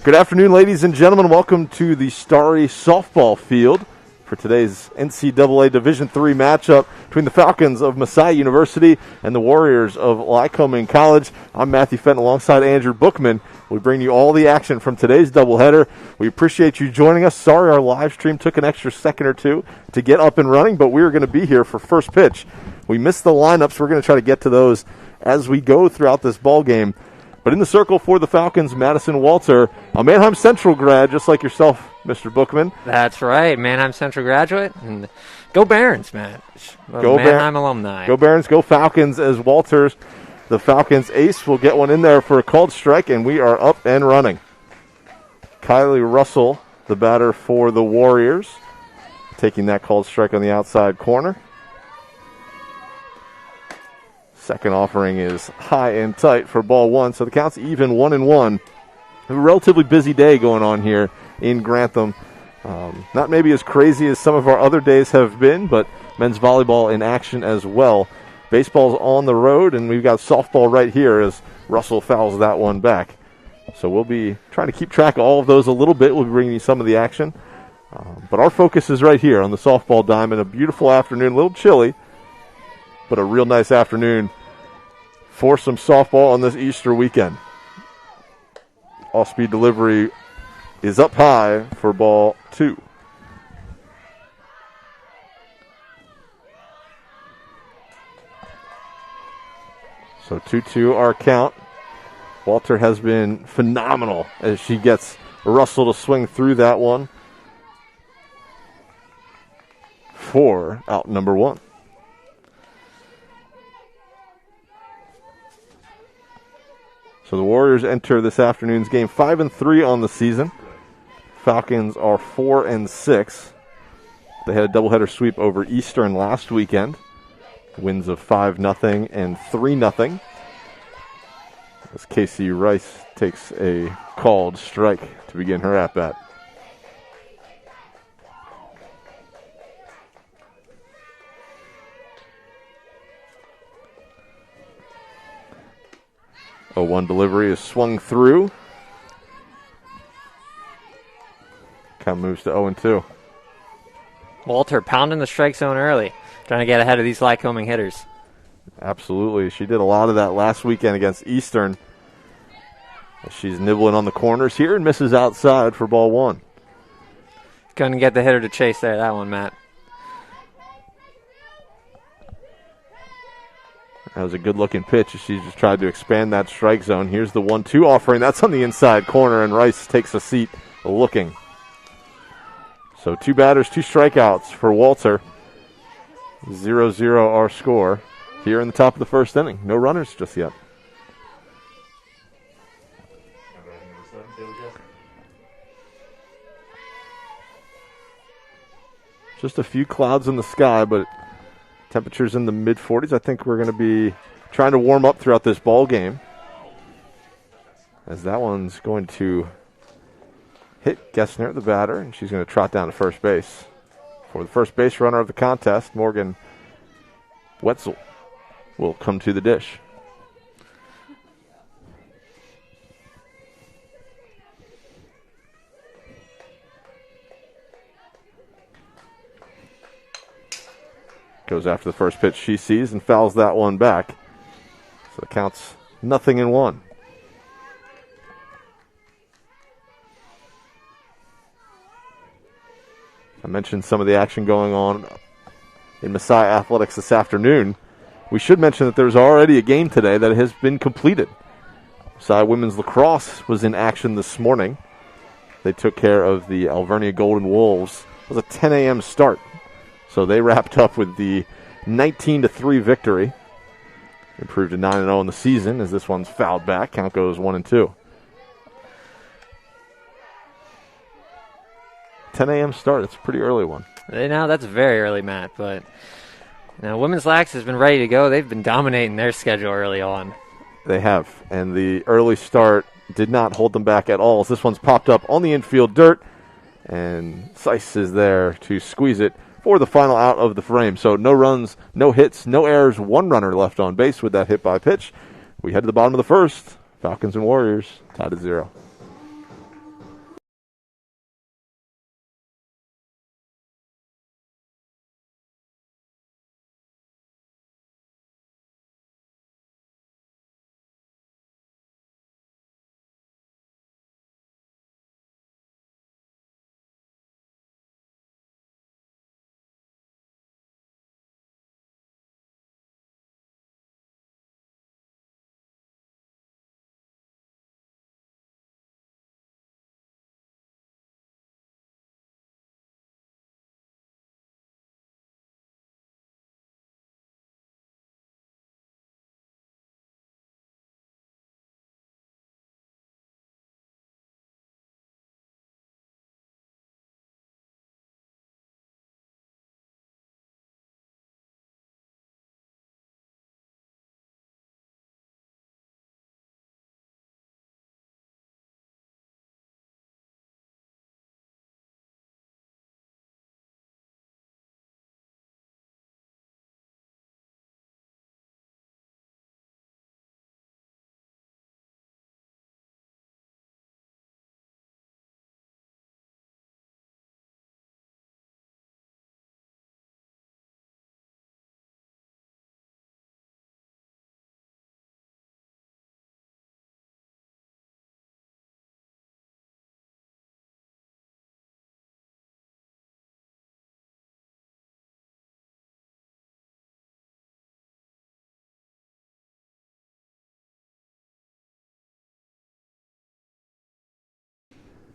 Good afternoon, ladies and gentlemen. Welcome to the Starry softball field for today's NCAA Division III matchup between the Falcons of Messiah University and the Warriors of Lycoming College. I'm Matthew Fenton alongside Andrew Bookman. We bring you all the action from today's doubleheader. We appreciate you joining us. Sorry our live stream took an extra second or two to get up and running, but we are going to be here for first pitch. We missed the lineups. We're going to try to get to those as we go throughout this ball game. But in the circle for the Falcons, Madison Walter, a Manheim Central grad, just like yourself, Mr. Bookman. That's right, Manheim Central graduate. And go Barons, man. Go Manheim alumni. Go Barons, go Falcons as Walters. The Falcons ace will get one in there for a called strike, and we are up and running. Kylie Russell, the batter for the Warriors, taking that called strike on the outside corner. Second offering is high and tight for ball one, so the count's even 1-1. A relatively busy day going on here in Grantham. Not maybe as crazy as some of our other days have been, but men's volleyball in action as well. Baseball's on the road, and we've got softball right here as Russell fouls that one back. So we'll be trying to keep track of all of those a little bit. We'll be bringing you some of the action. But our focus is right here on the softball diamond. A beautiful afternoon, a little chilly, but a real nice afternoon for some softball on this Easter weekend. Off-speed delivery is up high for ball two. So 2-2 our count. Walter has been phenomenal as she gets Russell to swing through that one for out number one. So the Warriors enter this afternoon's game 5-3 on the season. Falcons are 4-6. They had a doubleheader sweep over Eastern last weekend. Wins of 5-0 and 3-0. As Casey Rice takes a called strike to begin her at-bat. One delivery is swung through. Count moves to 0-2. Walter pounding the strike zone early, trying to get ahead of these Lycoming hitters. Absolutely. She did a lot of that last weekend against Eastern. She's nibbling on the corners here and misses outside for ball one. Couldn't get the hitter to chase there, that one, Matt. That was a good-looking pitch. She just tried to expand that strike zone. Here's the 1-2 offering. That's on the inside corner, and Rice takes a seat looking. So 2 batters, 2 strikeouts for Walter. 0-0 our score here in the top of the first inning. No runners just yet. Just a few clouds in the sky, but temperatures in the mid-40s. I think we're going to be trying to warm up throughout this ball game, as that one's going to hit Gessner, the batter, and she's going to trot down to first base. For the first base runner of the contest, Morgan Wetzel will come to the dish. Goes after the first pitch she sees and fouls that one back. So it counts 0-1. I mentioned some of the action going on in Messiah Athletics this afternoon. We should mention that there's already a game today that has been completed. Messiah Women's Lacrosse was in action this morning. They took care of the Alvernia Golden Wolves. It was a 10 a.m. start. So they wrapped up with the 19-3 victory. Improved to 9-0 in the season as this one's fouled back. Count goes 1-2. 10 a.m. start. It's a pretty early one. Now that's very early, Matt. But now Women's Lax has been ready to go. They've been dominating their schedule early on. They have. And the early start did not hold them back at all. As this one's popped up on the infield dirt. And Seiss is there to squeeze it for the final out of the frame. So no runs, no hits, no errors, 1 runner left on base with that hit by pitch. We head to the bottom of the first. Falcons and Warriors tied at 0.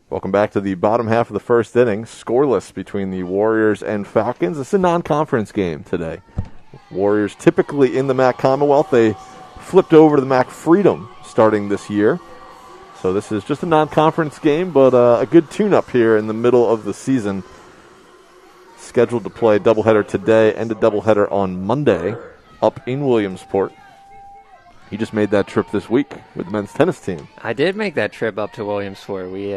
Welcome back to the bottom half of the first inning. Scoreless between the Warriors and Falcons. It's a non-conference game today. Warriors typically in the MAC Commonwealth. They flipped over to the MAC Freedom starting this year. So this is just a non-conference game, but a good tune-up here in the middle of the season. Scheduled to play a doubleheader today and a doubleheader on Monday up in Williamsport. You just made that trip this week with the men's tennis team. I did make that trip up to Williamsport. We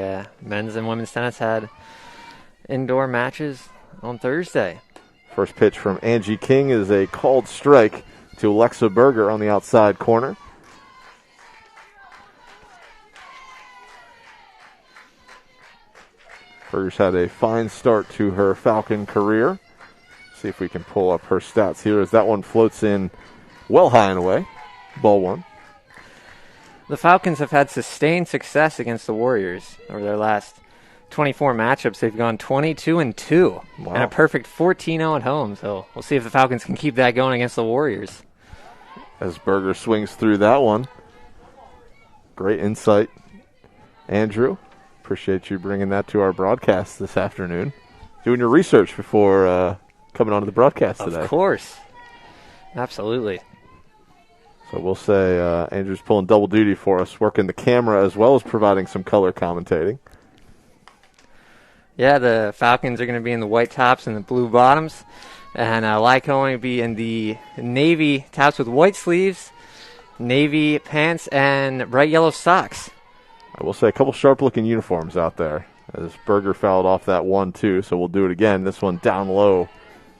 men's and women's tennis had indoor matches on Thursday. First pitch from Angie King is a called strike to Alexa Berger on the outside corner. Berger's had a fine start to her Falcon career. See if we can pull up her stats here as that one floats in well high and away. Ball one. The Falcons have had sustained success against the Warriors over their last 24 matchups. They've gone 22-2 and a perfect 14-0 at home. So we'll see if the Falcons can keep that going against the Warriors. As Berger swings through that one. Great insight, Andrew. Appreciate you bringing that to our broadcast this afternoon. Doing your research before coming onto the broadcast today. Of course. Absolutely. So we'll say Andrew's pulling double duty for us, working the camera as well as providing some color commentating. Yeah, the Falcons are going to be in the white tops and the blue bottoms. And Lycoming will be in the navy tops with white sleeves, navy pants, and bright yellow socks. I will say a couple sharp-looking uniforms out there as Berger fouled off that 1-2, so we'll do it again. This one down low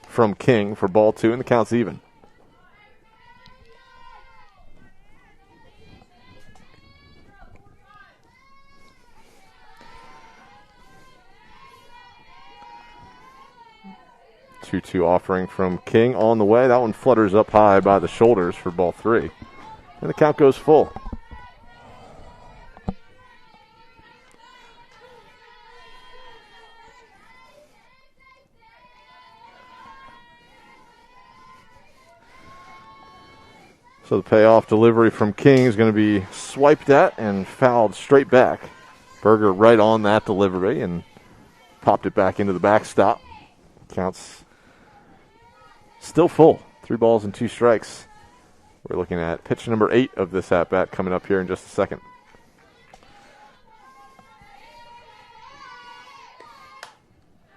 from King for ball two, and the count's even. Two offering from King on the way. That one flutters up high by the shoulders for ball three. And the count goes full. So the payoff delivery from King is going to be swiped at and fouled straight back. Berger right on that delivery and popped it back into the backstop. Counts still full. 3 balls and 2 strikes. We're looking at pitch number 8 of this at-bat coming up here in just a second.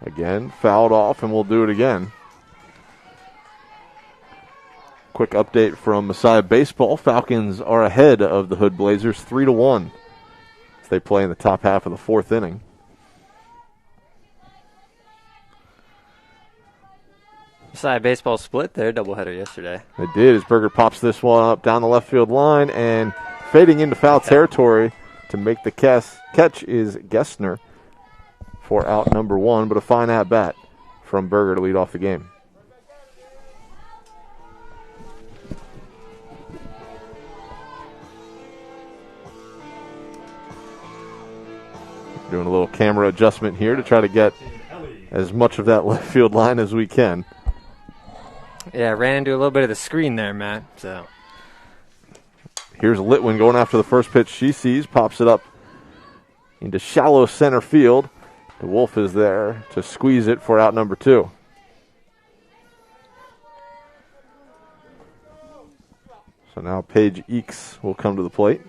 Again, fouled off, and we'll do it again. Quick update from Messiah Baseball. Falcons are ahead of the Hood Blazers 3-1 as they play in the top half of the 4th inning. Messiah Baseball split their doubleheader yesterday. They did as Berger pops this one up down the left field line and fading into foul territory to make the catch is Gessner for out number 1, but a fine at-bat from Berger to lead off the game. Doing a little camera adjustment here to try to get as much of that left field line as we can. Yeah, ran into a little bit of the screen there, Matt. So here's Litwin going after the first pitch she sees, pops it up into shallow center field. The Wolf is there to squeeze it for out number 2. So now Paige Eakes will come to the plate.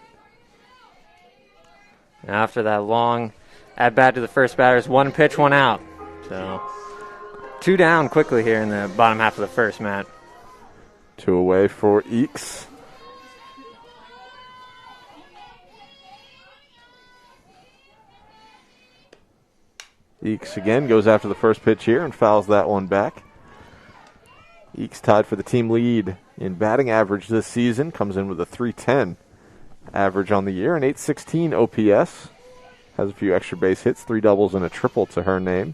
After that long at-bat to the first batters, 1 pitch, 1 out. So 2 down quickly here in the bottom half of the first, Matt. 2 away for Eakes. Eakes again goes after the first pitch here and fouls that one back. Eakes tied for the team lead in batting average this season. Comes in with a .310 average on the year, an .816 OPS. Has a few extra base hits, 3 doubles and a triple to her name.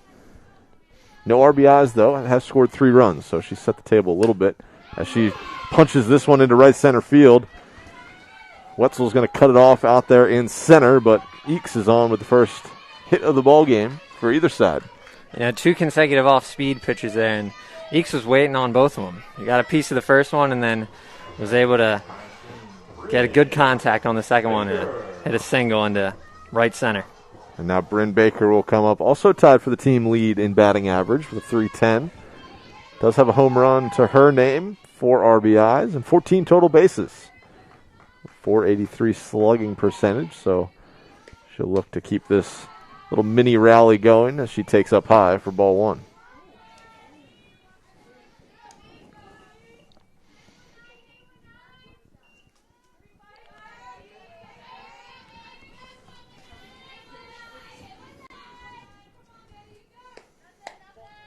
No RBIs, though, and has scored 3 runs, so she set the table a little bit as she punches this one into right center field. Wetzel's going to cut it off out there in center, but Eakes is on with the first hit of the ball game for either side. Yeah, 2 consecutive off-speed pitches there, and Eakes was waiting on both of them. He got a piece of the first one and then was able to get a good contact on the second one and hit a single into right center. And now Bryn Baker will come up, also tied for the team lead in batting average with a .310. Does have a home run to her name, 4 RBIs, and 14 total bases. .483 slugging percentage, so she'll look to keep this little mini rally going as she takes up high for ball 1.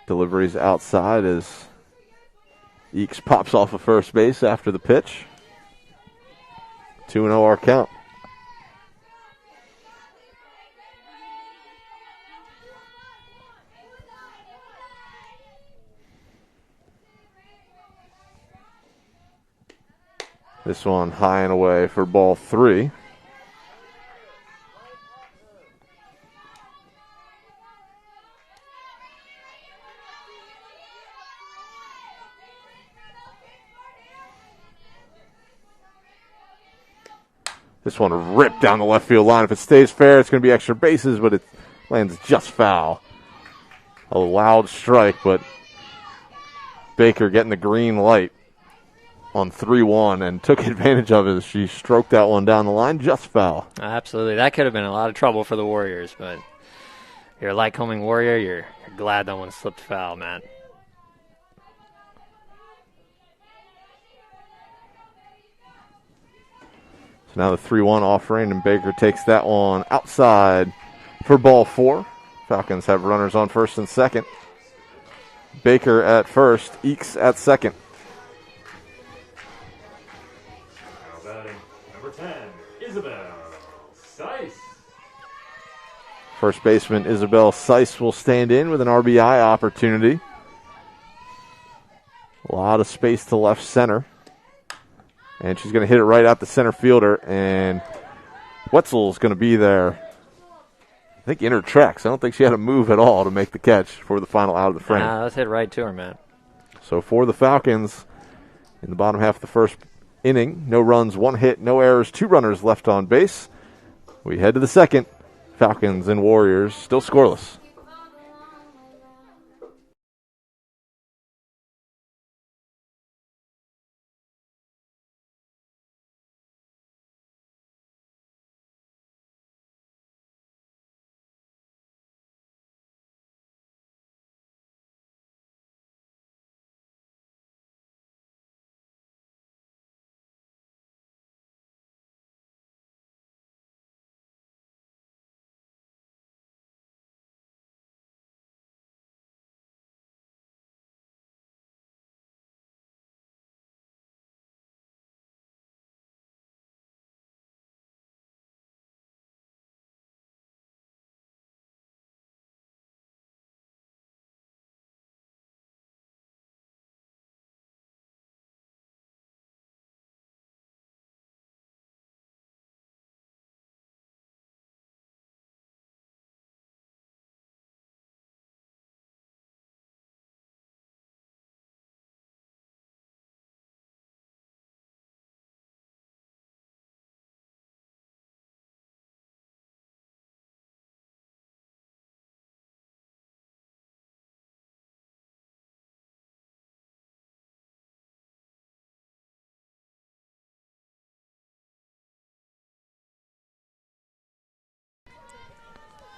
Deliveries outside as Eakes pops off of first base after the pitch. 2-0 our count. This one high and away for ball 3. This one ripped down the left field line. If it stays fair, it's going to be extra bases, but it lands just foul. A loud strike, but Baker getting the green light on 3-1 and took advantage of it as she stroked that one down the line, just foul. Absolutely. That could have been a lot of trouble for the Warriors, but you're a Lycoming Warrior. You're glad that one slipped foul, Matt. Now the 3-1 offering, and Baker takes that one outside for ball 4. Falcons have runners on first and second. Baker at first, Eakes at second. Now batting number 10, Isabel Seiss. First baseman Isabel Seiss will stand in with an RBI opportunity. A lot of space to left center. And she's going to hit it right out the center fielder, and Wetzel's going to be there, I think, in her tracks. I don't think she had to move at all to make the catch for the final out of the frame. That was hit right to her, man. So for the Falcons, in the bottom half of the first inning, no runs, 1 hit, no errors, 2 runners left on base. We head to the second. Falcons and Warriors still scoreless.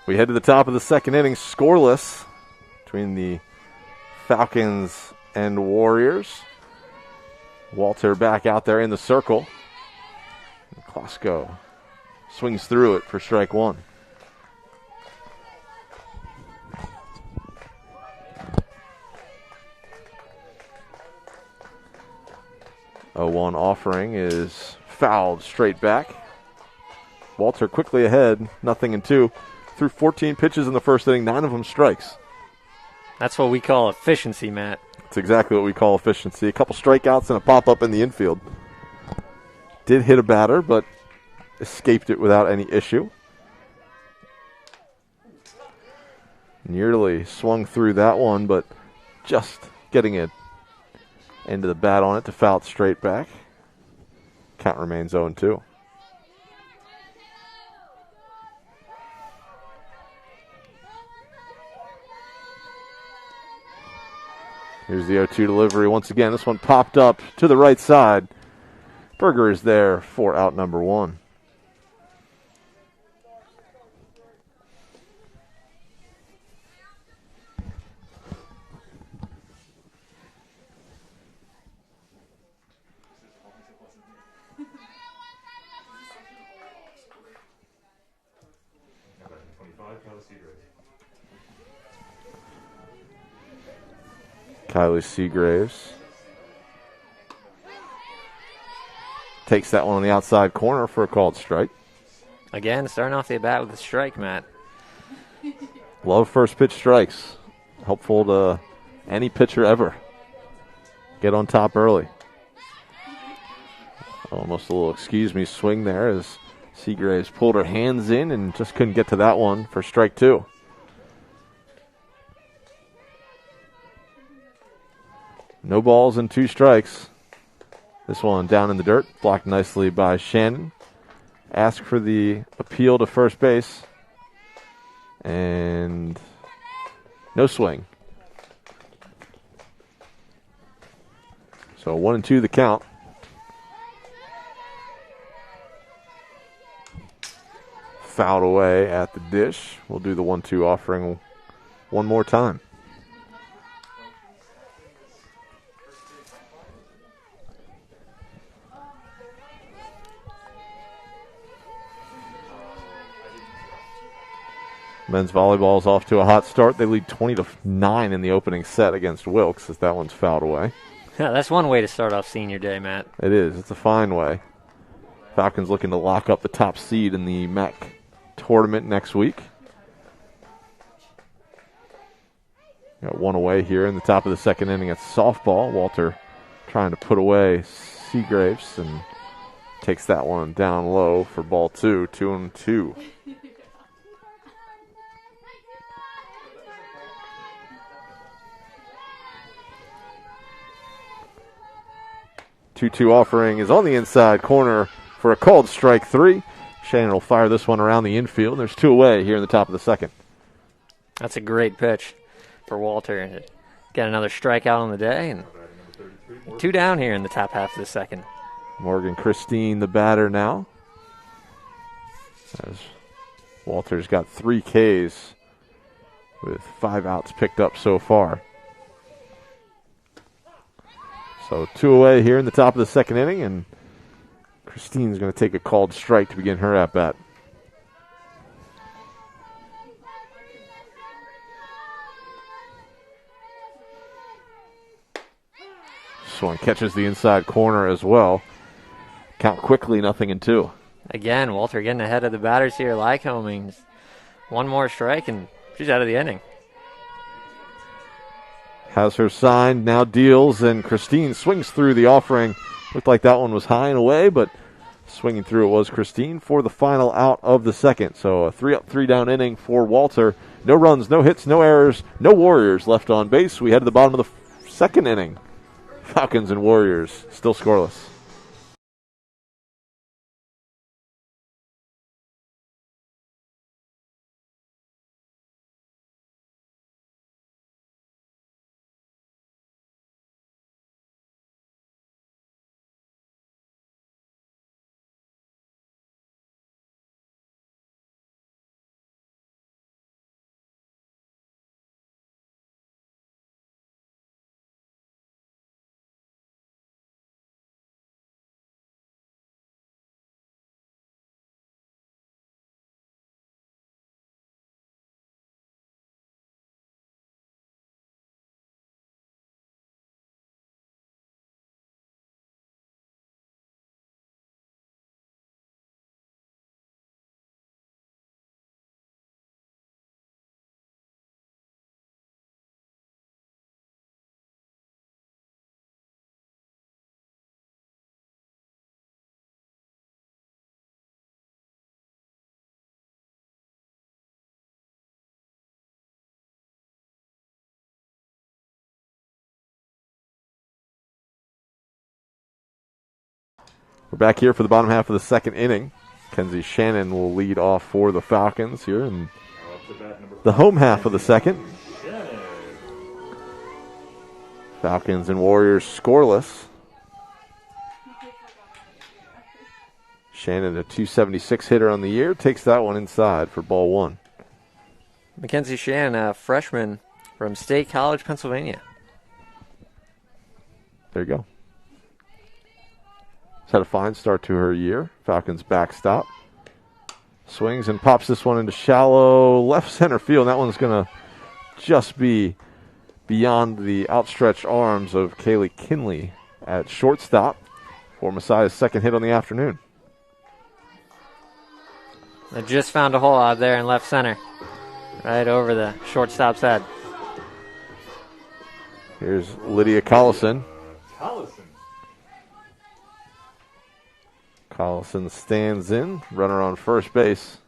We head to the top of the second inning, scoreless between the Falcons and Warriors. Walter back out there in the circle. Klosko swings through it for strike 1. A 1 offering is fouled straight back. Walter quickly ahead, 0-2. Threw 14 pitches in the first inning, 9 of them strikes. That's what we call efficiency, Matt. That's exactly what we call efficiency. A couple strikeouts and a pop-up in the infield. Did hit a batter, but escaped it without any issue. Nearly swung through that one, but just getting it into the bat on it to foul it straight back. Count remains 0-2. Here's the 0-2 delivery once again. This one popped up to the right side. Berger is there for out number 1. Kylie Seagraves takes that one on the outside corner for a called strike. Again, starting off the at-bat with a strike, Matt. Love first pitch strikes. Helpful to any pitcher ever. Get on top early. Almost a little excuse me swing there as Seagraves pulled her hands in and just couldn't get to that one for strike 2. No balls and 2 strikes. This one down in the dirt, blocked nicely by Shannon. Ask for the appeal to first base. And no swing. So 1-2 the count. Fouled away at the dish. We'll do the 1-2 offering one more time. Men's volleyball is off to a hot start. They lead 20-9 in the opening set against Wilkes as that one's fouled away. Yeah, that's one way to start off senior day, Matt. It is. It's a fine way. Falcons looking to lock up the top seed in the MEC tournament next week. Got one away here in the top of the second inning at softball. Walter trying to put away Seagraves and takes that one down low for ball 2, 2-2. 2-2 offering is on the inside corner for a called strike 3. Shannon will fire this one around the infield. There's 2 away here in the top of the second. That's a great pitch for Walter. And get another strikeout on the day. And 2 down here in the top half of the second. Morgan Christine, the batter now. As Walter's got 3 Ks with 5 outs picked up so far. So 2 away here in the top of the second inning, and Christine's going to take a called strike to begin her at-bat. This one catches the inside corner as well. Count quickly, 0-2. Again, Walter getting ahead of the batters here. Lycoming, one more strike, and she's out of the inning. Has her signed, now deals, and Christine swings through the offering. Looked like that one was high and away, but swinging through it was Christine for the final out of the second. So a 3-up, 3-down inning for Walter. No runs, no hits, no errors, no Warriors left on base. We head to the bottom of the second inning. Falcons and Warriors still scoreless. We're back here for the bottom half of the second inning. Kenzie Shannon will lead off for the Falcons here in the home half of the second. Falcons and Warriors scoreless. Shannon, a 276 hitter on the year, takes that one inside for ball one. Mackenzie Shannon, a freshman from State College, Pennsylvania. There you go. She's had a fine start to her year. Falcons backstop. Swings and pops this one into shallow left center field. That one's going to just be beyond the outstretched arms of Kaylee Kinley at shortstop for Messiah's second hit on the afternoon. They just found a hole out there in left center, right over the shortstop's head. Here's Lydia Collison. Collison stands in, runner on first base.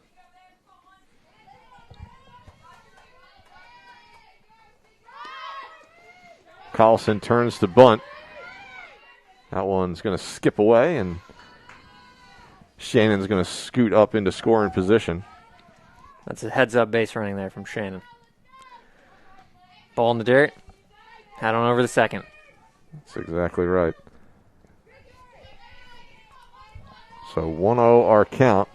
Collison turns to bunt. That one's going to skip away, and Shannon's going to scoot up into scoring position. That's a heads-up base running there from Shannon. Ball in the dirt. Head on over the second. That's exactly right. So 1-0 our count.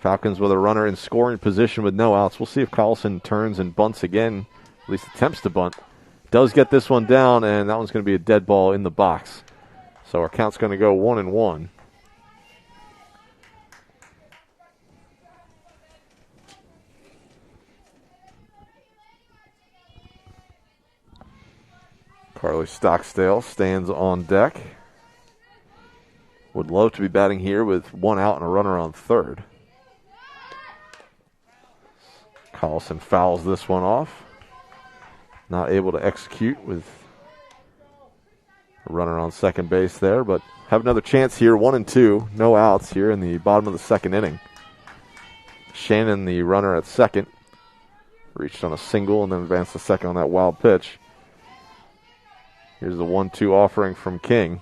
Falcons with a runner in scoring position with no outs. We'll see if Collison turns and bunts again, at least attempts to bunt. Does get this one down, and that one's going to be a dead ball in the box. So our count's going to go 1-1. Carly Stockstale stands on deck. Would love to be batting here with one out and a runner on third. Collison fouls this one off. Not able to execute with a runner on second base there, but have another chance here. 1-2, no outs here in the bottom of the second inning. Shannon, the runner at second, reached on a single and then advanced to second on that wild pitch. Here's the 1-2 offering from King.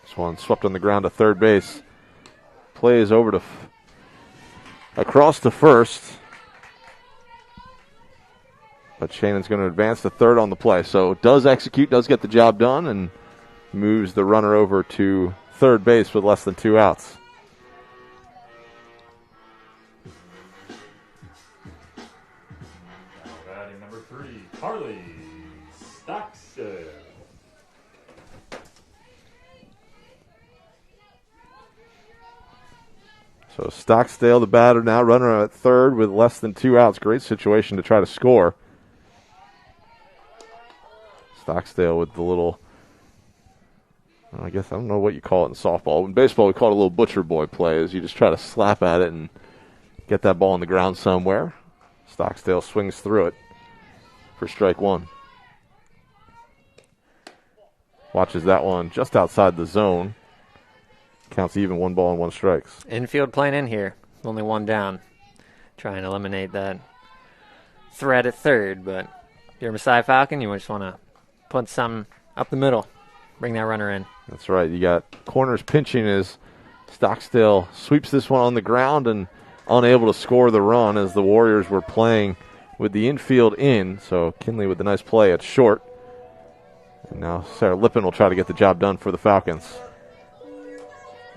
This one swept on the ground to third base. Plays over to across to first. But Shannon's going to advance to third on the play. So does execute, does get the job done, and moves the runner over to third base with less than two outs. Batting number 3, Carly Stockstale. So Stockstale, the batter, now runner at third with less than two outs. Great situation to try to score. Stockstale with the little, I guess I don't know what you call it in softball. In baseball, we call it a little butcher boy play, as you just try to slap at it and get that ball on the ground somewhere. Stockstale swings through it for strike one. Watches that one just outside the zone. Counts even, 1-1 strikes. Infield playing in here. Only one down. Trying to eliminate that threat at third, but if you're a Messiah Falcon, you just want to put some up the middle. Bring that runner in. That's right. You got corners pinching as Stockstale sweeps this one on the ground and unable to score the run as the Warriors were playing with the infield in. So Kinley with the nice play at short. And now Sarah Lippin will try to get the job done for the Falcons.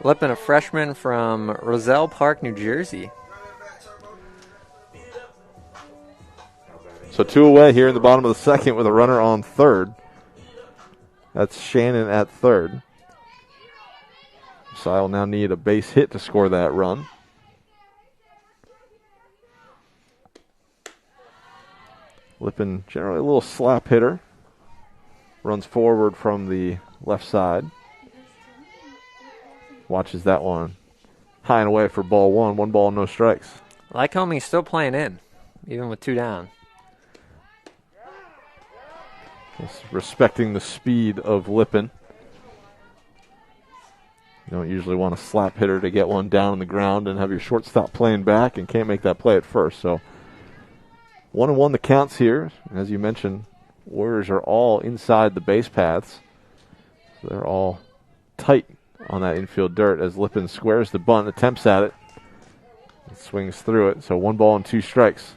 Lippin, a freshman from Roselle Park, New Jersey. So two away here in the bottom of the second with a runner on third. That's Shannon at third. So I'll now need a base hit to score that run. Lippin, generally a little slap hitter. Runs forward from the left side. Watches that one high and away for ball one. 1 ball, no strikes. Lycoming still playing in, even with two down. Just respecting the speed of Lippin. You don't usually want a slap hitter to get one down on the ground and have your shortstop playing back and can't make that play at first. So 1-1 the counts here. As you mentioned, Warriors are all inside the base paths. So they're all tight on that infield dirt as Lippin squares the bunt, attempts at it, and swings through it. So 1 ball and 2 strikes.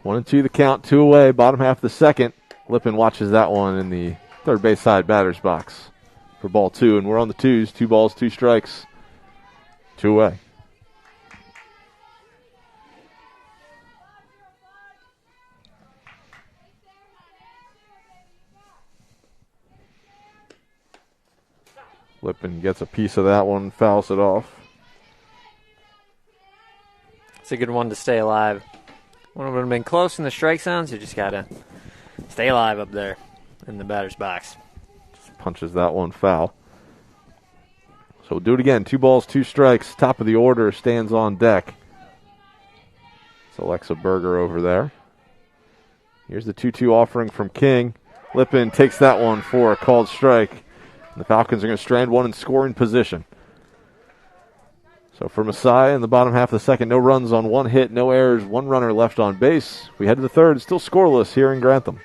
1-2 the count, 2 away, bottom half of the second. Lippin watches that one in the third base side batter's box for ball 2, and we're on the 2s. 2 balls, 2 strikes, 2 away. Lippin gets a piece of that one, fouls it off. It's a good one to stay alive. One would have been close in the strike zones. You just got to stay alive up there in the batter's box. Just punches that one foul. So we'll do it again. 2 balls, 2 strikes. Top of the order stands on deck. It's Alexa Berger over there. Here's the 2-2 offering from King. Lippin takes that one for a called strike. And the Falcons are going to strand one in scoring position. So for Messiah in the bottom half of the second, no runs on 1 hit, no errors, 1 runner left on base. We head to the third, still scoreless here in Grantham.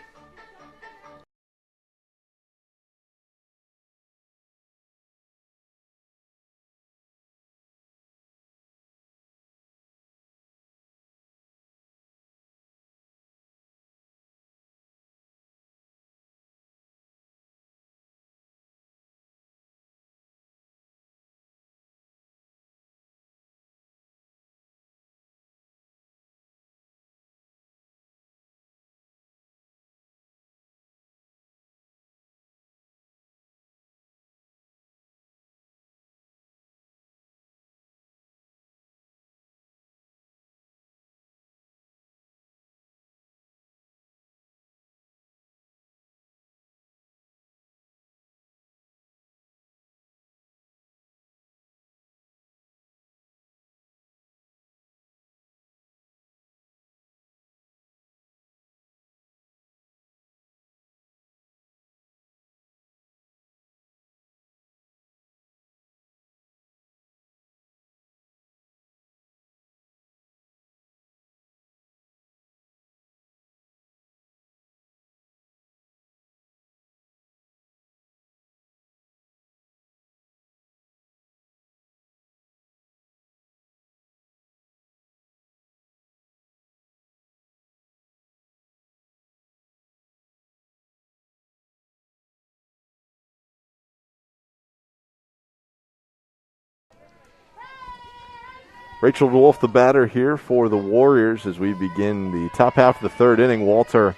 Rachel DeWolf, the batter here for the Warriors as we begin the top half of the third inning. Walter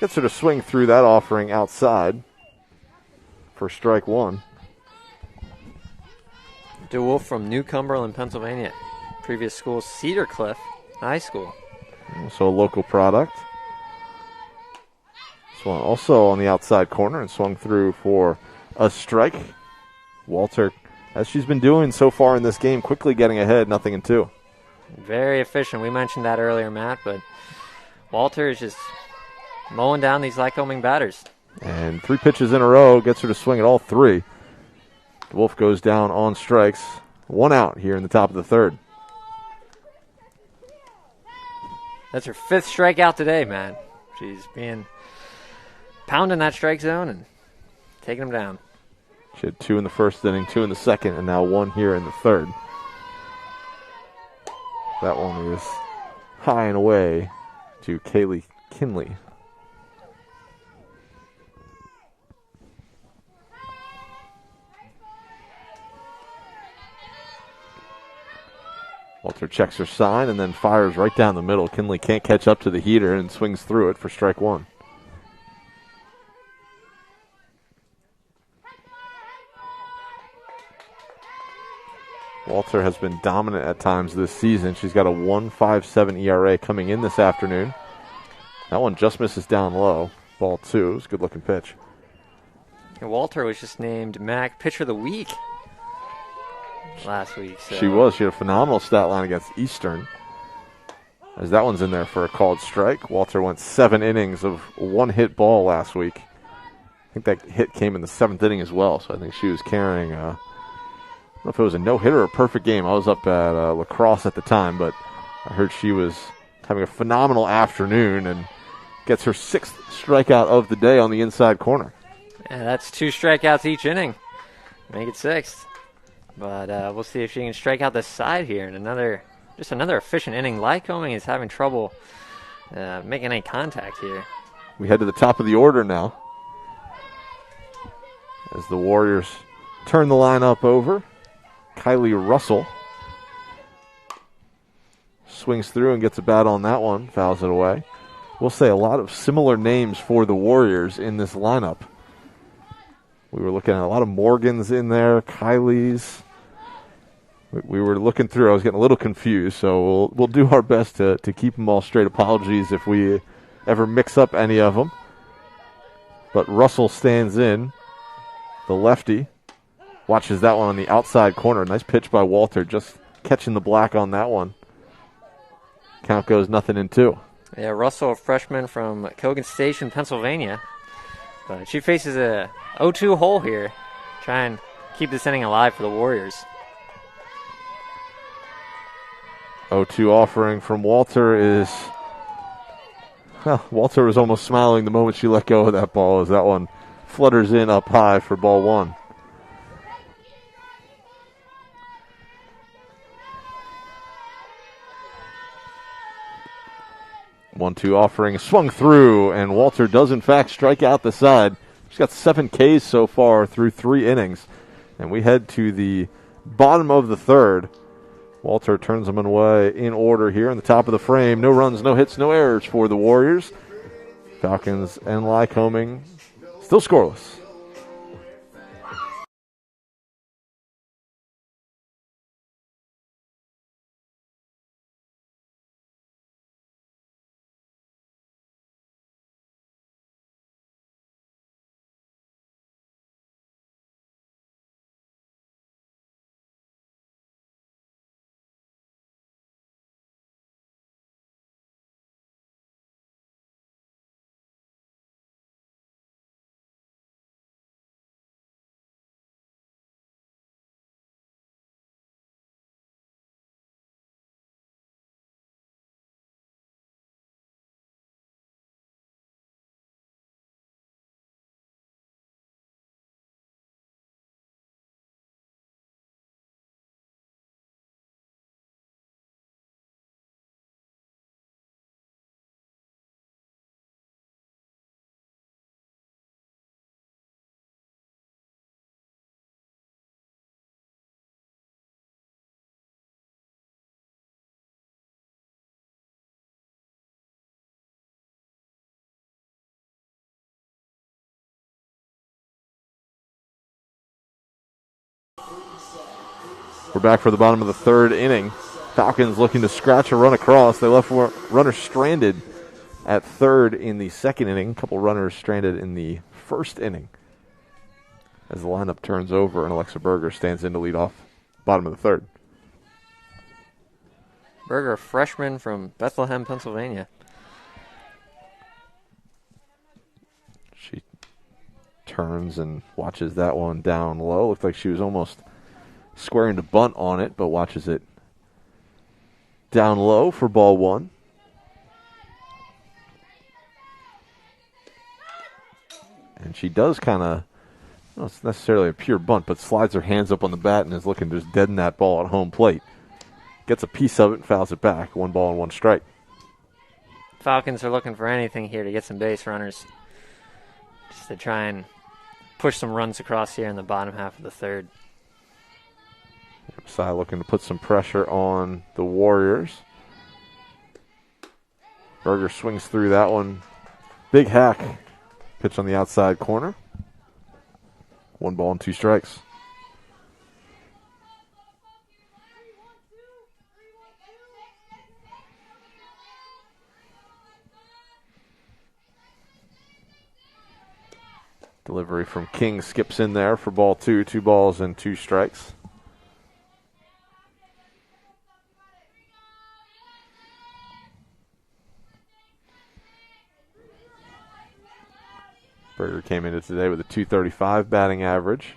gets her to swing through that offering outside for strike 1. DeWolf from New Cumberland, Pennsylvania. Previous school, Cedar Cliff High School. So a local product. Swung also on the outside corner and swung through for a strike. Walter, as she's been doing so far in this game, quickly getting ahead, 0-2. Very efficient. We mentioned that earlier, Matt, but Walter is just mowing down these Lycoming batters. And 3 pitches in a row, gets her to swing at all 3. Wolf goes down on strikes. 1 out here in the top of the third. That's her 5th strikeout today, man. She's pounding that strike zone and taking them down. She had 2 in the first inning, 2 in the second, and now 1 here in the third. That one is high and away to Kaylee Kinley. Walter checks her sign and then fires right down the middle. Kinley can't catch up to the heater and swings through it for strike 1. Walter has been dominant at times this season. She's got a 1.57 ERA coming in this afternoon. That one just misses down low. Ball 2. It was a good-looking pitch. And Walter was just named MAC Pitcher of the Week last week. So. She was. She had a phenomenal stat line against Eastern. As that one's in there for a called strike. Walter went 7 innings of 1-hit ball last week. I think that hit came in the 7th inning as well, so I think she was carrying I don't know if it was a no-hitter or a perfect game. I was up at lacrosse at the time, but I heard she was having a phenomenal afternoon and gets her 6th strikeout of the day on the inside corner. Yeah, that's 2 strikeouts each inning. Make it 6th. But we'll see if she can strike out the side here. And another efficient inning. Lycoming is having trouble making any contact here. We head to the top of the order now as the Warriors turn the lineup over. Kylie Russell swings through and gets a bat on that one, fouls it away. We'll say a lot of similar names for the Warriors in this lineup. We were looking at a lot of Morgans in there, Kylie's. We were looking through. I was getting a little confused, so we'll do our best to keep them all straight. Apologies if we ever mix up any of them. But Russell stands in, the lefty. Watches that one on the outside corner. Nice pitch by Walter, just catching the black on that one. Count goes 0-2. Yeah, Russell, a freshman from Cogan Station, Pennsylvania. But she faces a 0-2 hole here. Try and keep this inning alive for the Warriors. 0-2 offering from Walter is... Well, Walter was almost smiling the moment she let go of that ball as that one flutters in up high for ball one. One-two offering swung through, and Walter does in fact strike out the side. She's got 7 Ks so far through 3 innings. And we head to the bottom of the third. Walter turns them away in order here in the top of the frame. No runs, no hits, no errors for the Warriors. Falcons and Lycoming still scoreless. We're back for the bottom of the third inning. Falcons looking to scratch a run across. They left runner stranded at third in the second inning. A couple runners stranded in the first inning. As the lineup turns over and Alexa Berger stands in to lead off bottom of the third. Berger, a freshman from Bethlehem, Pennsylvania. She turns and watches that one down low. Looked like she was almost squaring to bunt on it, but watches it down low for ball one. And she does kind of, not necessarily a pure bunt, but slides her hands up on the bat and is looking to just deaden that ball at home plate. Gets a piece of it and fouls it back. 1 ball and 1 strike. Falcons are looking for anything here to get some base runners. Just to try and push some runs across here in the bottom half of the third. Sai looking to put some pressure on the Warriors. Berger swings through that one. Big hack. Pitch on the outside corner. 1 ball and 2 strikes. Delivery from King skips in there for ball 2. 2 balls and 2 strikes. Berger came into today with a .235 batting average.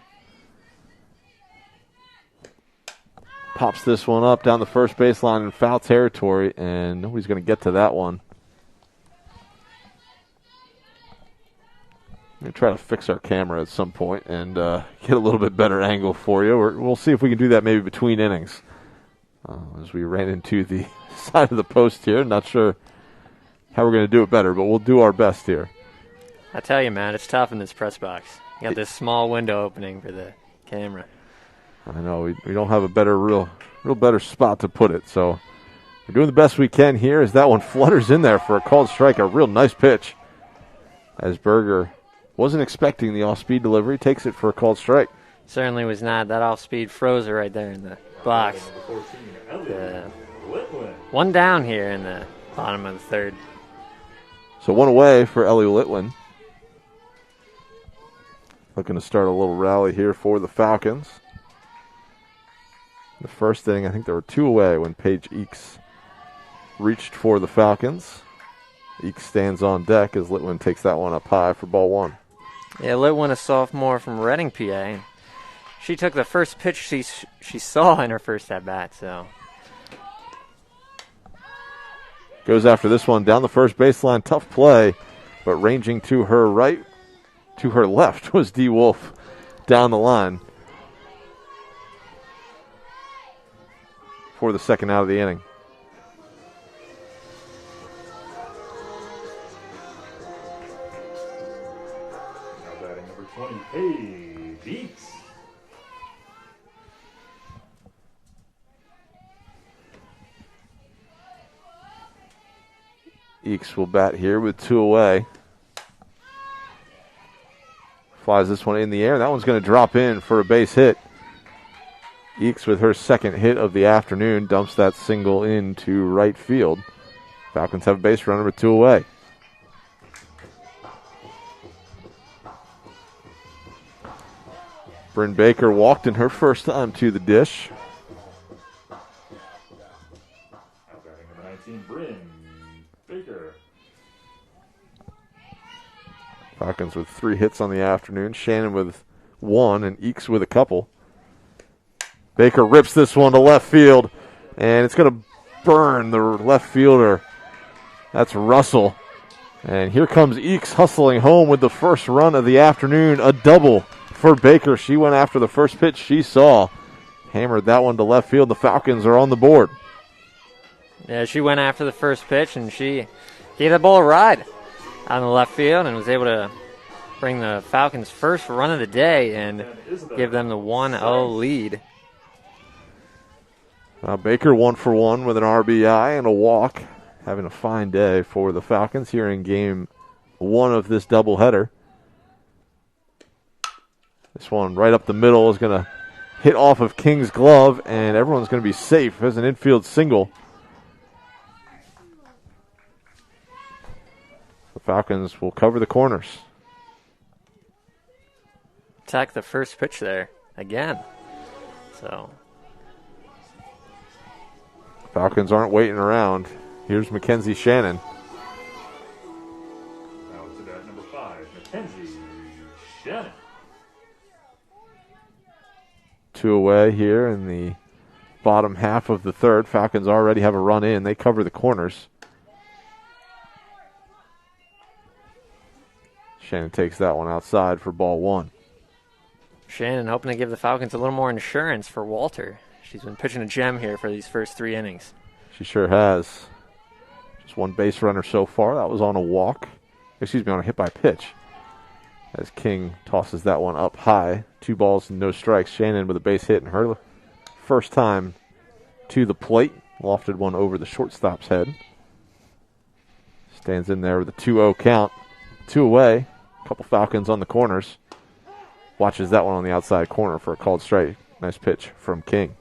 Pops this one up down the first baseline in foul territory, and nobody's going to get to that one. I'm going to try to fix our camera at some point and get a little bit better angle for you. We'll see if we can do that maybe between innings. As we ran into the side of the post here, not sure how we're going to do it better, but we'll do our best here. I tell you, man, it's tough in this press box. You got this small window opening for the camera. I know we don't have a better, real better spot to put it. So we're doing the best we can here as that one flutters in there for a called strike. A real nice pitch. As Berger wasn't expecting the off-speed delivery, takes it for a called strike. Certainly was not. That off-speed froze her right there in the box. One down here in the bottom of the third. So one away for Ellie Litwin. Looking to start a little rally here for the Falcons. The first inning, I think there were 2 away when Paige Eakes reached for the Falcons. Eakes stands on deck as Litwin takes that one up high for ball 1. Yeah, Litwin, a sophomore from Reading, PA. She took the first pitch she saw in her first at-bat, so. Goes after this one down the first baseline. Tough play, but ranging to her right, to her left was D. Wolf down the line for the second out of the inning. Now batting number 20, Paige Eakes. Eakes will bat here with 2 away. Flies this one in the air. That one's going to drop in for a base hit. Eakes with her second hit of the afternoon dumps that single into right field. Falcons have a base runner with 2 away. Bryn Baker walked in her first time to the dish. Now batting number 19, Bryn Baker. Falcons with 3 hits on the afternoon. Shannon with 1 and Eakes with a couple. Baker rips this one to left field, and it's going to burn the left fielder. That's Russell. And here comes Eakes hustling home with the first run of the afternoon. A double for Baker. She went after the first pitch she saw. Hammered that one to left field. The Falcons are on the board. Yeah, she went after the first pitch, and she gave that ball a ride on the left field and was able to bring the Falcons' first run of the day and give them the 1-0 lead. Baker 1 for 1 with an RBI and a walk. Having a fine day for the Falcons here in game 1 of this doubleheader. This one right up the middle is going to hit off of King's glove, and everyone's going to be safe as an infield single. The Falcons will cover the corners. Attack the first pitch there again. So Falcons aren't waiting around. Here's Mackenzie Shannon. Now to bat number 5, Mackenzie Shannon. 2 away here in the bottom half of the third. Falcons already have a run in. They cover the corners. Shannon takes that one outside for ball 1. Shannon hoping to give the Falcons a little more insurance for Walter. She's been pitching a gem here for these first 3 innings. She sure has. Just 1 base runner so far. That was on a walk. Excuse me, on a hit by pitch. As King tosses that one up high. 2 balls and no strikes. Shannon with a base hit in her first time to the plate. Lofted one over the shortstop's head. Stands in there with a 2-0 count. 2 away. A couple Falcons on the corners. Watches that one on the outside corner for a called strike. Nice pitch from King.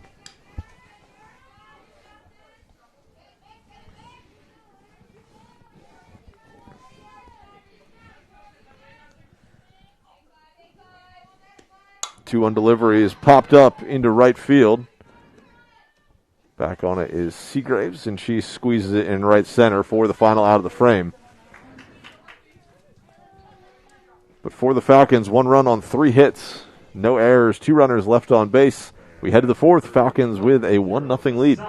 Two on deliveries popped up into right field. Back on it is Seagraves, and she squeezes it in right center for the final out of the frame. But for the Falcons, 1 run on 3 hits. No errors, 2 runners left on base. We head to the 4th. Falcons with a 1-0 lead.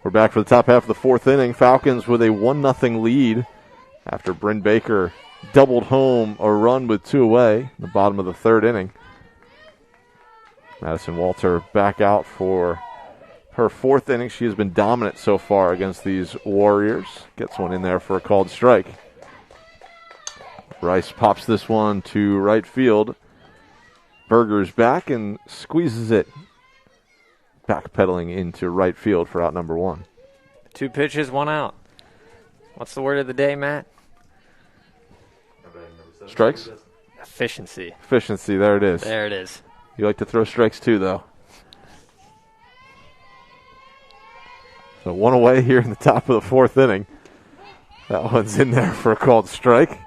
We're back for the top half of the fourth inning. Falcons with a 1-0 lead after Bryn Baker doubled home a run with 2 away in the bottom of the third inning. Madison Walter back out for her fourth inning. She has been dominant so far against these Warriors. Gets one in there for a called strike. Rice pops this one to right field. Berger's back and squeezes it. Backpedaling into right field for out number 1. 2 pitches, 1 out. What's the word of the day, Matt? Strikes? Efficiency. Efficiency, there it is. There it is. You like to throw strikes too, though. So 1 away here in the top of the fourth inning. That one's in there for a called strike.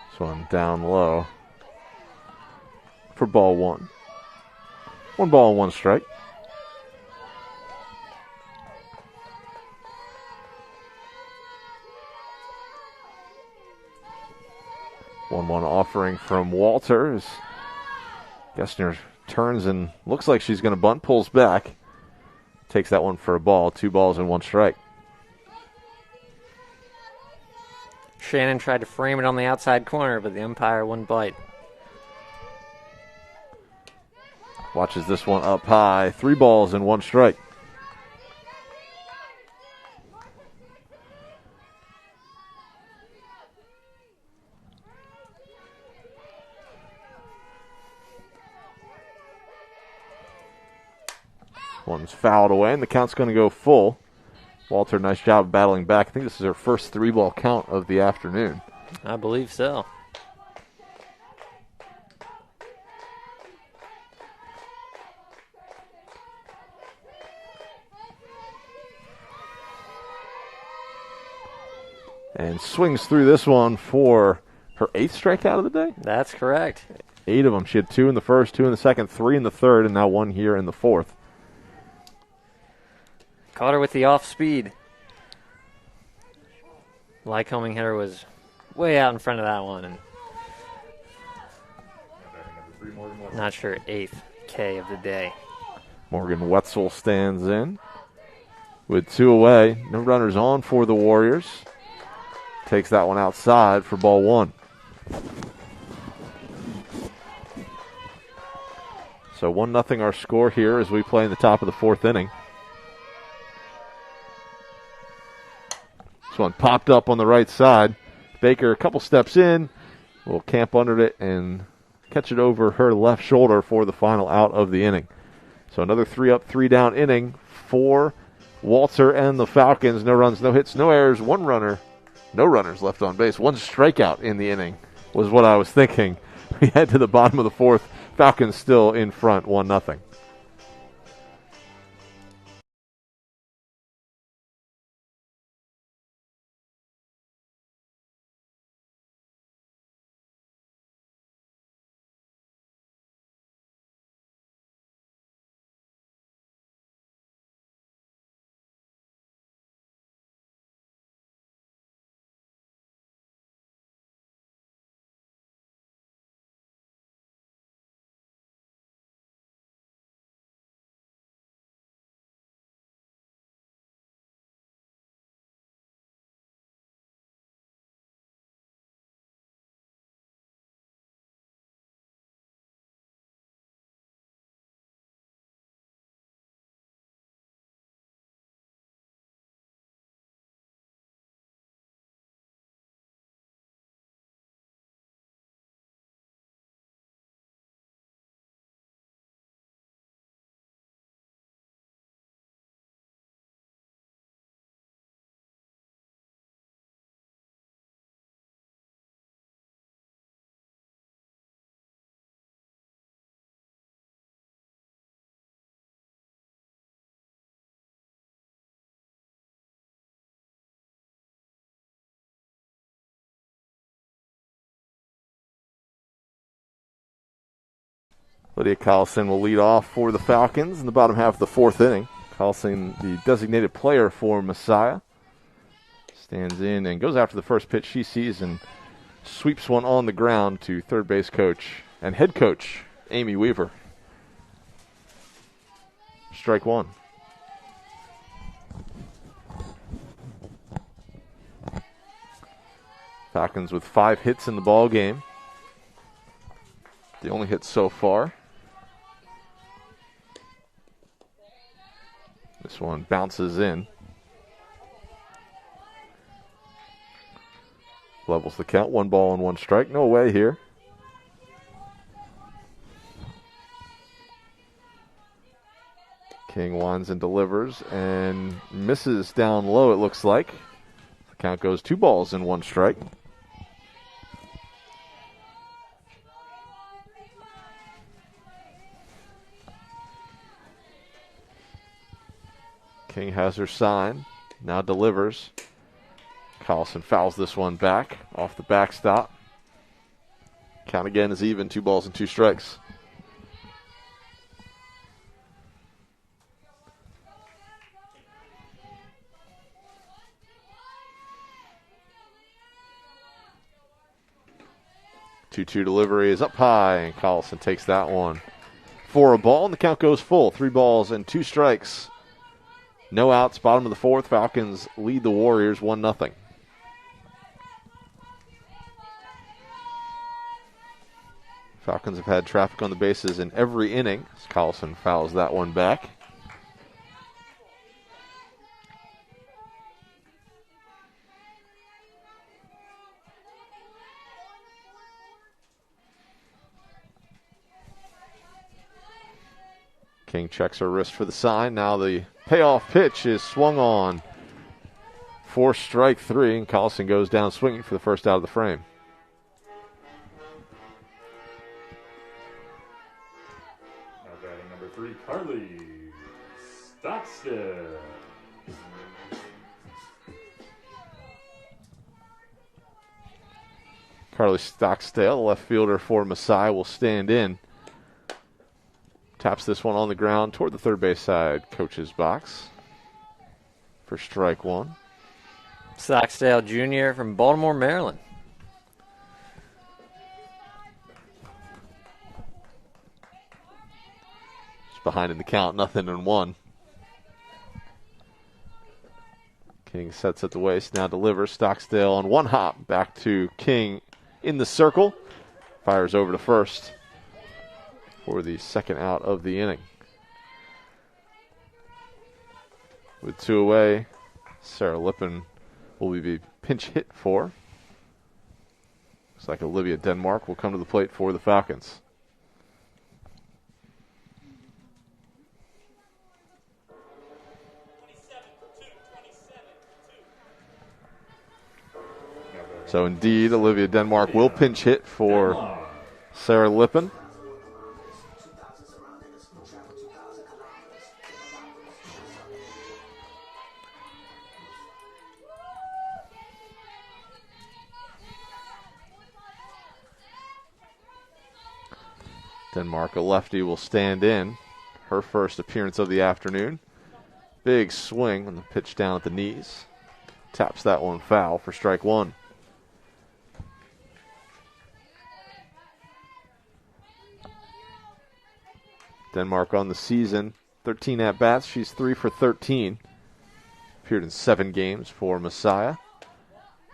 This one down low for ball 1. 1 ball and 1 strike. One offering from Walter as Gessner turns and looks like she's going to bunt, pulls back, takes that one for a ball. 2 balls and 1 strike. Shannon tried to frame it on the outside corner, but the umpire wouldn't bite. Watches this one up high. 3 balls and 1 strike. One's fouled away, and the count's going to go full. Walter, nice job of battling back. I think this is her first 3-ball count of the afternoon. I believe so. And swings through this one for her 8th strikeout of the day. That's correct. 8 of them. She had 2 in the first, 2 in the second, 3 in the third, and now 1 here in the fourth. Caught her with the off speed. Lycoming hitter was way out in front of that one, and not sure 8th K of the day. Morgan Wetzel stands in with 2 away. No runners on for the Warriors. Takes that one outside for ball 1. So 1-0 our score here as we play in the top of the fourth inning. This one popped up on the right side. Baker a couple steps in, will camp under it and catch it over her left shoulder for the final out of the inning. So another 3 up, 3 down inning for Walter and the Falcons. No runs, no hits, no errors, 1 runner. No runners left on base. 1 strikeout in the inning was what I was thinking. We head to the bottom of the fourth. Falcons still in front, 1-0. Lydia Collison will lead off for the Falcons in the bottom half of the fourth inning. Collison, the designated player for Messiah. Stands in and goes after the first pitch she sees and sweeps one on the ground to third base coach and head coach Amy Weaver. Strike one. Falcons with 5 hits in the ball game. The only hit so far. This one bounces in. Levels the count. 1 ball and 1 strike. No away here. King winds and delivers and misses down low, it looks like. The count goes 2 balls and 1 strike. King has her sign. Now delivers. Collison fouls this one back off the backstop. Count again is even. 2 balls and 2 strikes. Two delivery is up high, and Collison takes that one for a ball, and the count goes full. 3 balls and 2 strikes. No outs, bottom of the 4th. Falcons lead the Warriors 1-0. Falcons have had traffic on the bases in every inning as Collison fouls that one back. King checks her wrist for the sign. Now the payoff pitch is swung on for strike 3, and Collison goes down swinging for the first out of the frame. Now batting number 3, Carly Stockstill. Carly Stockstill, the left fielder for Messiah, will stand in. Taps this one on the ground toward the third base side coach's box for strike 1. Stockstill Jr. from Baltimore, Maryland. Just behind in the count, 0-1. King sets at the waist, now delivers. Stockstill on 1 hop back to King in the circle. Fires over to first for the second out of the inning. With 2 away, Sarah Lippin will be pinch hit for. Looks like Olivia Denmark will come to the plate for the Falcons. So indeed, Olivia Denmark will pinch hit for Sarah Lippin. Denmark, a lefty, will stand in. Her first appearance of the afternoon. Big swing on the pitch down at the knees. Taps that one foul for strike 1. Denmark on the season, 13 at-bats. She's 3 for 13. Appeared in 7 games for Messiah.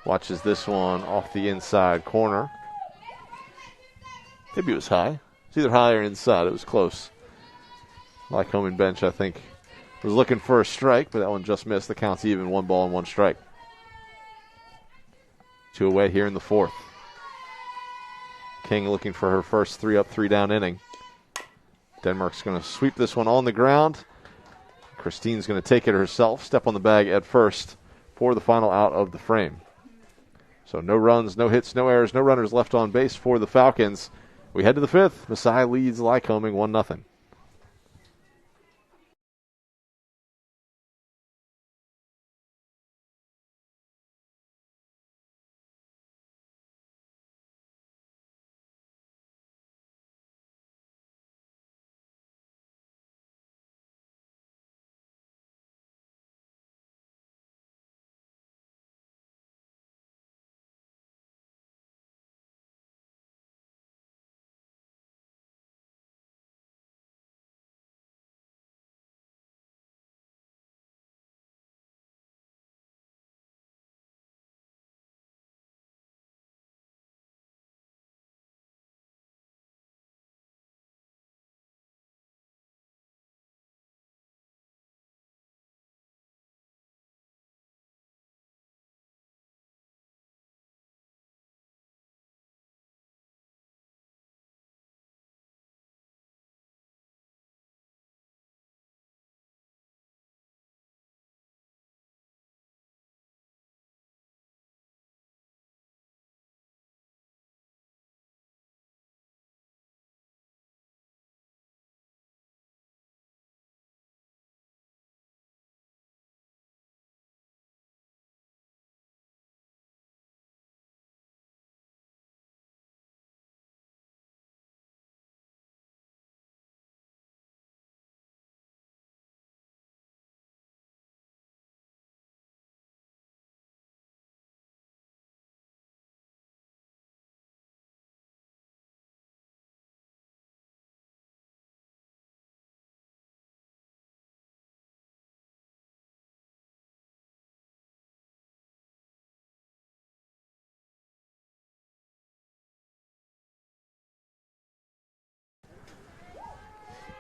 Watches this one off the inside corner. Maybe it was high. It's either high or inside. It was close. Lycoming bench, I think, was looking for a strike, but that one just missed. The count's even. 1 ball and 1 strike. 2 away here in the 4th. King looking for her first 3-up, 3-down inning. Denmark's going to sweep this one on the ground. Christine's going to take it herself, step on the bag at first for the final out of the frame. So no runs, no hits, no errors, no runners left on base for the Falcons. We head to the 5th. Messiah leads Lycoming 1-0.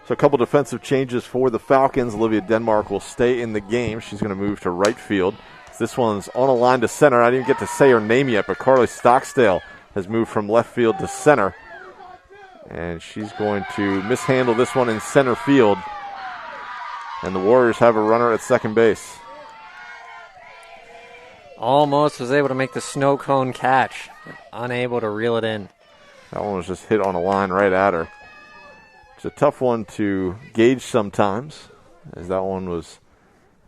So a couple defensive changes for the Falcons. Olivia Denmark will stay in the game. She's going to move to right field. This one's on a line to center. I didn't even get to say her name yet, but Carly Stockstale has moved from left field to center. And she's going to mishandle this one in center field. And the Warriors have a runner at second base. Almost was able to make the snow cone catch, but unable to reel it in. That one was just hit on a line right at her. It's a tough one to gauge sometimes, as that one was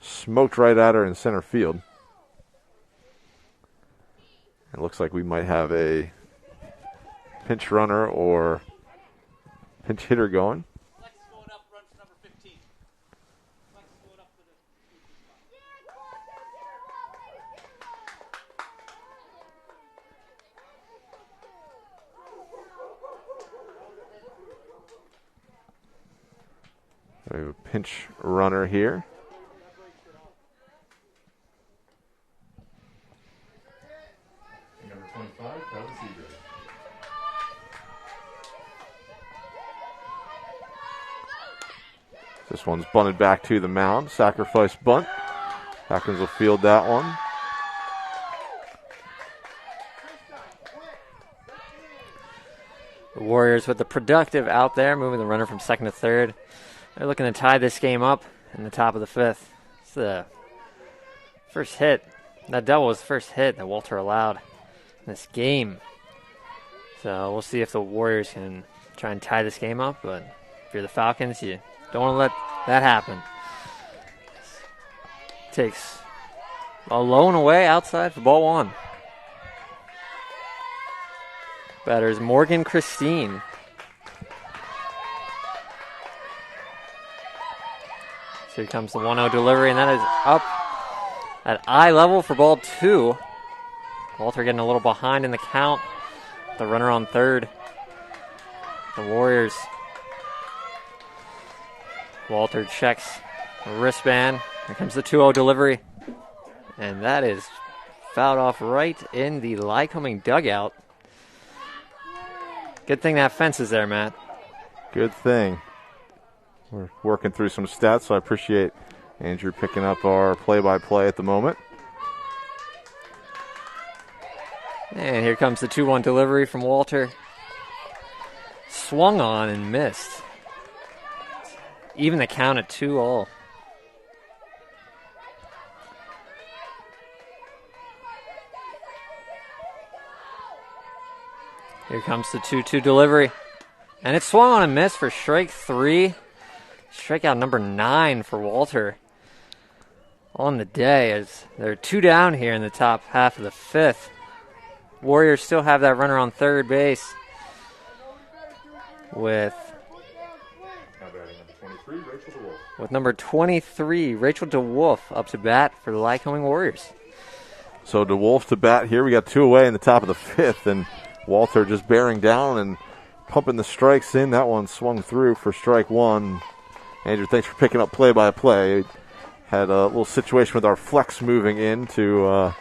smoked right at her in center field. It looks like we might have a pinch runner or pinch hitter going. We have a pinch runner here. Number 25, Travis Eager. This one's bunted back to the mound. Sacrifice bunt. Falcons will field that one. The Warriors with the productive out there, moving the runner from second to third. They're looking to tie this game up in the top of the fifth. It's the first hit. That double was the first hit that Walter allowed in this game. So we'll see if the Warriors can try and tie this game up. But if you're the Falcons, you don't want to let that happen. Takes a low and away outside for ball one. Batter is Morgan Christine. So here comes the 1-0 delivery, and that is up at eye level for ball two. Walter getting a little behind in the count. The runner on third. The Warriors. Walter checks the wristband. Here comes the 2-0 delivery. And that is fouled off right in the Lycoming dugout. Good thing that fence is there, Matt. Good thing. We're working through some stats, so I appreciate Andrew picking up our play-by-play at the moment. And here comes the 2-1 delivery from Walter. Swung on and missed. Even the count at 2-all. Here comes the 2-2 delivery. And it swung on and missed for strike three. Strikeout number 9 for Walter on the day, as they're 2 down here in the top half of the fifth. Warriors still have that runner on third base with number 23, Rachel DeWolf, up to bat for the Lycoming Warriors. So DeWolf to bat here. We got 2 away in the top of the fifth, and Walter just bearing down and pumping the strikes in. That one swung through for strike one. Andrew, thanks for picking up play-by-play. Had a little situation with our flex moving in to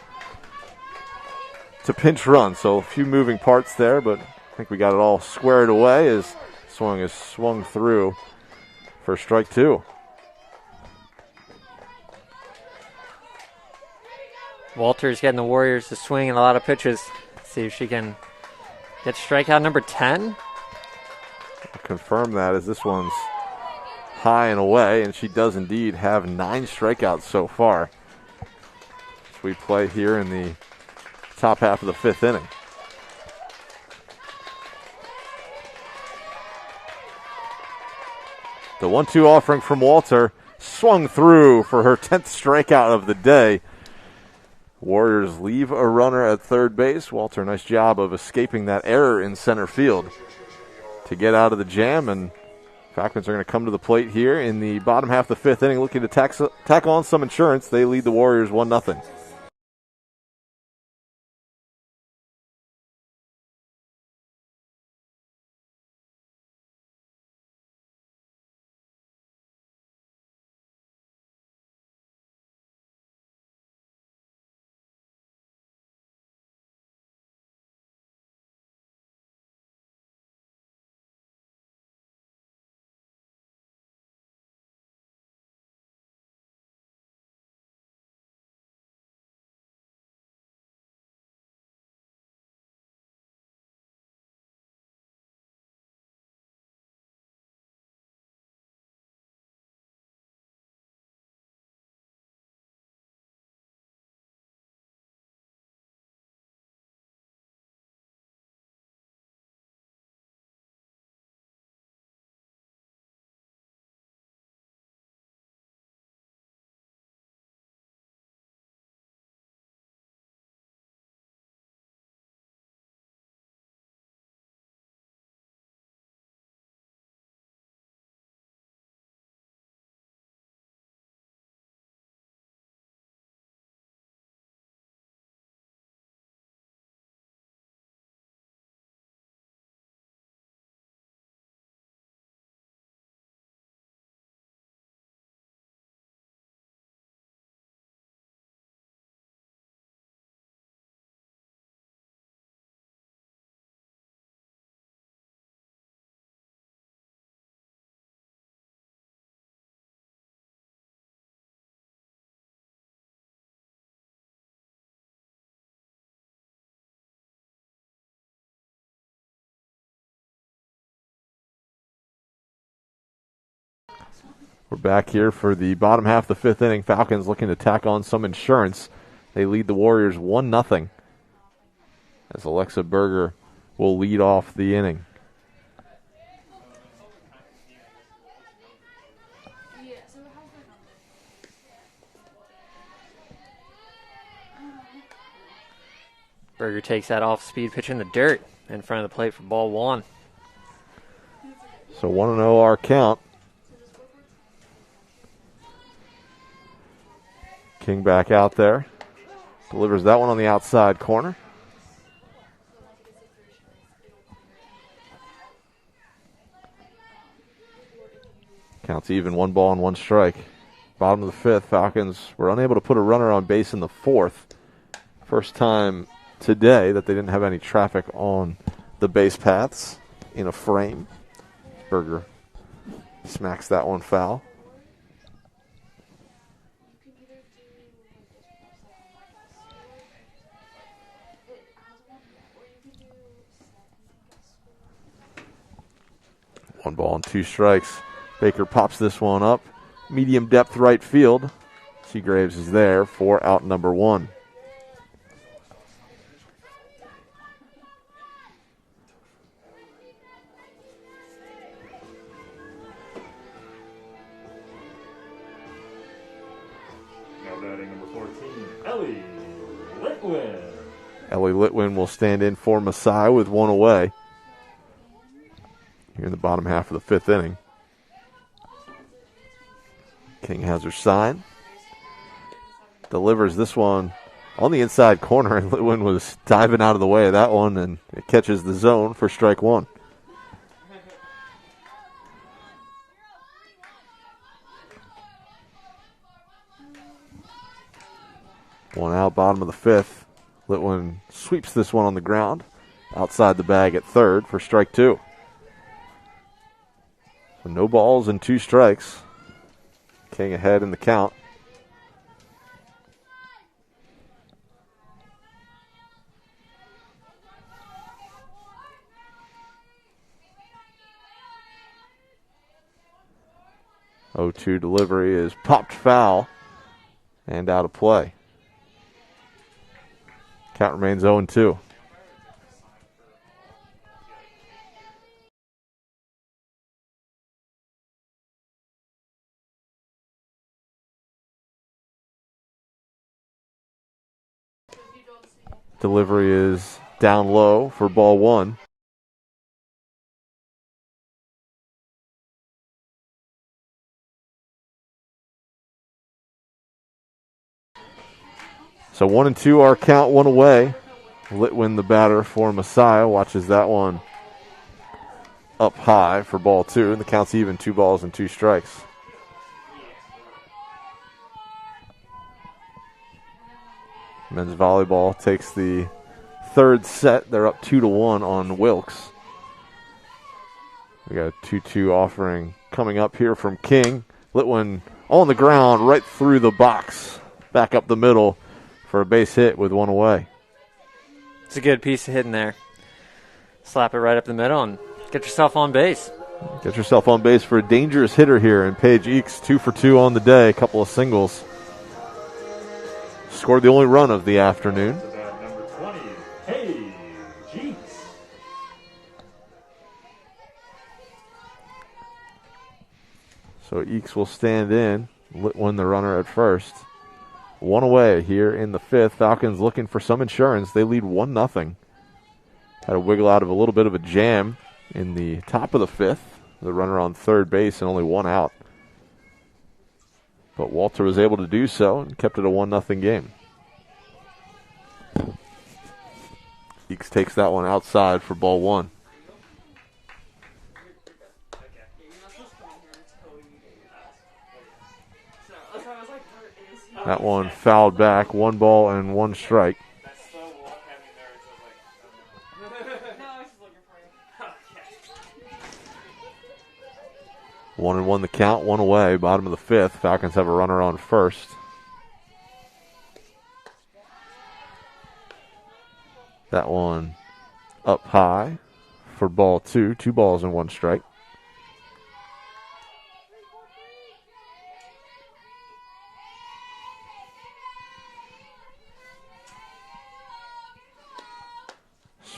pinch run. So a few moving parts there, but I think we got it all squared away as swung is swung through for strike two. Walter's getting the Warriors to swing in a lot of pitches. See if she can get strikeout number 10. I'll confirm that, as this one's high and away, and she does indeed have 9 strikeouts so far as we play here in the top half of the fifth inning. The 1-2 offering from Walter swung through for her 10th strikeout of the day. Warriors leave a runner at third base. Walter, nice job of escaping that error in center field to get out of the jam, and Falcons are going to come to the plate here in the bottom half of the fifth inning, looking to tack on some insurance. They lead the Warriors 1-0. We're back here for the bottom half of the fifth inning. Falcons looking to tack on some insurance. They lead the Warriors 1-0 as Alexa Berger will lead off the inning. Berger takes that off-speed pitch in the dirt in front of the plate for ball one. So 1-0 our count. King back out there. Delivers that one on the outside corner. Counts even, 1 ball and 1 strike. Bottom of the fifth, Falcons were unable to put a runner on base in the fourth. First time today that they didn't have any traffic on the base paths in a frame. Berger smacks that one foul. One ball and 2 strikes. Baker pops this one up. Medium depth right field. Seagraves is there for out number 1. Now batting number 14, Ellie Litwin. Ellie Litwin will stand in for Masai with 1 away here in the bottom half of the fifth inning. King has her sign. Delivers this one on the inside corner, and Litwin was diving out of the way of that one, and it catches the zone for strike 1. One out, bottom of the fifth. Litwin sweeps this one on the ground, outside the bag at third for strike 2. So no balls and 2 strikes. King ahead in the count. Oh, 2 delivery is popped foul and out of play. Count remains 0-2. Delivery is down low for ball 1. So 1-2 our count, 1 away. Litwin, the batter for Messiah, watches that one up high for ball 2, and the count's even, 2 balls and 2 strikes. Men's volleyball takes the third set. They're up 2-1 on Wilkes. We got a 2-2 offering coming up here from King. Litwin on the ground, right through the box, back up the middle for a base hit with 1 away. It's a good piece of hitting there. Slap it right up the middle and get yourself on base. Get yourself on base for a dangerous hitter here in Paige Eakes, 2 for 2 on the day, a couple of singles. Scored the only run of the afternoon. Number 20, Paige Eakes. So Eakes will stand in, Litwin the runner at first. 1 away here in the fifth. Falcons looking for some insurance. They lead 1-0. Had a wiggle out of a little bit of a jam in the top of the fifth. The runner on third base and only 1 out. But Walter was able to do so and kept it a 1-0 game. Eakes takes that one outside for ball 1. That one fouled back, 1 ball and 1 strike. 1-1 the count, 1 away, bottom of the fifth. Falcons have a runner on first. That one up high for ball 2, 2 balls and 1 strike.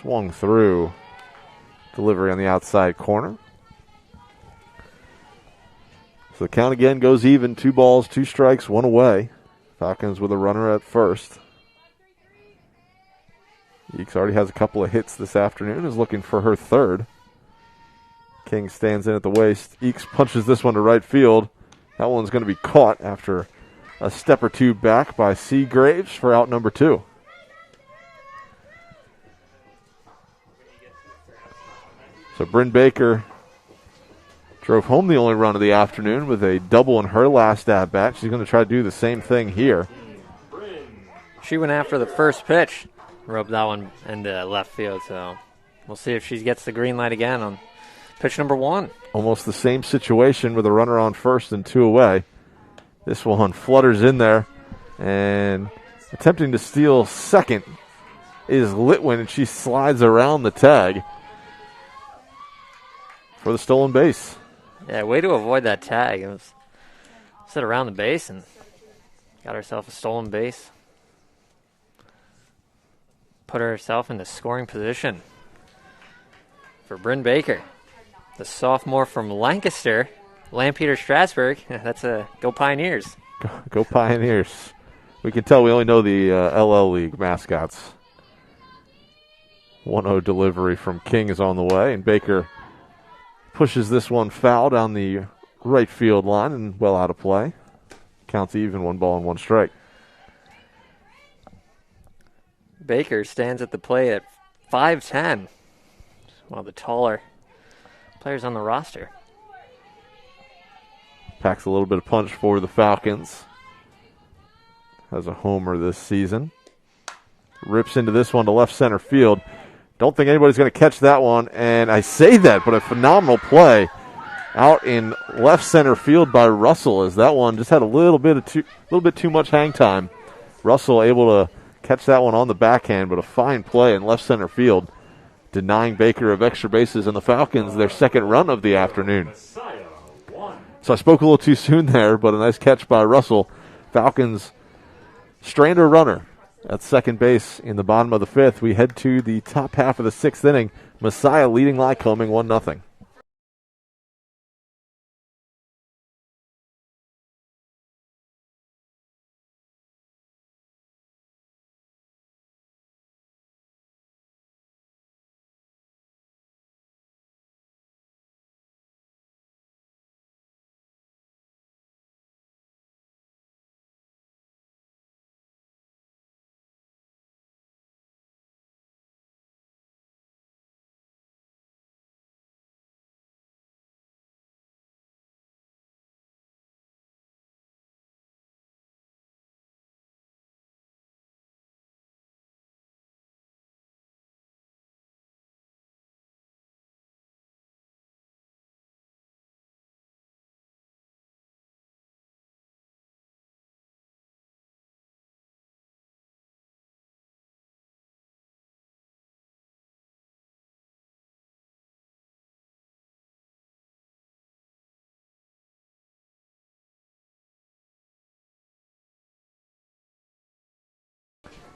Swung through. Delivery on the outside corner. So the count again goes even. 2 balls, 2 strikes, 1 away. Falcons with a runner at first. Eakes already has a couple of hits this afternoon, is looking for her third. King stands in at the waist. Eakes punches this one to right field. That one's going to be caught after a step or two back by Seagraves for out number 2. So Bryn Baker drove home the only run of the afternoon with a double in her last at-bat. She's going to try to do the same thing here. She went after the first pitch, rubbed that one into left field, so we'll see if she gets the green light again on pitch number 1. Almost the same situation with a runner on first and 2 away. This one flutters in there, and attempting to steal second is Litwin, and she slides around the tag for the stolen base. Yeah, way to avoid that tag. It was set around the base and got herself a stolen base. Put herself into scoring position for Bryn Baker, the sophomore from Lancaster, Lampeter Strasburg. That's a go Pioneers. Go Pioneers. We can tell we only know the LL League mascots. 1-0 delivery from King is on the way, and Baker pushes this one foul down the right field line and well out of play. Counts even, 1 ball and 1 strike. Baker stands at the plate at 5'10", one of the taller players on the roster. Packs a little bit of punch for the Falcons. Has a homer this season. Rips into this one to left center field. Don't think anybody's going to catch that one, and I say that, but a phenomenal play out in left center field by Russell, as that one just had a little bit too much hang time. Russell able to catch that one on the backhand, but a fine play in left center field, denying Baker of extra bases and the Falcons their second run of the afternoon. So I spoke a little too soon there, but a nice catch by Russell. Falcons strand a runner at second base in the bottom of the 5th. We head to the top half of the 6th inning. Messiah leading Lycoming 1-0.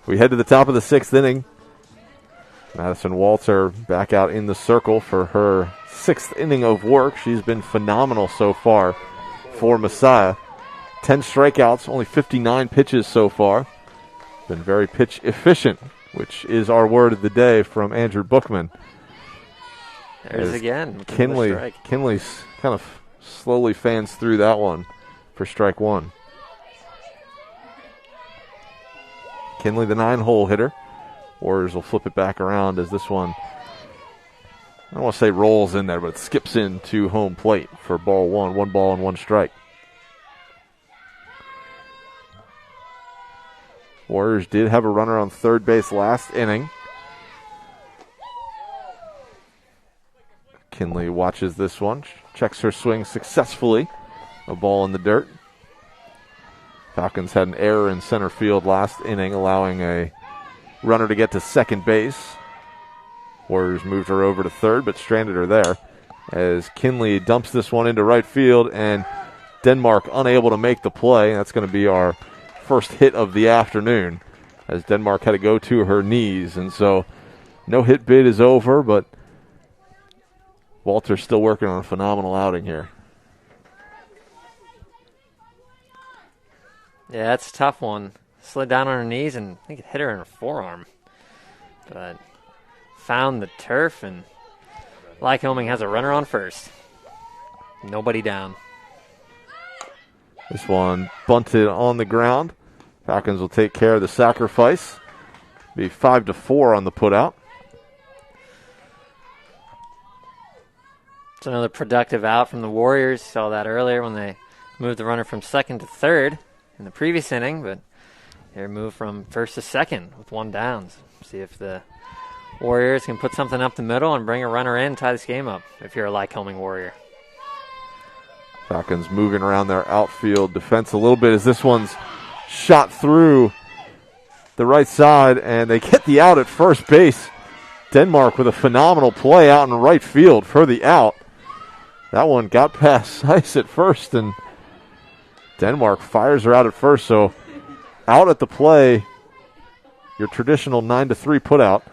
We head to the top of the 6th inning. Madison Walter back out in the circle for her 6th inning of work. She's been phenomenal so far for Messiah. 10 strikeouts, only 59 pitches so far. Been very pitch efficient, which is our word of the day from Andrew Bookman. There's again. Kinley kind of slowly fans through that one for strike 1. Kinley, the 9-hole hitter. Warriors will flip it back around as this one, I don't want to say rolls in there, but it skips into home plate for ball 1. 1 ball and 1 strike. Warriors did have a runner on third base last inning. Kinley watches this one, checks her swing successfully. A ball in the dirt. Falcons had an error in center field last inning, allowing a runner to get to second base. Warriors moved her over to third, but stranded her there as Kinley dumps this one into right field, and Denmark unable to make the play. That's going to be our first hit of the afternoon, as Denmark had to go to her knees. And so No hit bid is over, but Walter's still working on a phenomenal outing here. Yeah, that's a tough one. Slid down on her knees and I think it hit her in her forearm. But found the turf, and Lycoming has a runner on first. Nobody down. This one bunted on the ground. Falcons will take care of the sacrifice. Be 5-4 on the putout. It's another productive out from the Warriors. Saw that earlier when they moved the runner from second to third in the previous inning, but they moved from first to second with one down. See if the Warriors can put something up the middle and bring a runner in, tie this game up if you're a Lycoming Warrior. Falcons moving around their outfield defense a little bit as this one's shot through the right side, and they get the out at first base. Denmark with a phenomenal play out in right field for the out. That one got past Seiss at first, and Denmark fires her out at first. So out at the play, your traditional 9-3 putout.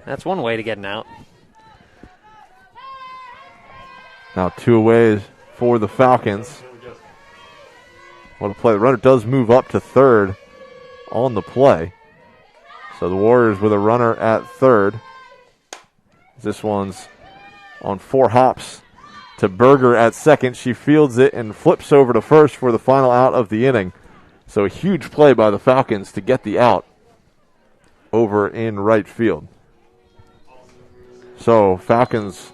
That's one way to get an out. Now 2 away for the Falcons. What a play. The runner does move up to third on the play. So the Warriors with a runner at third. This one's on 4 hops to Berger at second. She fields it and flips over to first for the final out of the inning. So a huge play by the Falcons to get the out over in right field. So Falcons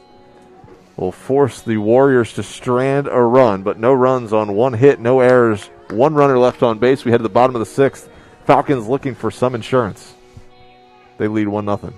will force the Warriors to strand a run, but no runs on 1 hit, no errors, 1 runner left on base. We head to the bottom of the 6th. Falcons looking for some insurance. They lead 1-0.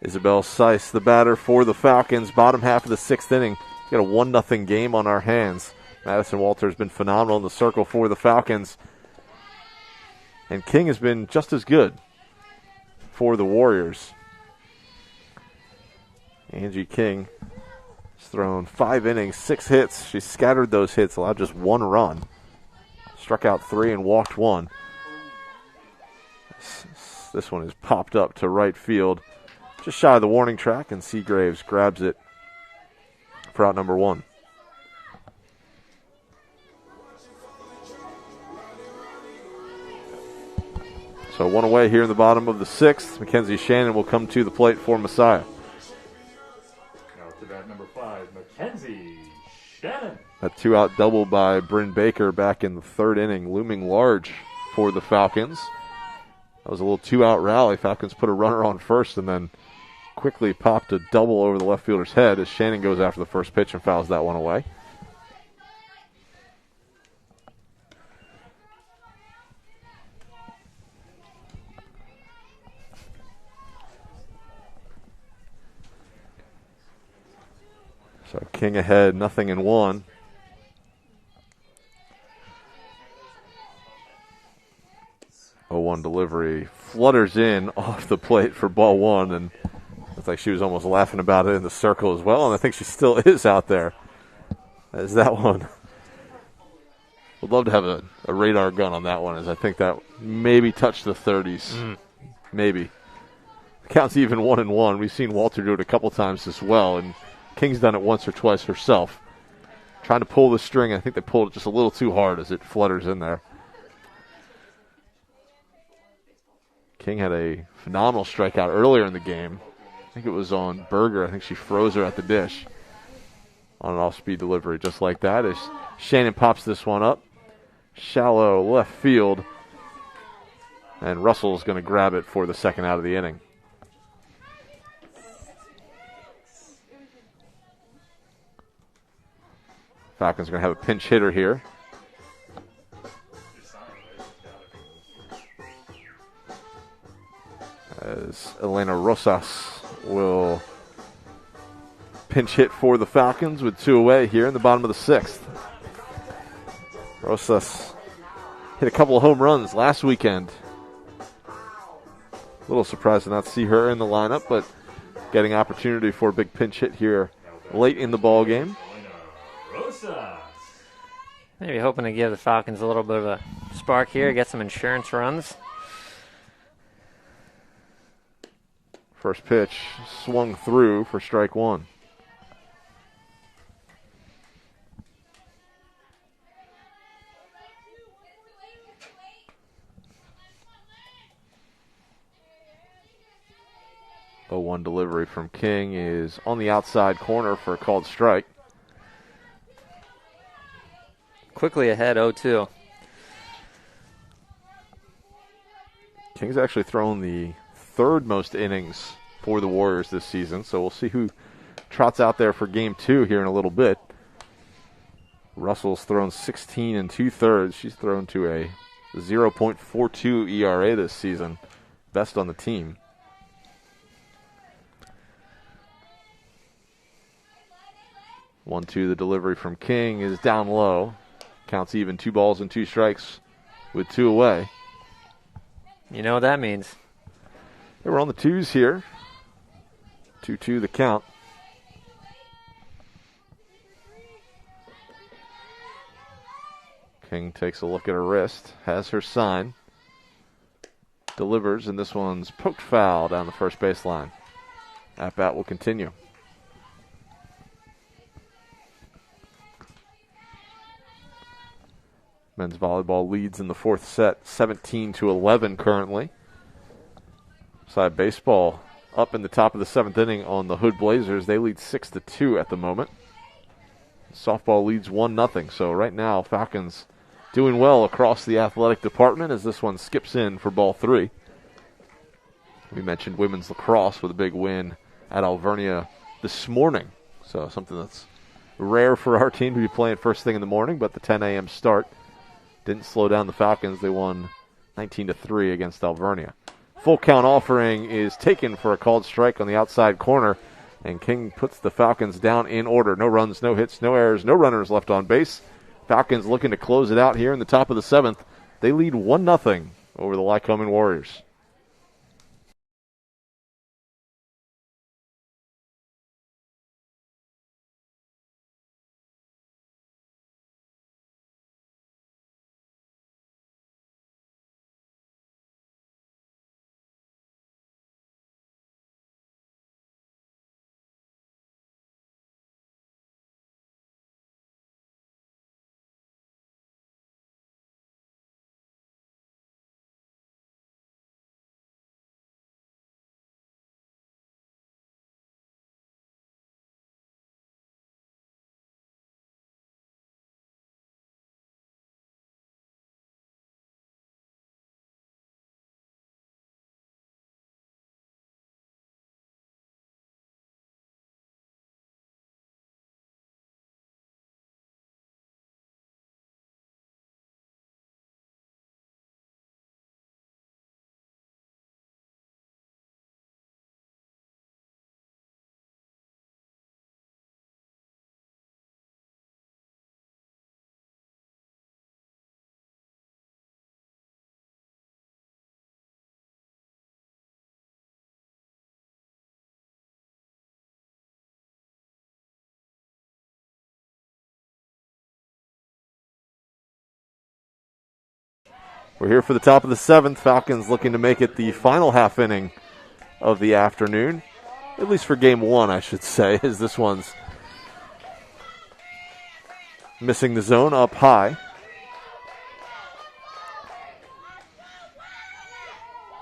Isabel Seiss, the batter for the Falcons. Bottom half of the 6th inning. We've got a 1-0 game on our hands. Madison Walter has been phenomenal in the circle for the Falcons. And King has been just as good for the Warriors. Angie King has thrown 5 innings, 6 hits. She scattered those hits, allowed just 1 run. Struck out 3 and walked 1. This one is popped up to right field, just shy of the warning track, and Seagraves grabs it for out number 1. So 1 away here in the bottom of the 6th. Mackenzie Shannon will come to the plate for Messiah. Now to bat number 5, Mackenzie Shannon. A 2-out double by Bryn Baker back in the 3rd inning, looming large for the Falcons. That was a little 2-out rally. Falcons put a runner on first and then quickly popped a double over the left fielder's head as Shannon goes after the first pitch and fouls that one away. So King ahead, 0-1. Oh, 1 delivery flutters in off the plate for ball 1, and looks like she was almost laughing about it in the circle as well, and I think she still is out there. As that one, would love to have a radar gun on that one, as I think that maybe touched the 30s. Maybe. The count's even 1-1. We've seen Walter do it a couple times as well, and King's done it once or twice herself. Trying to pull the string, I think they pulled it just a little too hard as it flutters in there. King had a phenomenal strikeout earlier in the game. I think it was on Berger. I think she froze her at the dish on an off-speed delivery just like that as Shannon pops this one up. Shallow left field. And Russell's going to grab it for the second out of the inning. Falcons are going to have a pinch hitter here. As Elena Rosas will pinch hit for the Falcons with 2 away here in the bottom of the 6th. Rosas hit a couple of home runs last weekend. A little surprised to not see her in the lineup, but getting opportunity for a big pinch hit here late in the ball game. Maybe hoping to give the Falcons a little bit of a spark here, get some insurance runs. First pitch swung through for strike 1. Oh, 1 delivery from King is on the outside corner for a called strike. Quickly ahead, 0-2. King's actually thrown the 3rd most innings for the Warriors this season, so we'll see who trots out there for game 2 here in a little bit. Russell's thrown 16 2/3. She's thrown to a 0.42 ERA this season, best on the team. One, 2, the delivery from King is down low. Counts even, 2 balls and 2 strikes with 2 away. You know what that means. They were on the 2s here. 2-2 the count. King takes a look at her wrist, has her sign, delivers, and this one's poked foul down the first baseline. At bat will continue. Men's volleyball leads in the 4th set, 17-11 currently. Side baseball up in the top of the 7th inning on the Hood Blazers. They lead 6-2 at the moment. Softball leads 1-0. So right now, Falcons doing well across the athletic department as this one skips in for ball 3. We mentioned women's lacrosse with a big win at Alvernia this morning. So something that's rare for our team to be playing first thing in the morning, but the 10 a.m. start didn't slow down the Falcons. They won 19-3 against Alvernia. Full count offering is taken for a called strike on the outside corner, and King puts the Falcons down in order. No runs, no hits, no errors, no runners left on base. Falcons looking to close it out here in the top of the 7th. They lead 1-0 over the Lycoming Warriors. We're here for the top of the 7th. Falcons looking to make it the final half inning of the afternoon, at least for game 1, I should say, as this one's missing the zone up high.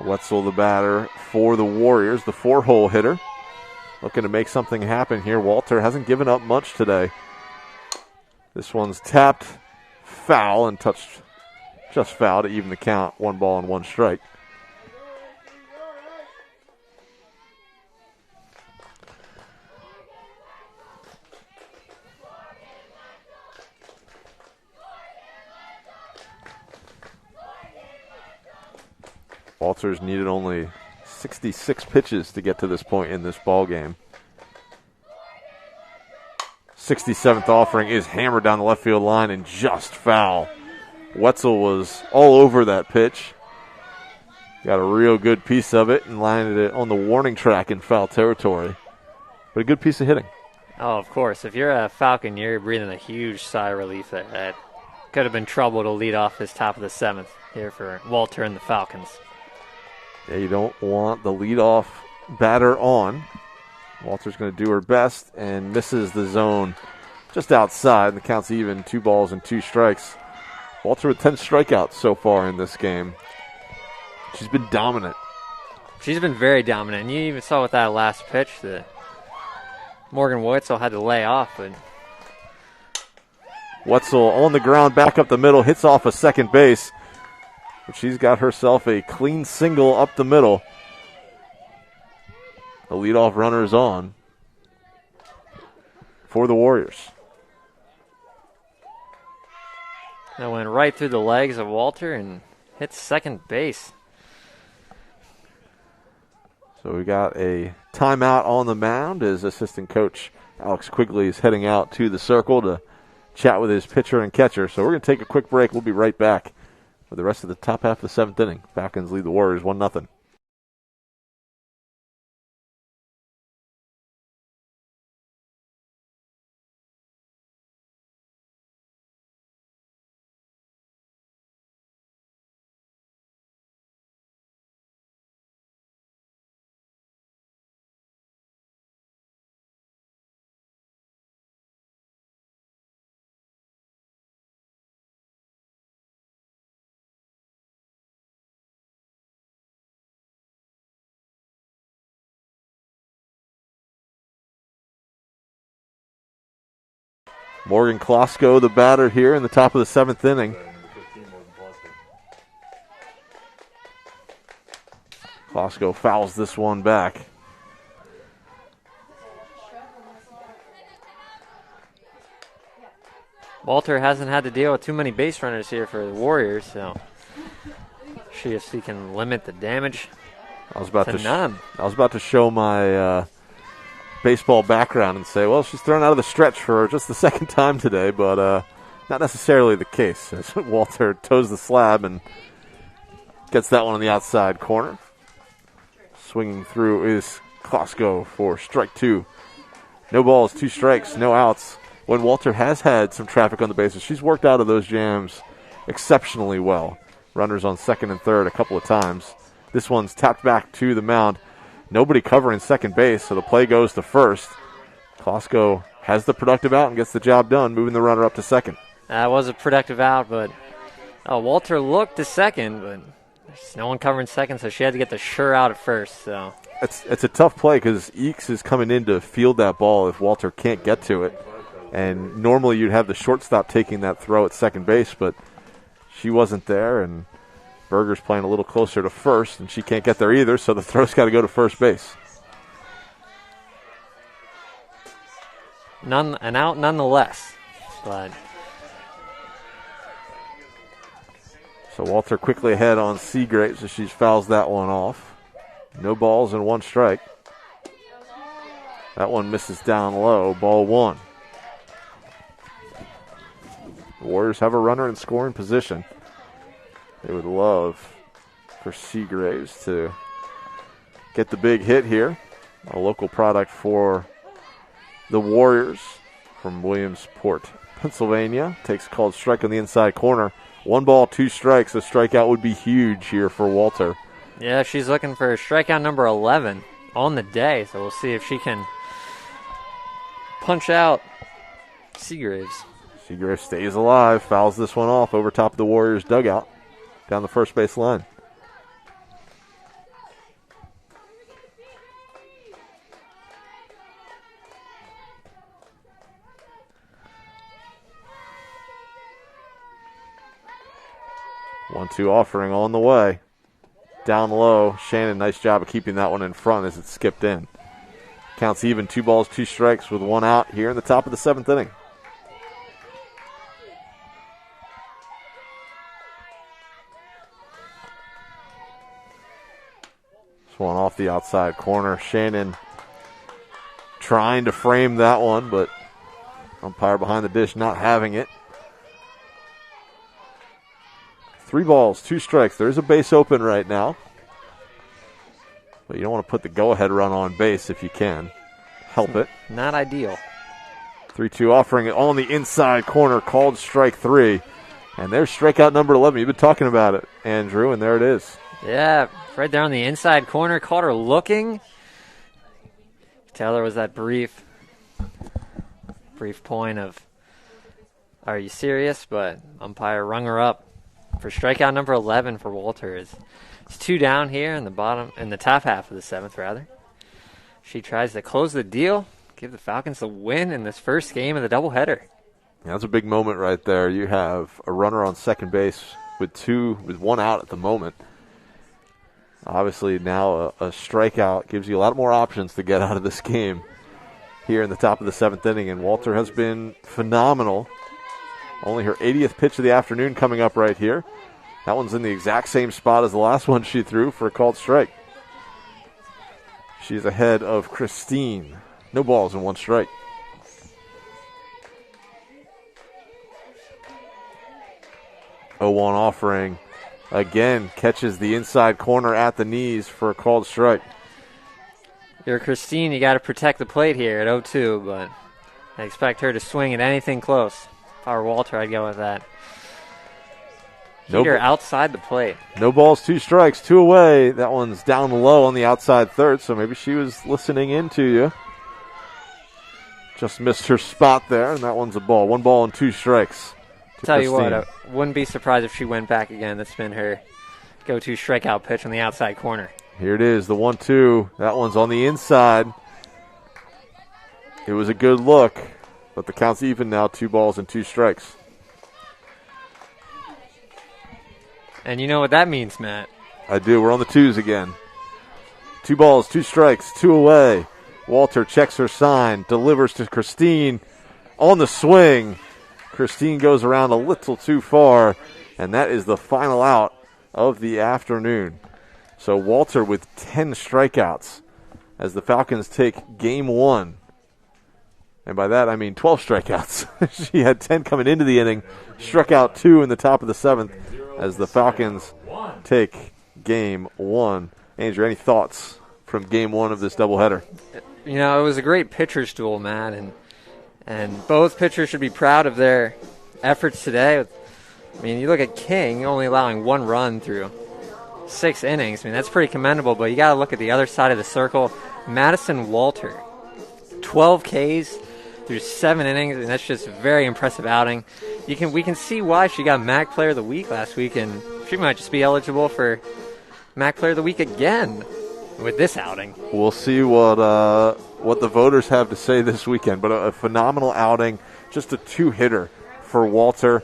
Wetzel, the batter for the Warriors, the 4-hole hitter, looking to make something happen here. Walter hasn't given up much today. This one's tapped foul and touched just foul to even the count. 1 ball and 1 strike. Walters needed only 66 pitches to get to this point in this ball game. 67th offering is hammered down the left field line and just foul. Wetzel was all over that pitch. Got a real good piece of it and landed it on the warning track in foul territory. But a good piece of hitting. Oh, of course. If you're a Falcon, you're breathing a huge sigh of relief there. That could have been trouble to lead off this top of the 7th here for Walter and the Falcons. Yeah, you don't want the leadoff batter on. Walter's going to do her best and misses the zone just outside. The count's even, 2 balls and 2 strikes. Walter with 10 strikeouts so far in this game. She's been dominant. She's been very dominant. And you even saw with that last pitch that Morgan Wetzel had to lay off. But Wetzel on the ground, back up the middle, hits off a second base. But she's got herself a clean single up the middle. The leadoff runner is on for the Warriors. that went right through the legs of Walter and hit second base. So we got a timeout on the mound as assistant coach Alex Quigley is heading out to the circle to chat with his pitcher and catcher. So we're going to take a quick break. We'll be right back for the rest of the top half of the 7th inning. Falcons lead the Warriors 1-0. Morgan Klosko, the batter here in the top of the 7th inning. Klosko fouls this one back. Walter hasn't had to deal with too many base runners here for the Warriors, so see if he can limit the damage. I was about to show my baseball background and say, well, she's thrown out of the stretch for just the second time today, but not necessarily the case, as Walter toes the slab and gets that one on the outside corner. Swinging through is Klosko for strike 2. No balls, 2 strikes, no outs. When Walter has had some traffic on the bases, she's worked out of those jams exceptionally well. Runners on second and third a couple of times. This one's tapped back to the mound. Nobody covering second base, so the play goes to first. Klosko has the productive out and gets the job done, moving the runner up to second. That was a productive out, but Walter looked to second, but there's no one covering second, so she had to get the sure out at first. So it's a tough play because Eakes is coming in to field that ball if Walter can't get to it. And normally you'd have the shortstop taking that throw at second base, but she wasn't there, and Berger's playing a little closer to first, and she can't get there either, so the throw's got to go to first base. An out nonetheless. But so Walter quickly ahead on Seagraves as she fouls that one off. No balls and 1 strike. That one misses down low, ball 1. The Warriors have a runner in scoring position. They would love for Seagraves to get the big hit here. A local product for the Warriors from Williamsport, Pennsylvania. Takes a called strike on the inside corner. 1 ball, 2 strikes. A strikeout would be huge here for Walter. Yeah, she's looking for strikeout number 11 on the day, so we'll see if she can punch out Seagraves. Seagraves stays alive, fouls this one off over top of the Warriors' dugout down the first base line. One-two offering on the way. Down low. Shannon, nice job of keeping that one in front as it skipped in. Counts even, 2 balls, 2 strikes with 1 out here in the top of the 7th inning. This one off the outside corner. Shannon trying to frame that one, but umpire behind the dish not having it. 3 balls, 2 strikes. There's a base open right now. But you don't want to put the go-ahead run on base if you can. Help it. Not ideal. 3-2 offering it on the inside corner, called strike 3. And there's strikeout number 11. You've been talking about it, Andrew, and there it is. Yeah, right there on the inside corner. Caught her looking. Tell there was that brief point of, are you serious? But umpire rung her up for strikeout number 11 for Walter. It's 2 down here in the top half of the 7th, rather. She tries to close the deal, give the Falcons the win in this first game of the doubleheader. Yeah, that's a big moment right there. You have a runner on second base with 1 out at the moment. Obviously now a strikeout gives you a lot more options to get out of this game here in the top of the 7th inning, and Walter has been phenomenal. Only her 80th pitch of the afternoon coming up right here. That one's in the exact same spot as the last one she threw for a called strike. She's ahead of Christine. No balls and 1 strike. Oh, 1 offering. Again, catches the inside corner at the knees for a called strike. You're Christine, you got to protect the plate here at 0-2, but I expect her to swing at anything close. If I were Walter, I'd go with that. Heater outside the plate. No balls, 2 strikes, 2 away. That one's down low on the outside third, so maybe she was listening in to you. Just missed her spot there, and that one's a ball. 1 ball and 2 strikes. Tell you what, I wouldn't be surprised if she went back again. That's been her go-to strikeout pitch on the outside corner. Here it is, the 1-2. That one's on the inside. It was a good look, but the count's even now, 2 balls and 2 strikes. And you know what that means, Matt. I do. We're on the 2s again. 2 balls, 2 strikes, 2 away. Walter checks her sign, delivers to Christine on the swing. Christine goes around a little too far, and that is the final out of the afternoon. So Walter with 10 strikeouts as the Falcons take game 1. And by that, I mean 12 strikeouts. She had 10 coming into the inning, struck out 2 in the top of the 7th as the Falcons take game 1. Andrew, any thoughts from game 1 of this doubleheader? You know, it was a great pitcher's duel, Matt, and both pitchers should be proud of their efforts today. I mean, you look at King only allowing 1 run through 6 innings. I mean, that's pretty commendable, but you got to look at the other side of the circle. Madison Walter, 12 Ks through 7 innings, and that's just a very impressive outing. We can see why she got MAC Player of the Week last week, and she might just be eligible for MAC Player of the Week again with this outing. We'll see what the voters have to say this weekend, but a phenomenal outing, just a 2-hitter for Walter.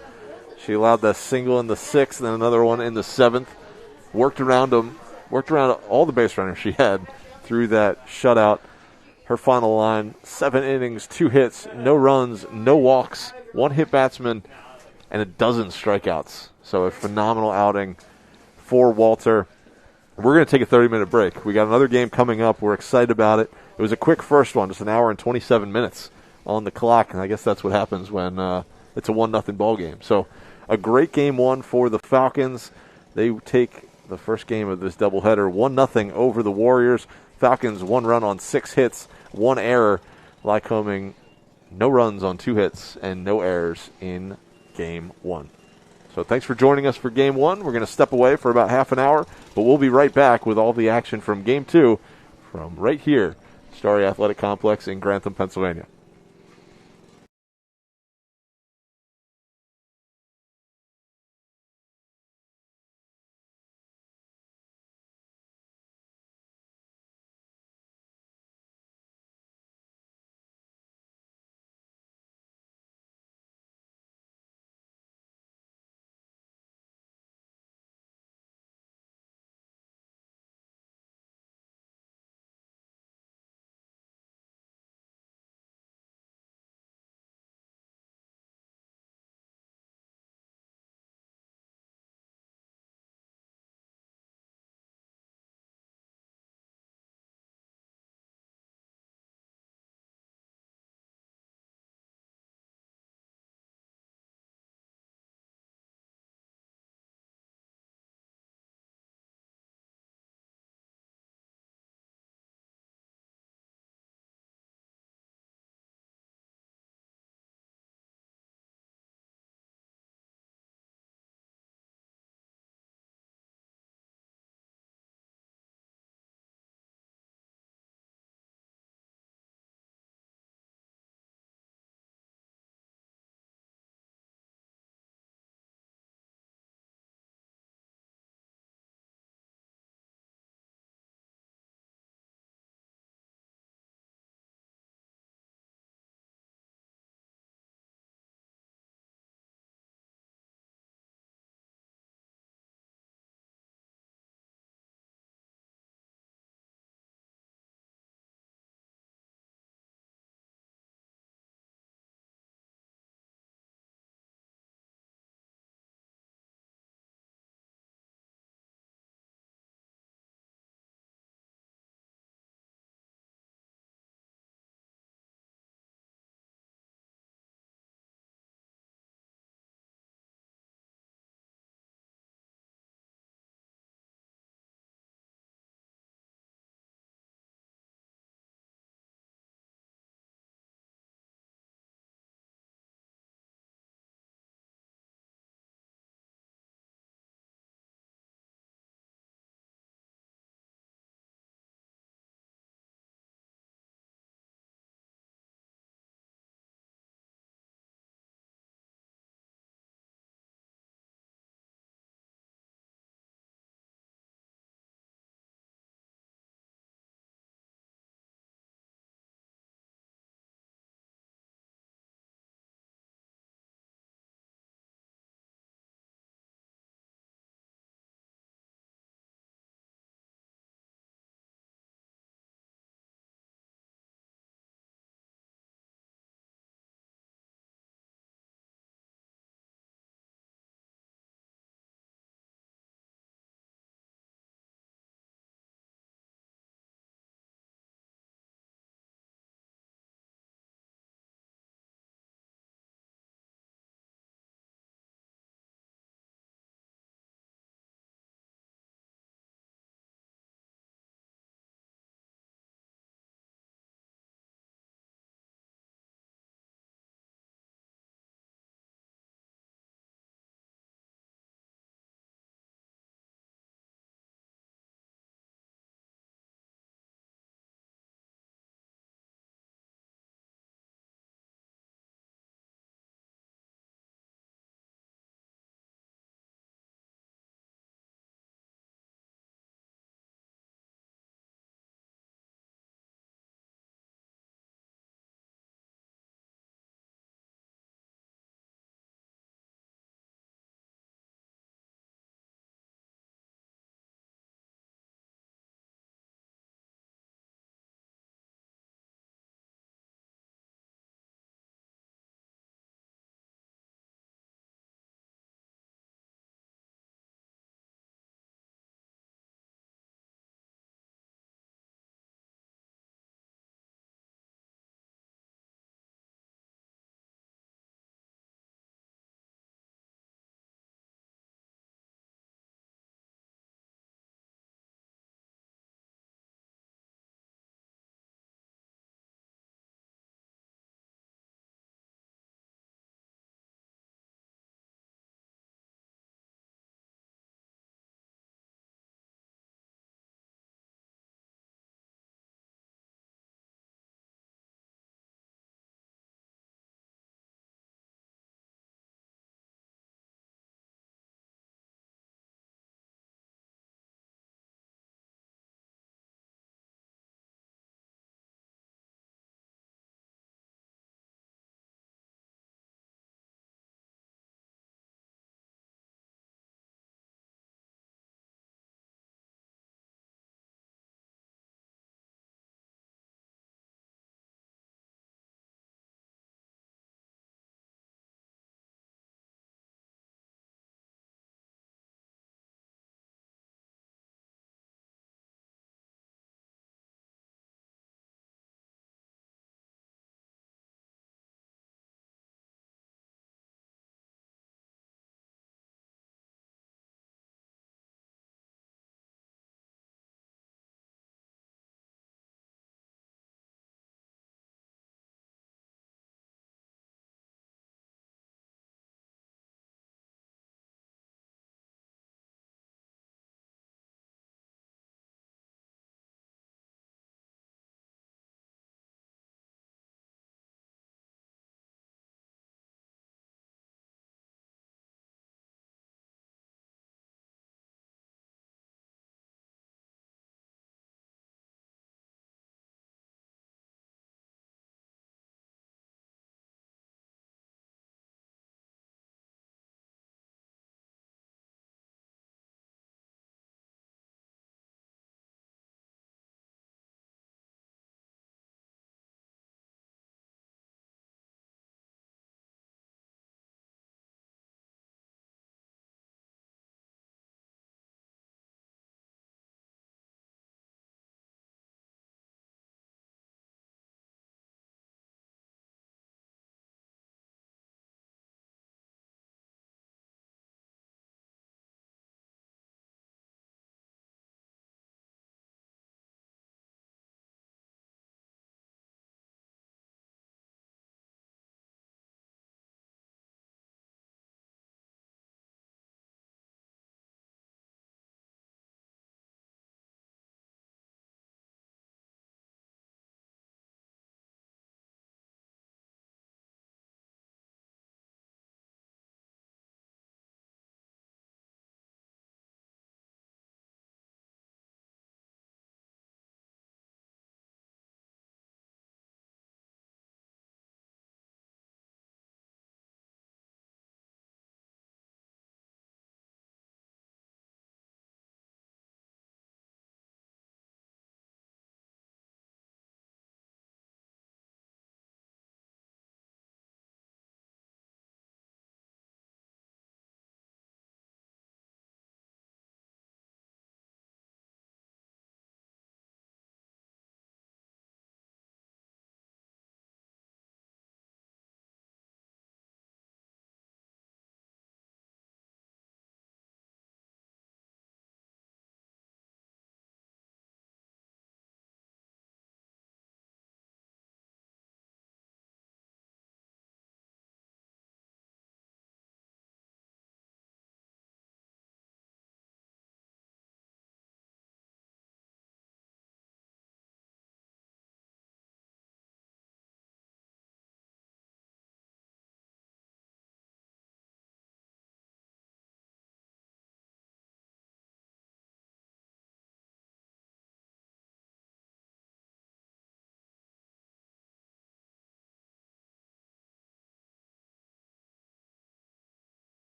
She allowed the single in the 6th and then another one in the 7th. Worked around all the base runners she had through that shutout. Her final line, 7 innings, 2 hits, no runs, no walks, 1 hit batsman, and a dozen strikeouts. So a phenomenal outing for Walter. We're going to take a 30-minute break. We got another game coming up. We're excited about it. It was a quick first one, just an hour and 27 minutes on the clock, and I guess that's what happens when it's a 1-0 ball game. So a great game 1 for the Falcons. They take the first game of this doubleheader 1-0 over the Warriors. Falcons 1 run on 6 hits, 1 error. Lycoming, no runs on 2 hits and no errors in game 1. So thanks for joining us for Game 1. We're going to step away for about half an hour, but we'll be right back with all the action from Game 2 from right here, Starry Athletic Complex in Grantham, Pennsylvania.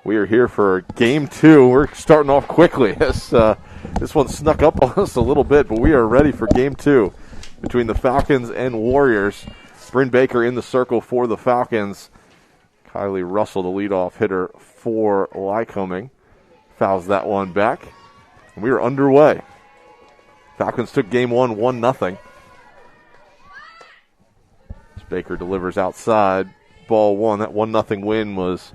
We are here for game 2. We're starting off quickly. This one snuck up on us a little bit, but we are ready for game 2 between the Falcons and Warriors. Bryn Baker in the circle for the Falcons. Kylie Russell, the leadoff hitter for Lycoming, fouls that one back. We are underway. Falcons took game 1, 1-0. Baker delivers outside. Ball 1. That 1-0 win was,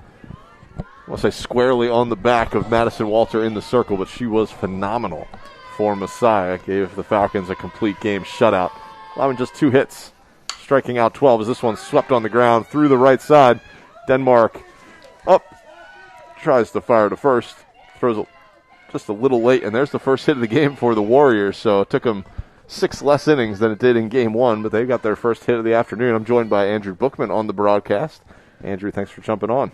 I want to say, squarely on the back of Madison Walter in the circle, but she was phenomenal for Messiah. Gave the Falcons a complete game shutout, allowing just 2 hits, striking out 12 as this one swept on the ground through the right side. Denmark up, tries to fire to first, throws just a little late, and there's the first hit of the game for the Warriors. So it took them 6 less innings than it did in game 1, but they got their first hit of the afternoon. I'm joined by Andrew Bookman on the broadcast. Andrew, thanks for jumping on.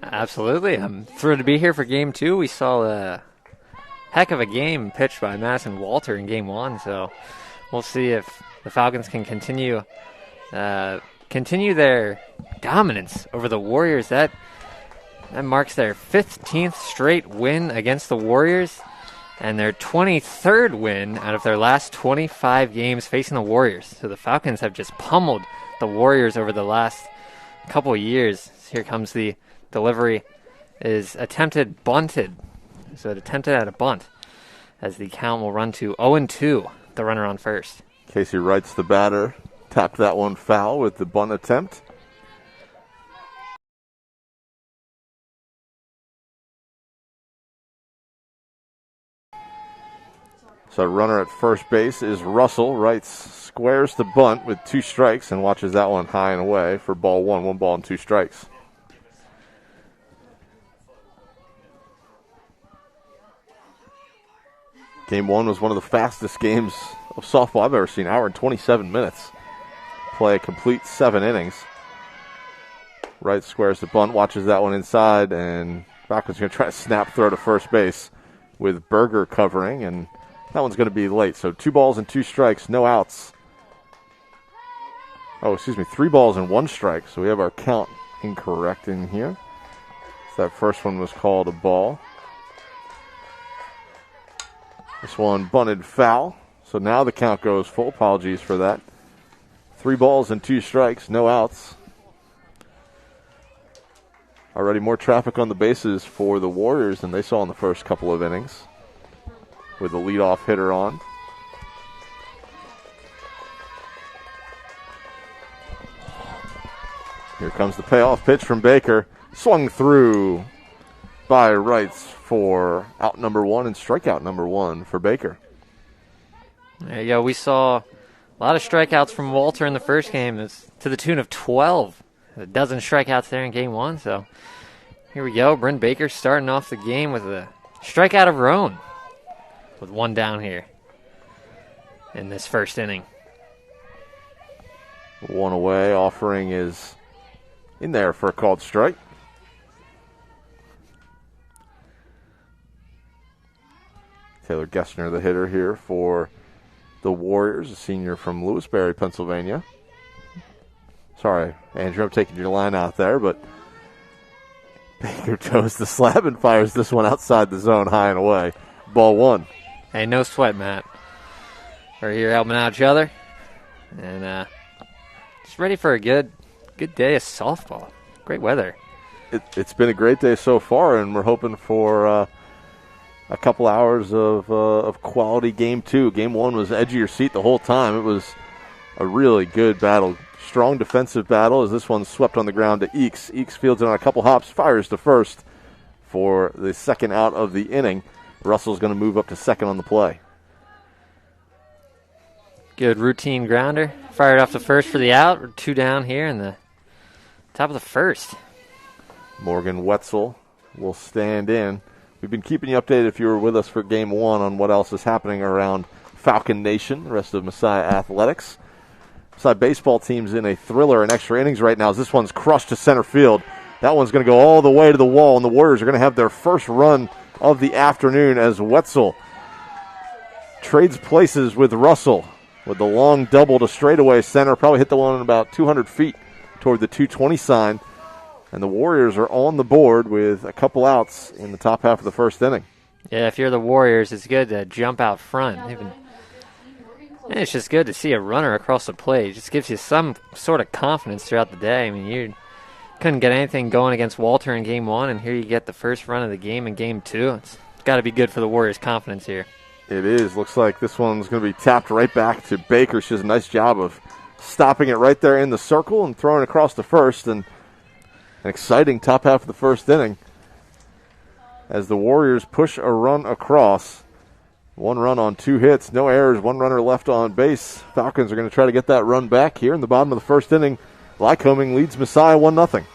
Absolutely. I'm thrilled to be here for game 2. We saw a heck of a game pitched by Madison Walter in game 1, so we'll see if the Falcons can continue their dominance over the Warriors. That marks their 15th straight win against the Warriors and their 23rd win out of their last 25 games facing the Warriors. So the Falcons have just pummeled the Warriors over the last couple of years. Here comes the delivery. Is attempted bunted. So it attempted at a bunt as the count will run to 0-2, the runner on first. Casey Wright's the batter. Tapped that one foul with the bunt attempt. So runner at first base is Russell. Wright squares the bunt with 2 strikes and watches that one high and away for ball 1. 1 ball and 2 strikes. Game 1 was one of the fastest games of softball I've ever seen. Hour and 27 minutes. Play a complete 7 innings. Wright squares the bunt, watches that one inside, and Falcons going to try to snap throw to first base with Berger covering, and that one's going to be late. So 2 balls and 2 strikes, no outs. 3 balls and 1 strike. So we have our count incorrect in here. So that first one was called a ball. This one bunted foul. So now the count goes full. Apologies for that. 3 balls and 2 strikes, no outs. Already more traffic on the bases for the Warriors than they saw in the first couple of innings, with the leadoff hitter on. Here comes the payoff pitch from Baker. Swung through by Wrights for out number 1 and strikeout number 1 for Baker. There you go. We saw a lot of strikeouts from Walter in the first game. It's to the tune of 12. A dozen strikeouts there in game 1. So here we go. Bryn Baker starting off the game with a strikeout of her own, with 1 down here in this first inning. 1 away. Offering is in there for a called strike. Taylor Gessner, the hitter here for the Warriors, a senior from Lewisberry, Pennsylvania. Sorry, Andrew, I'm taking your line out there, but Baker toes the slab and fires this one outside the zone, high and away. Ball 1. Hey, no sweat, Matt. We're here helping out each other, and just ready for a good day of softball. Great weather. It's been a great day so far, and we're hoping for a couple hours of quality game 2. Game 1 was edge of your seat the whole time. It was a really good battle. Strong defensive battle as this one swept on the ground to Eakes. Eakes fields it on a couple hops, fires to first for the second out of the inning. Russell's going to move up to second on the play. Good routine grounder. Fired off to first for the out. We're 2 down here in the top of the first. Morgan Wetzel will stand in. We've been keeping you updated if you were with us for game 1 on what else is happening around Falcon Nation, the rest of Messiah Athletics. Messiah baseball team's in a thriller in extra innings right now as this one's crushed to center field. That one's going to go all the way to the wall, and the Warriors are going to have their first run of the afternoon as Wetzel trades places with Russell with the long double to straightaway center. Probably hit the one about 200 feet toward the 220 sign. And the Warriors are on the board with a couple outs in the top half of the first inning. Yeah, if you're the Warriors, it's good to jump out front. And it's just good to see a runner across the plate. It just gives you some sort of confidence throughout the day. I mean, you couldn't get anything going against Walter in Game 1, and here you get the first run of the game in Game 2. It's got to be good for the Warriors' confidence here. It is. Looks like this one's going to be tapped right back to Baker. She does a nice job of stopping it right there in the circle and throwing it across to first. And an exciting top half of the first inning as the Warriors push a run across. 1 run on 2 hits, no errors, 1 runner left on base. Falcons are going to try to get that run back here in the bottom of the first inning. Lycoming leads Messiah 1-0.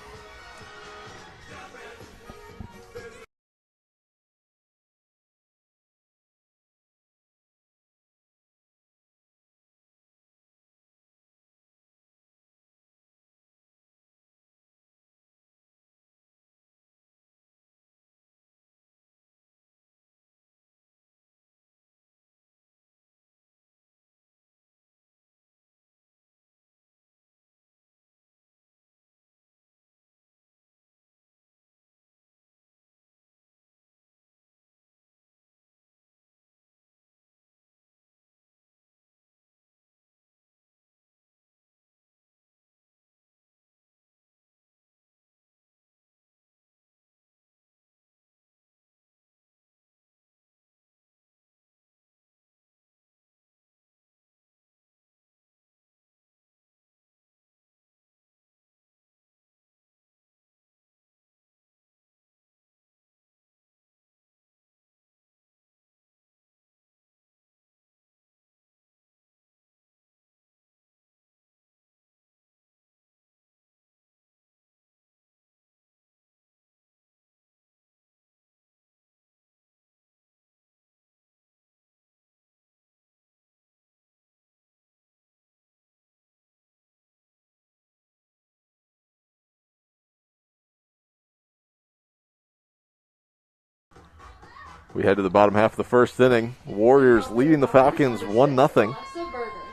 We head to the bottom half of the first inning. Warriors leading the Falcons 1-0.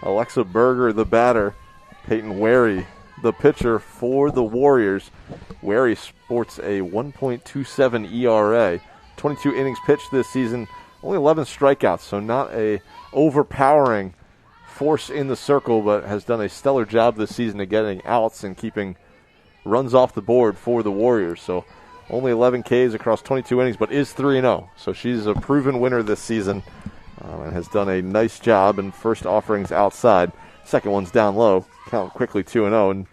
Alexa Berger, the batter. Peyton Wary, the pitcher for the Warriors. Wary sports a 1.27 ERA. 22 innings pitched this season. Only 11 strikeouts, so not a overpowering force in the circle, but has done a stellar job this season of getting outs and keeping runs off the board for the Warriors. So only 11 Ks across 22 innings, but is 3-0. So she's a proven winner this season and has done a nice job in first offerings outside. Second one's down low. Count quickly 2-0, and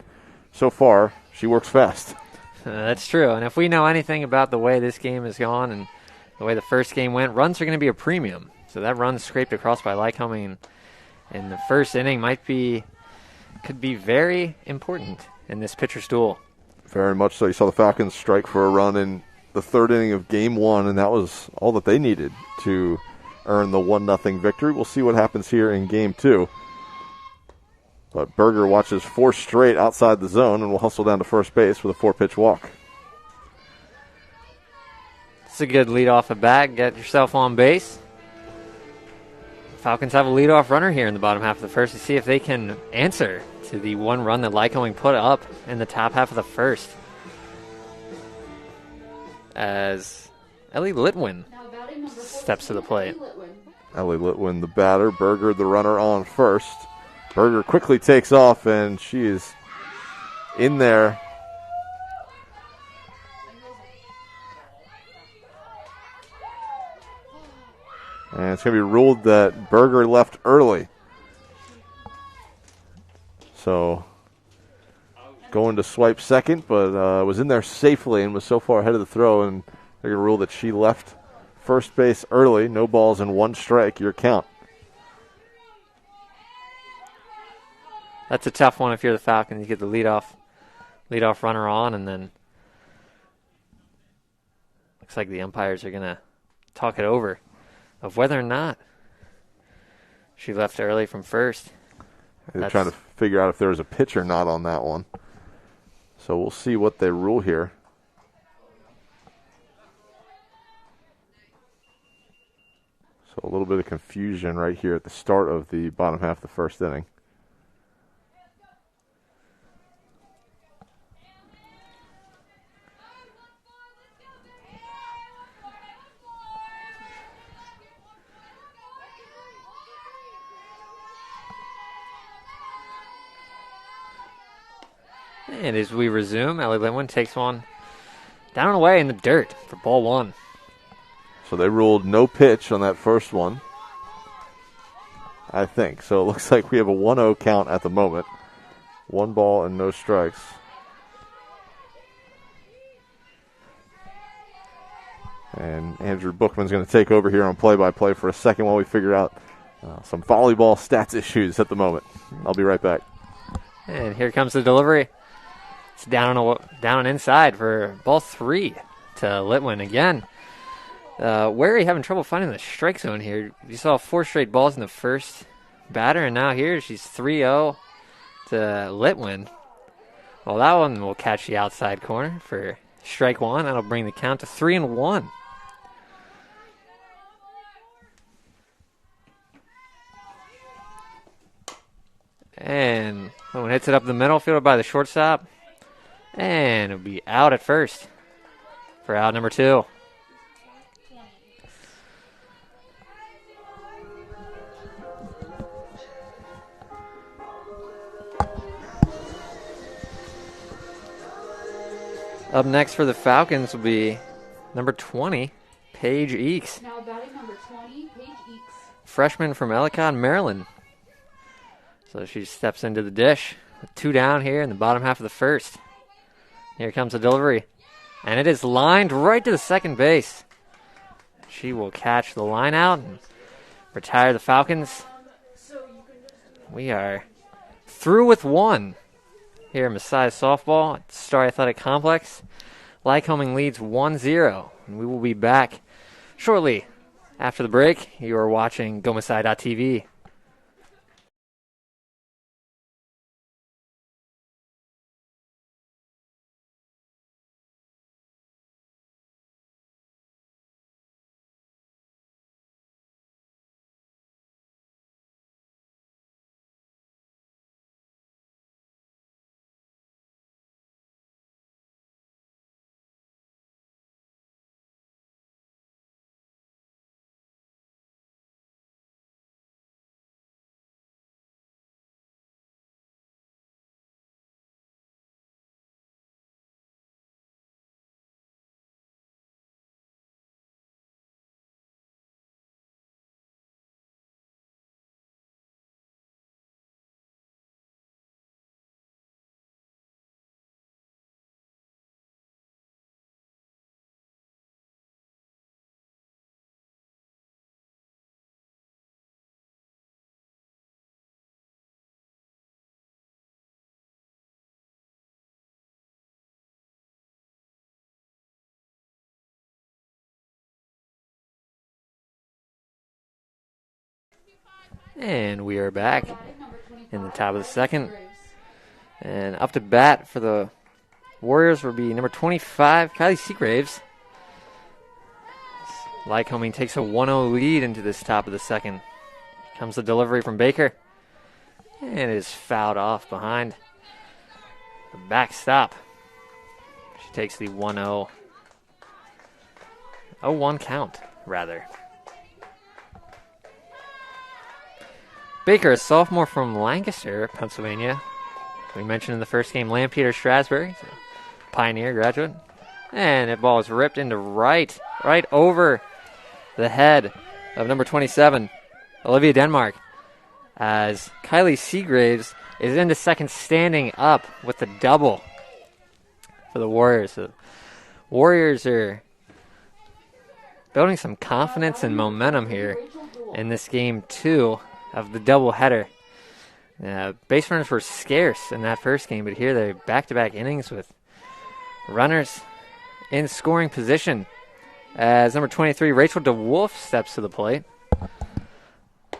so far she works fast. That's true. And if we know anything about the way this game has gone and the way the first game went, runs are going to be a premium. So that run scraped across by Lycoming in the first inning could be very important in this pitcher's duel. Very much so. You saw the Falcons strike for a run in the third inning of Game 1, and that was all that they needed to earn the 1-0 victory. We'll see what happens here in Game 2. But Berger watches 4 straight outside the zone and will hustle down to first base with a 4-pitch walk. It's a good leadoff at bat. Get yourself on base. Falcons have a leadoff runner here in the bottom half of the first to see if they can answer to the 1 run that Lycoming put up in the top half of the first. As Ellie Litwin steps to the plate. Ellie Litwin, the batter. Berger, the runner, on first. Berger quickly takes off, and she is in there. And it's going to be ruled that Berger left early. So going to swipe second, but was in there safely and was so far ahead of the throw, and they're going to rule that she left first base early. No balls and 1 strike, your count. That's a tough one if you're the Falcons. You get the leadoff runner on, and then looks like the umpires are going to talk it over of whether or not she left early from first. They're trying to figure out if there was a pitch or not on that one. So we'll see what they rule here. So a little bit of confusion right here at the start of the bottom half of the first inning. And as we resume, Ellie Litwin takes one down and away in the dirt for ball 1. So they ruled no pitch on that first one, I think. So it looks like we have a 1-0 count at the moment. 1 ball and no strikes. And Andrew Bookman's going to take over here on play-by-play for a second while we figure out some volleyball stats issues at the moment. I'll be right back. And here comes the delivery. It's down and inside for ball 3 to Litwin again. Wary having trouble finding the strike zone here. You saw 4 straight balls in the first batter, and now here she's 3-0 to Litwin. Well, that one will catch the outside corner for strike 1. That'll bring the count to 3-1. And Litwin hits it up the middle, fielded by the shortstop. And it'll be out at first for out number 2. Up next for the Falcons will be number 20, Paige Eakes. Now batting number 20, Paige Eakes. Freshman from Ellicott, Maryland. So she steps into the dish with 2 down here in the bottom half of the first. Here comes the delivery. And it is lined right to the second base. She will catch the line out and retire the Falcons. We are through with 1 here at Messiah Softball at Star Athletic Complex. Lycoming leads 1-0. And we will be back shortly after the break. You are watching GoMessiah.tv. And we are back in the top of the second. And up to bat for the Warriors will be number 25, Kylie Seagraves. Lycoming takes a 1-0 lead into this top of the second. Here comes the delivery from Baker. And it is fouled off behind the backstop. She takes the 1-0. 0-1 count, rather. Baker, a sophomore from Lancaster, Pennsylvania. We mentioned in the first game, Lampeter Strasburg, Pioneer graduate. And that ball is ripped into right over the head of number 27, Olivia Denmark, as Kylie Seagraves is into second standing up with the double for the Warriors. The Warriors are building some confidence and momentum here in this game 2 of the doubleheader. Base runners were scarce in that first game, but here they're back-to-back innings with runners in scoring position as number 23, Rachel DeWolf, steps to the plate.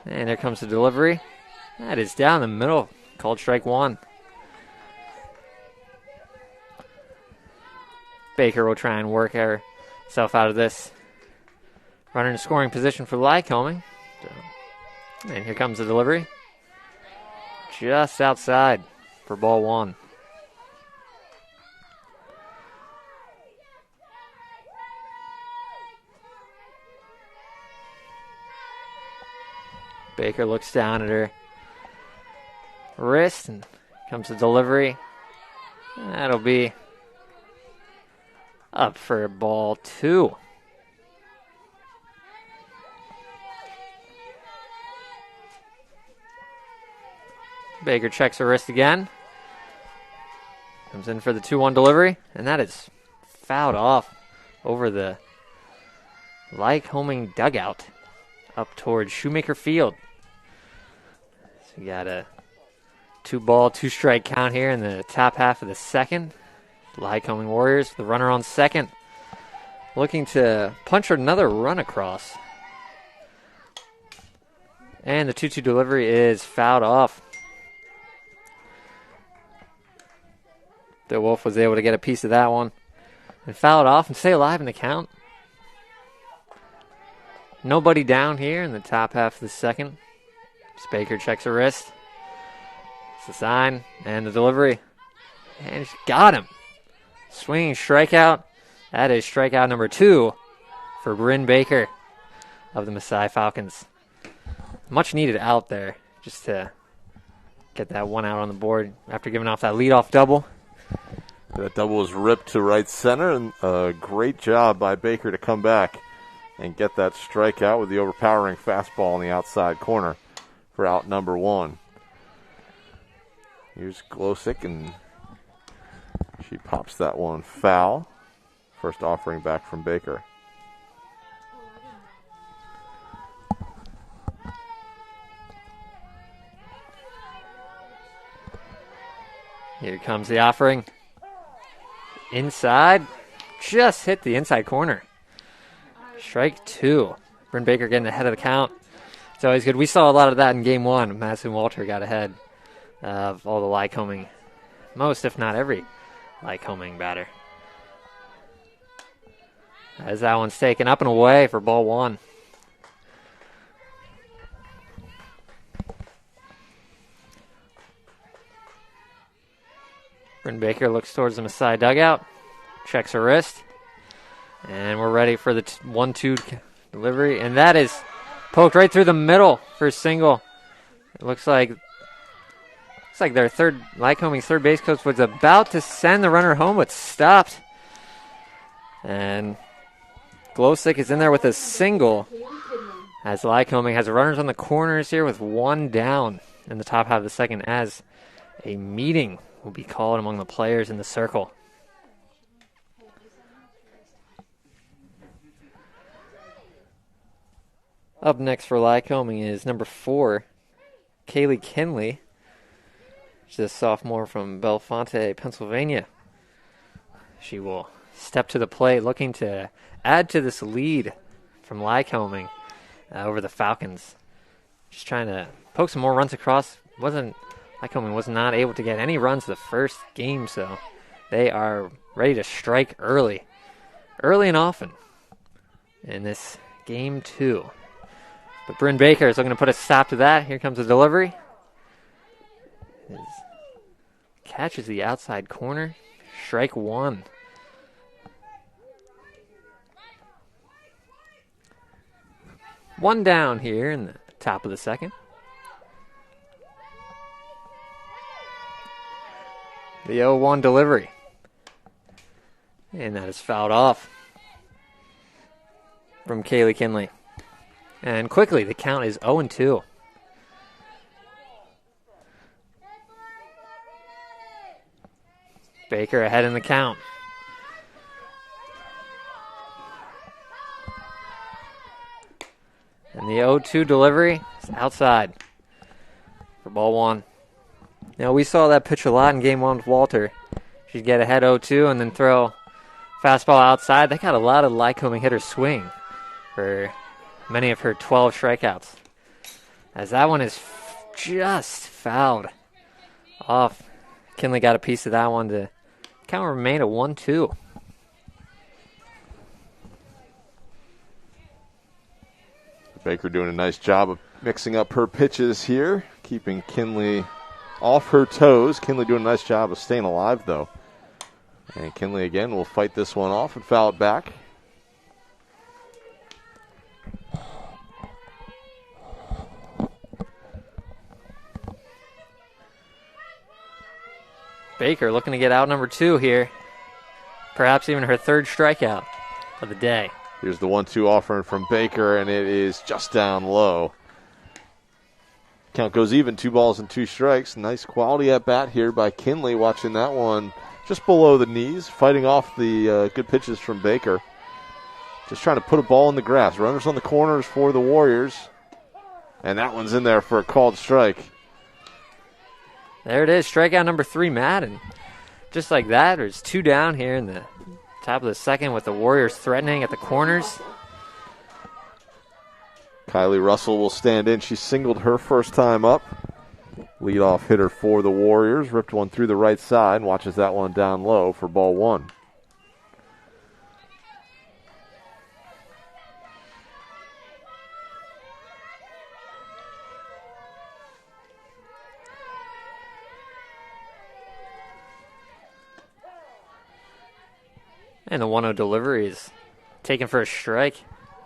And there comes the delivery. That is down the middle, called strike 1. Baker will try and work herself out of this. Runner in scoring position for Lycoming. And here comes the delivery. Just outside for ball 1. Baker looks down at her wrist and comes the delivery. That'll be up for ball 2. Baker checks her wrist again. Comes in for the 2-1 delivery, and that is fouled off over the Lycoming dugout up towards Shoemaker Field. So we got a 2-ball, 2-strike count here in the top half of the second. Lycoming Warriors, the runner on second, looking to punch another run across. And the 2-2 delivery is fouled off. The Wolf was able to get a piece of that one and foul it off and stay alive in the count. Nobody down here in the top half of the second. Baker checks her wrist. It's the sign and the delivery. And she got him. Swinging strikeout. That is strikeout number 2 for Bryn Baker of the Maasai Falcons. Much needed out there just to get that one out on the board after giving off that leadoff double. That double was ripped to right center, and a great job by Baker to come back and get that strikeout with the overpowering fastball in the outside corner for out number 1. Here's Glosick, and she pops that one foul. First offering back from Baker. Here comes the offering. Inside. Just hit the inside corner. Strike 2. Bryn Baker getting ahead of the count. It's always good. We saw a lot of that in game 1. Madison Walter got ahead of all the Lycoming. Most, if not every, Lycoming batter. As that one's taken up and away for ball 1. Bryn Baker looks towards the Maasai dugout, checks her wrist, and we're ready for the 1-2 delivery, and that is poked right through the middle for a single. It looks like their Lycoming's third base coach was about to send the runner home, but stopped. And Glosick is in there with a single, as Lycoming has runners on the corners here with 1 down in the top half of the second, as a meeting will be called among the players in the circle. Up next for Lycoming is number 4, Kaylee Kinley. She's a sophomore from Bellefonte, Pennsylvania. She will step to the plate looking to add to this lead from Lycoming over the Falcons. Just trying to poke some more runs across. Lycoming was not able to get any runs the first game, so they are ready to strike early and often in this game 2. But Bryn Baker is looking to put a stop to that. Here comes the delivery. Catches the outside corner. Strike 1. One down here in the top of the second. The 0-1 delivery. And that is fouled off from Kaylee Kinley. And quickly, the count is 0-2. Baker ahead in the count. And the 0-2 delivery is outside for ball 1. Now, we saw that pitch a lot in game 1 with Walter. She'd get ahead 0-2 and then throw fastball outside. They got a lot of Lycoming hitters swing for many of her 12 strikeouts. As that one is just fouled off. Kinley got a piece of that one to count remain at 1-2. Baker doing a nice job of mixing up her pitches here, keeping Kinley off her toes. Kinley doing a nice job of staying alive, though. And Kinley again will fight this one off and foul it back. Baker looking to get out number 2 here. Perhaps even her 3rd strikeout of the day. Here's the 1-2 offering from Baker, and it is just down low. Count goes even, 2 balls and 2 strikes. Nice quality at bat here by Kinley, watching that one just below the knees, fighting off the good pitches from Baker. Just trying to put a ball in the grass. Runners on the corners for the Warriors. And that one's in there for a called strike. There it is, strikeout number 3, Madden. Just like that, there's 2 down here in the top of the second with the Warriors threatening at the corners. Kylie Russell will stand in. She singled her first time up. Leadoff hitter for the Warriors. Ripped one through the right side and watches that one down low for ball 1. And the 1-0 delivery is taken for a strike.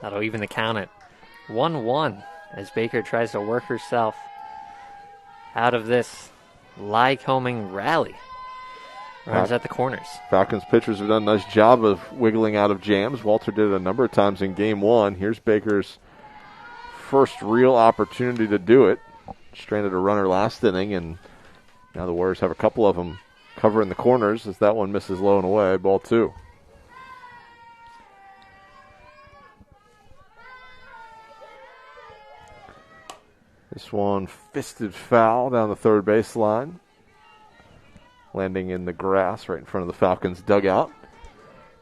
That'll even the count at 1-1 as Baker tries to work herself out of this Lycoming rally. Runs at the corners. Falcons pitchers have done a nice job of wiggling out of jams. Walter did it a number of times in game 1. Here's Baker's first real opportunity to do it. Stranded a runner last inning, and now the Warriors have a couple of them covering the corners as that one misses low and away. Ball 2. This one fisted foul down the third base line. Landing in the grass right in front of the Falcons dugout.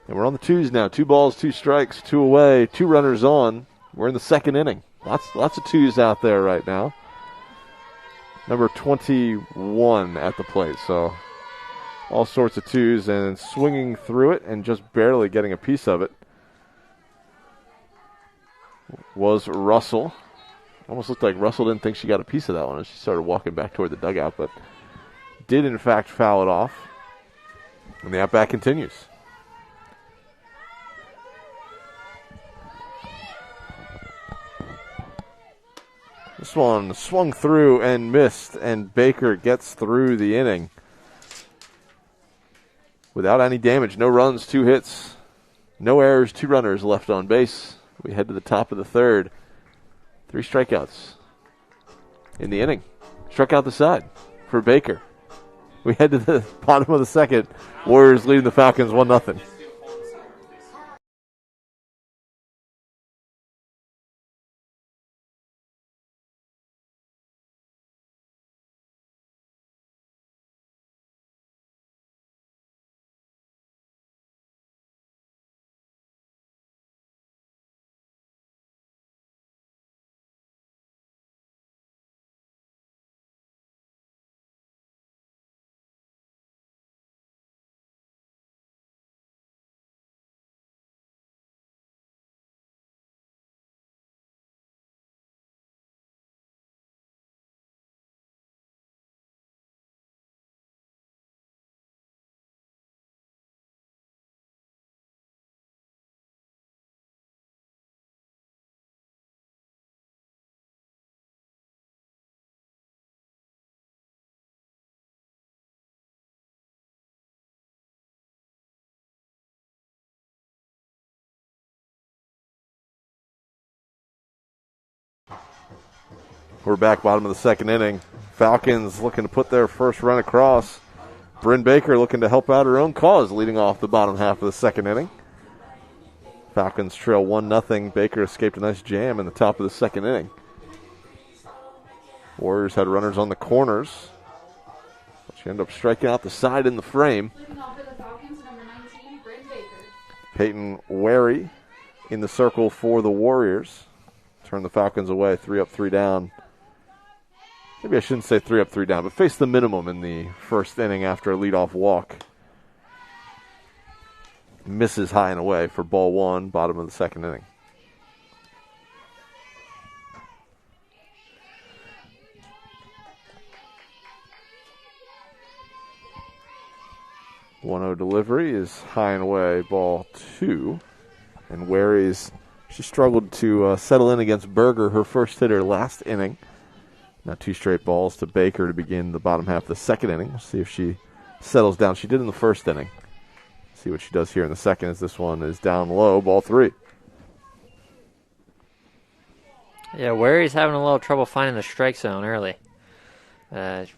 And we're on the 2s now. 2 balls, 2 strikes, 2 away, 2 runners on. We're in the second inning. Lots of 2s out there right now. Number 21 at the plate. So all sorts of 2s and swinging through it and just barely getting a piece of it was Russell. Almost looked like Russell didn't think she got a piece of that one as she started walking back toward the dugout, but did in fact foul it off. And the at-bat continues. This one swung through and missed, and Baker gets through the inning without any damage. No runs, 2 hits, no errors, 2 runners left on base. We head to the top of the third. 3 strikeouts in the inning. Struck out the side for Baker. We head to the bottom of the second. Warriors leading the Falcons 1-0. We're back, bottom of the second inning. Falcons looking to put their first run across. Bryn Baker looking to help out her own cause, leading off the bottom half of the second inning. Falcons trail 1-0. Baker escaped a nice jam in the top of the second inning. Warriors had runners on the corners. She ended up striking out the side in the frame. Leading off for the Falcons, number 19, Bryn Baker. Peyton Wary in the circle for the Warriors. Turn the Falcons away, 3 up, 3 down. Maybe I shouldn't say 3 up, 3 down, but face the minimum in the first inning after a leadoff walk. Misses high and away for ball 1, bottom of the second inning. One-0 delivery is high and away, ball 2. And Wary's, she struggled to settle in against Berger, her first hitter last inning. Now 2 straight balls to Baker to begin the bottom half of the second inning. We'll see if she settles down. She did in the first inning. See what she does here in the second as this one is down low, ball 3. Yeah, Wary's having a little trouble finding the strike zone early.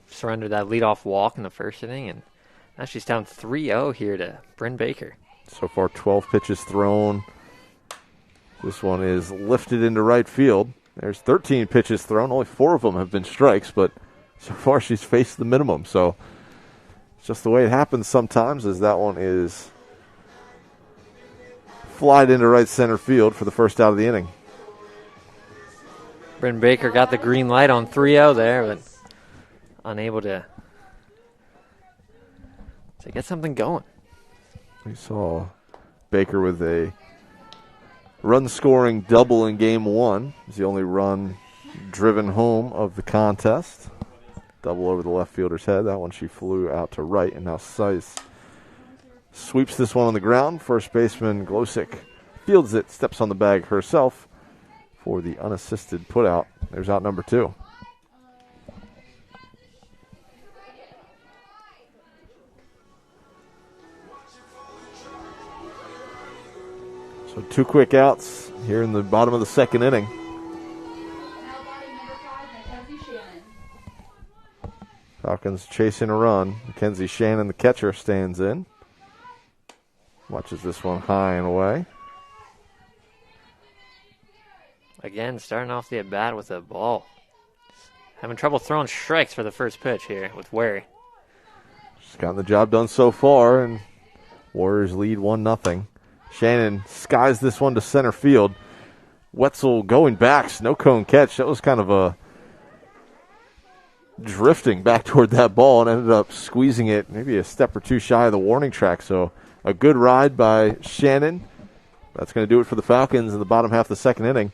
Surrendered that leadoff walk in the first inning, and now she's down 3-0 here to Bryn Baker. So far, 12 pitches thrown. This one is lifted into right field. There's 13 pitches thrown. Only 4 of them have been strikes, but so far she's faced the minimum. So it's just the way it happens sometimes, as that one is flied into right center field for the first out of the inning. Bryn Baker got the green light on 3-0 there, but unable to get something going. We saw Baker with a run-scoring double in Game 1. It's the only run driven home of the contest. Double over the left fielder's head. That one she flew out to right, and now Seiss sweeps this one on the ground. First baseman Glosick fields it, steps on the bag herself for the unassisted putout. There's out number 2. So 2 quick outs here in the bottom of the second inning. Now batting number 5, Mackenzie Shannon. Falcons chasing a run. Mackenzie Shannon, the catcher, stands in. Watches this one high and away. Again, starting off the at-bat with a ball. Having trouble throwing strikes for the first pitch here with Wary. She's gotten the job done so far, and Warriors lead 1-0. Shannon skies this one to center field. Wetzel going back, snow cone catch. That was kind of a drifting back toward that ball and ended up squeezing it maybe a step or 2 shy of the warning track. So a good ride by Shannon. That's going to do it for the Falcons in the bottom half of the second inning.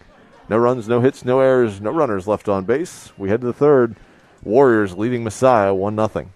No runs, no hits, no errors, no runners left on base. We head to the third. Warriors leading Messiah 1-0.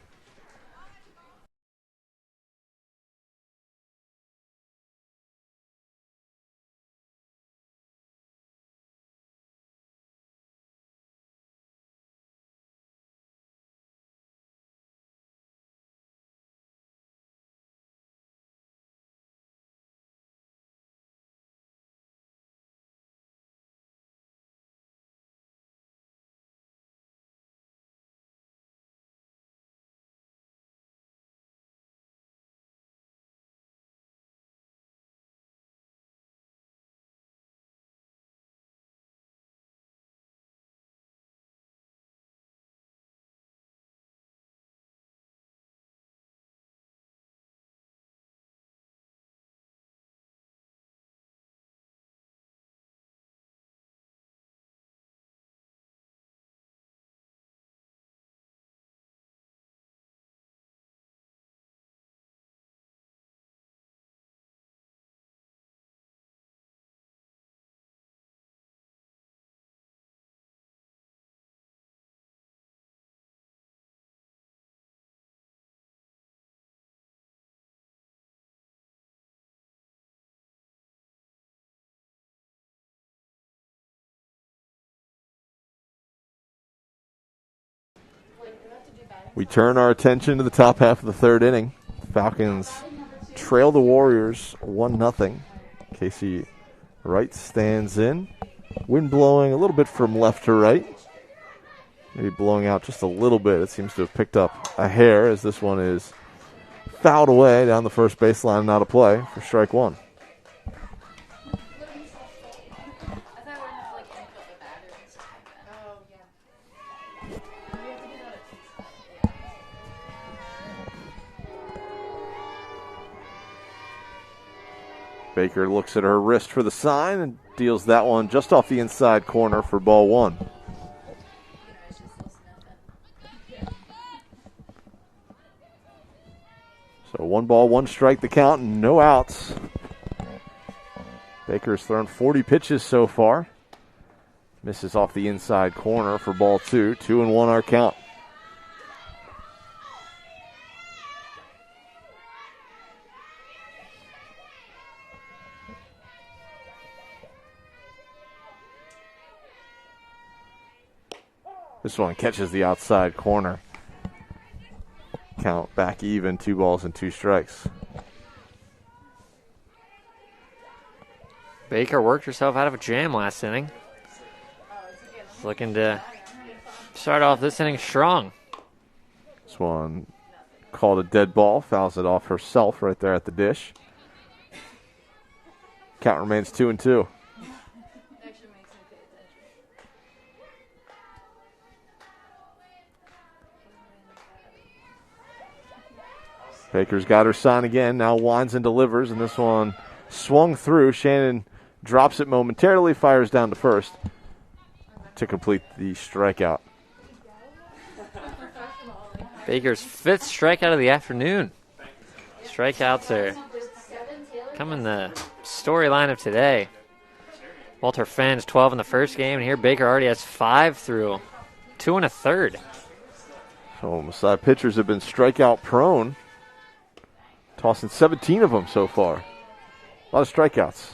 We turn our attention to the top half of the third inning. Falcons trail the Warriors 1-0. Casey Wright stands in. Wind blowing a little bit from left to right. Maybe blowing out just a little bit. It seems to have picked up a hair as this one is fouled away down the first baseline and out of play for strike 1. Baker looks at her wrist for the sign and deals that one just off the inside corner for ball 1. So 1 ball, 1 strike the count, and no outs. Baker's thrown 40 pitches so far. Misses off the inside corner for ball 2. 2-1 our count. This one catches the outside corner. Count back even, 2 balls and 2 strikes. Baker worked herself out of a jam last inning. Looking to start off this inning strong. This one called a dead ball, fouls it off herself right there at the dish. Count remains 2-2. Baker's got her sign again, now winds and delivers, and this one swung through. Shannon drops it momentarily, fires down to first to complete the strikeout. Baker's 5th strikeout of the afternoon. Strikeouts are coming the storyline of today. Walter Fenn's 12 in the first game, and here Baker already has 5 through 2 1/3. So Messiah pitchers have been strikeout prone, tossing 17 of them so far. A lot of strikeouts.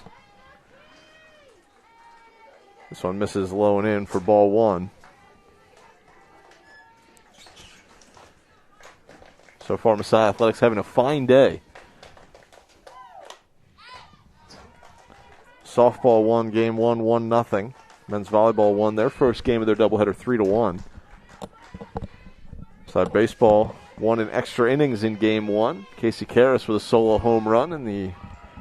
This one misses low and in for ball 1. So far, Messiah Athletics having a fine day. Softball won game 1, 1-0. Men's volleyball won their first game of their doubleheader 3-1. Messiah baseball won in extra innings in game 1. Casey Karras with a solo home run in the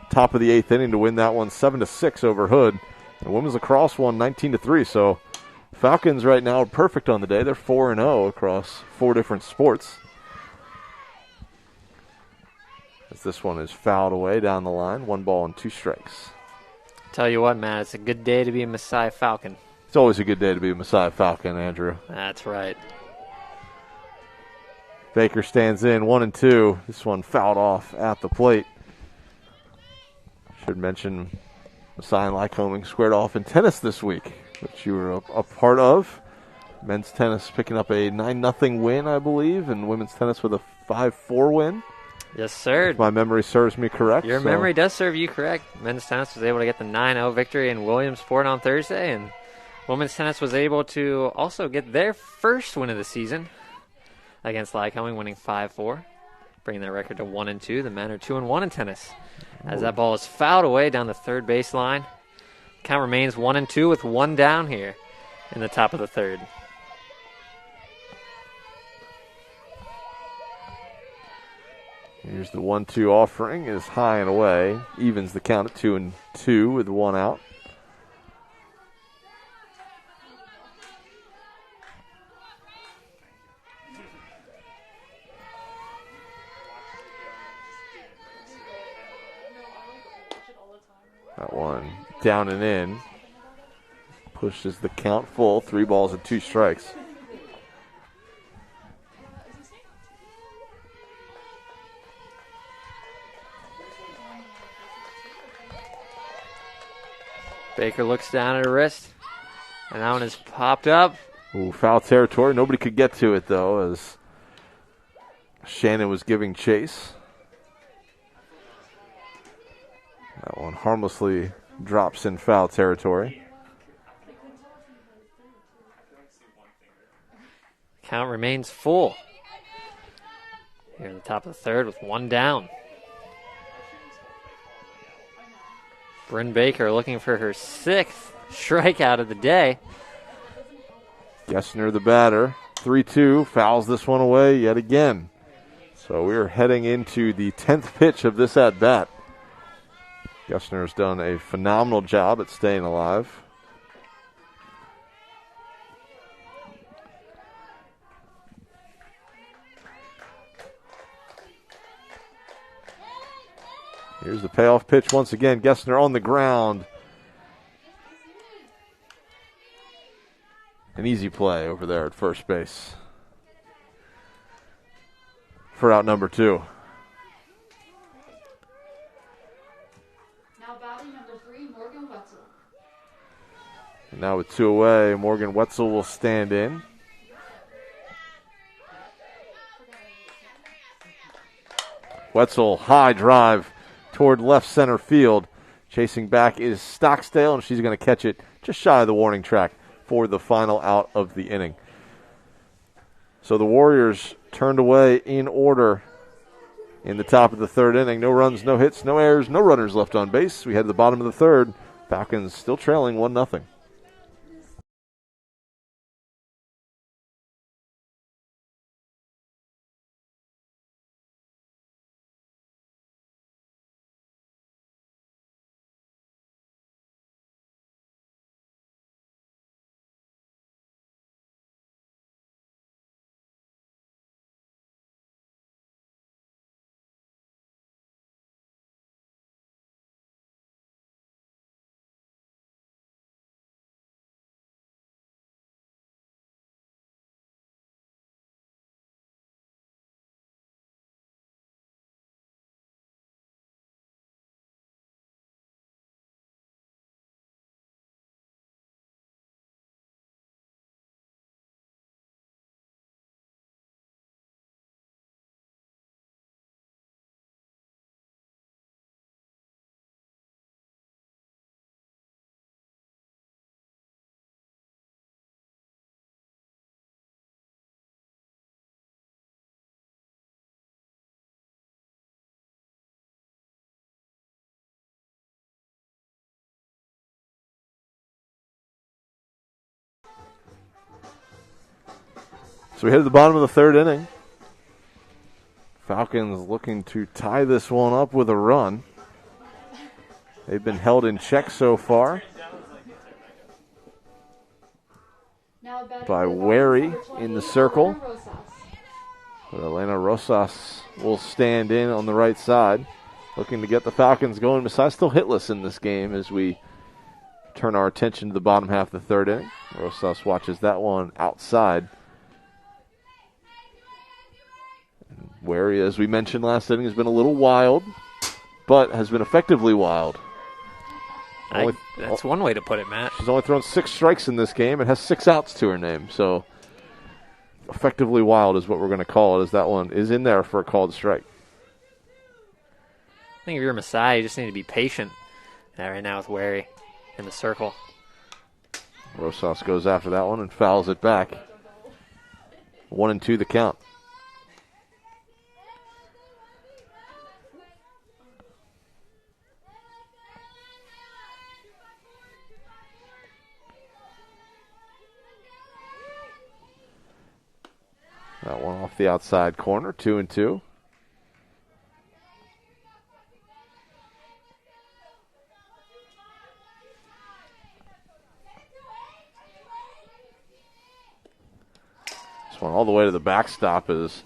top of the 8th inning to win that one 7-6 over Hood. And women's lacrosse won 19-3. So Falcons right now are perfect on the day. They're 4-0 across 4 different sports. As this one is fouled away down the line, 1 ball and 2 strikes. Tell you what, man, it's a good day to be a Messiah Falcon. It's always a good day to be a Messiah Falcon, Andrew. That's right. Baker stands in 1-2. This one fouled off at the plate. Should mention Messiah and Lycoming squared off in tennis this week, which you were a part of. Men's tennis picking up a 9-0 win, I believe, and women's tennis with a 5-4 win. Yes, sir. If my memory serves me correct. Your memory does serve you correct. Men's tennis was able to get the 9-0 victory in Williamsport on Thursday, and women's tennis was able to also get their first win of the season against Lycoming, winning 5-4, bringing their record to 1-2. The men are 2-1 in tennis. As that ball is fouled away down the third base line, count remains 1-2 with 1 down here in the top of the third. Here's the 1-2 offering, is high and away. Evens the count at 2-2 with 1 out. That one down and in. Pushes the count full. 3 balls and 2 strikes. Baker looks down at her wrist, and that one is popped up. Ooh, foul territory. Nobody could get to it, though, as Shannon was giving chase. That one harmlessly drops in foul territory. Count remains full here in the top of the third with 1 down. Bryn Baker looking for her 6th strikeout of the day. Gessner, the batter, 3-2, fouls this one away yet again. So we're heading into the 10th pitch of this at-bat. Gessner has done a phenomenal job at staying alive. Here's the payoff pitch once again. Gessner on the ground. An easy play over there at first base for out number 2. Now batting number 3, Morgan Wetzel. And now with 2 away, Morgan Wetzel will stand in. Wetzel, high drive toward left center field. Chasing back is Stockdale, and she's going to catch it just shy of the warning track for the final out of the inning. So the Warriors turned away in order in the top of the third inning. No runs, no hits, no errors, no runners left on base. We head to the bottom of the third. Falcons still trailing 1-0. So we head to the bottom of the third inning. Falcons looking to tie this one up with a run. They've been held in check so far by Wary in the circle. But Elena Rosas will stand in on the right side, looking to get the Falcons going. Masai still hitless in this game as we turn our attention to the bottom half of the third inning. Rosas watches that one outside. Wary, as we mentioned last inning, has been a little wild, but has been effectively wild. That's one way to put it, Matt. She's only thrown 6 strikes in this game and has 6 outs to her name. So effectively wild is what we're going to call it, as that one is in there for a called strike. I think if you're Masai, you just need to be patient right now with Wary in the circle. Rosas goes after that one and fouls it back. 1-2 the count. That one off the outside corner, 2-2. This one all the way to the backstop as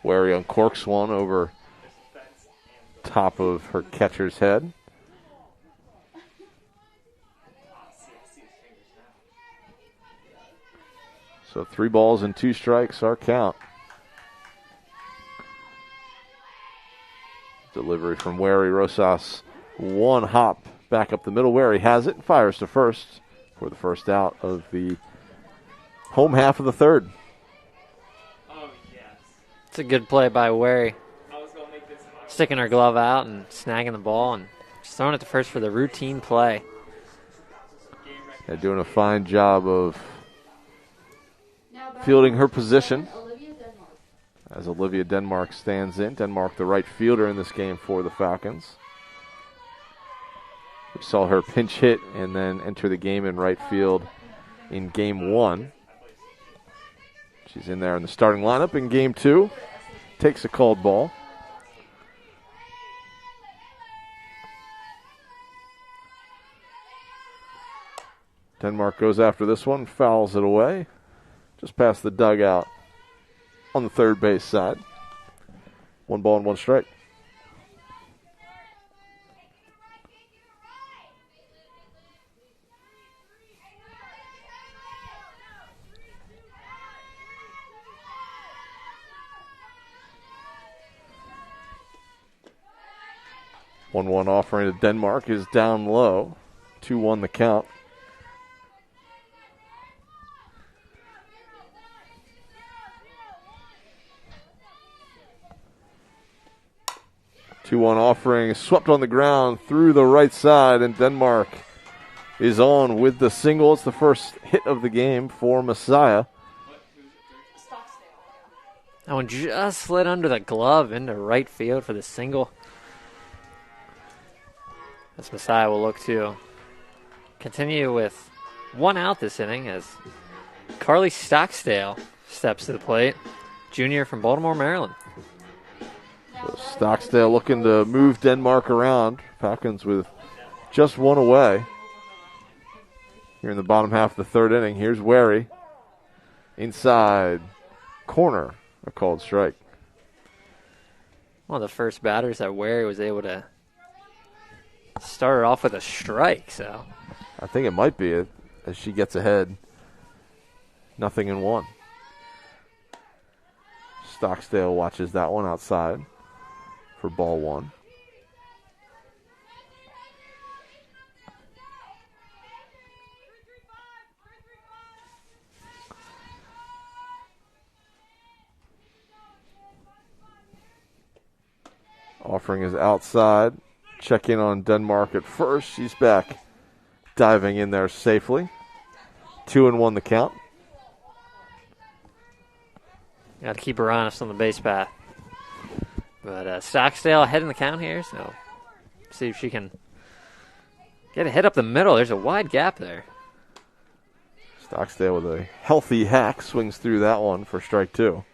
Wary uncorks one over top of her catcher's head. So 3 balls and 2 strikes, our count. Delivery from Wary. Rosas, one hop back up the middle. Wary has it and fires to first for the first out of the home half of the third. It's a good play by Wary. Sticking her glove out and snagging the ball and just throwing it to first for the routine play. Yeah, doing a fine job of fielding her position as Olivia Denmark stands in. Denmark, the right fielder in this game for the Falcons. We saw her pinch hit and then enter the game in right field in game 1. She's in there in the starting lineup in game 2. Takes a called ball. Denmark goes after this one, fouls it away. Just past the dugout on the third base side. 1 ball and 1 strike. One offering to Denmark is down low. 2-1 the count. Two-one offering, swept on the ground through the right side, and Denmark is on with the single. It's the first hit of the game for Messiah. That one just slid under the glove into right field for the single. As Messiah will look to continue with one out this inning as Carly Stockdale steps to the plate. Junior from Baltimore, Maryland. So Stockdale looking to move Denmark around. Falcons with just one away. Here in the bottom half of the third inning. Here's Wary. Inside corner. A called strike. One of the first batters that Wary was able to start off with a strike. So I think it might be it as she gets ahead. 0-1. Stockdale watches that one outside for ball one. Offering is outside. Check in on Denmark at first. She's back. Diving in there safely. 2-1 the count. Got to keep her honest on the base path. But Stockdale ahead in the count here, so see if she can get a hit up the middle. There's a wide gap there. Stockdale with a healthy hack swings through that one for strike two.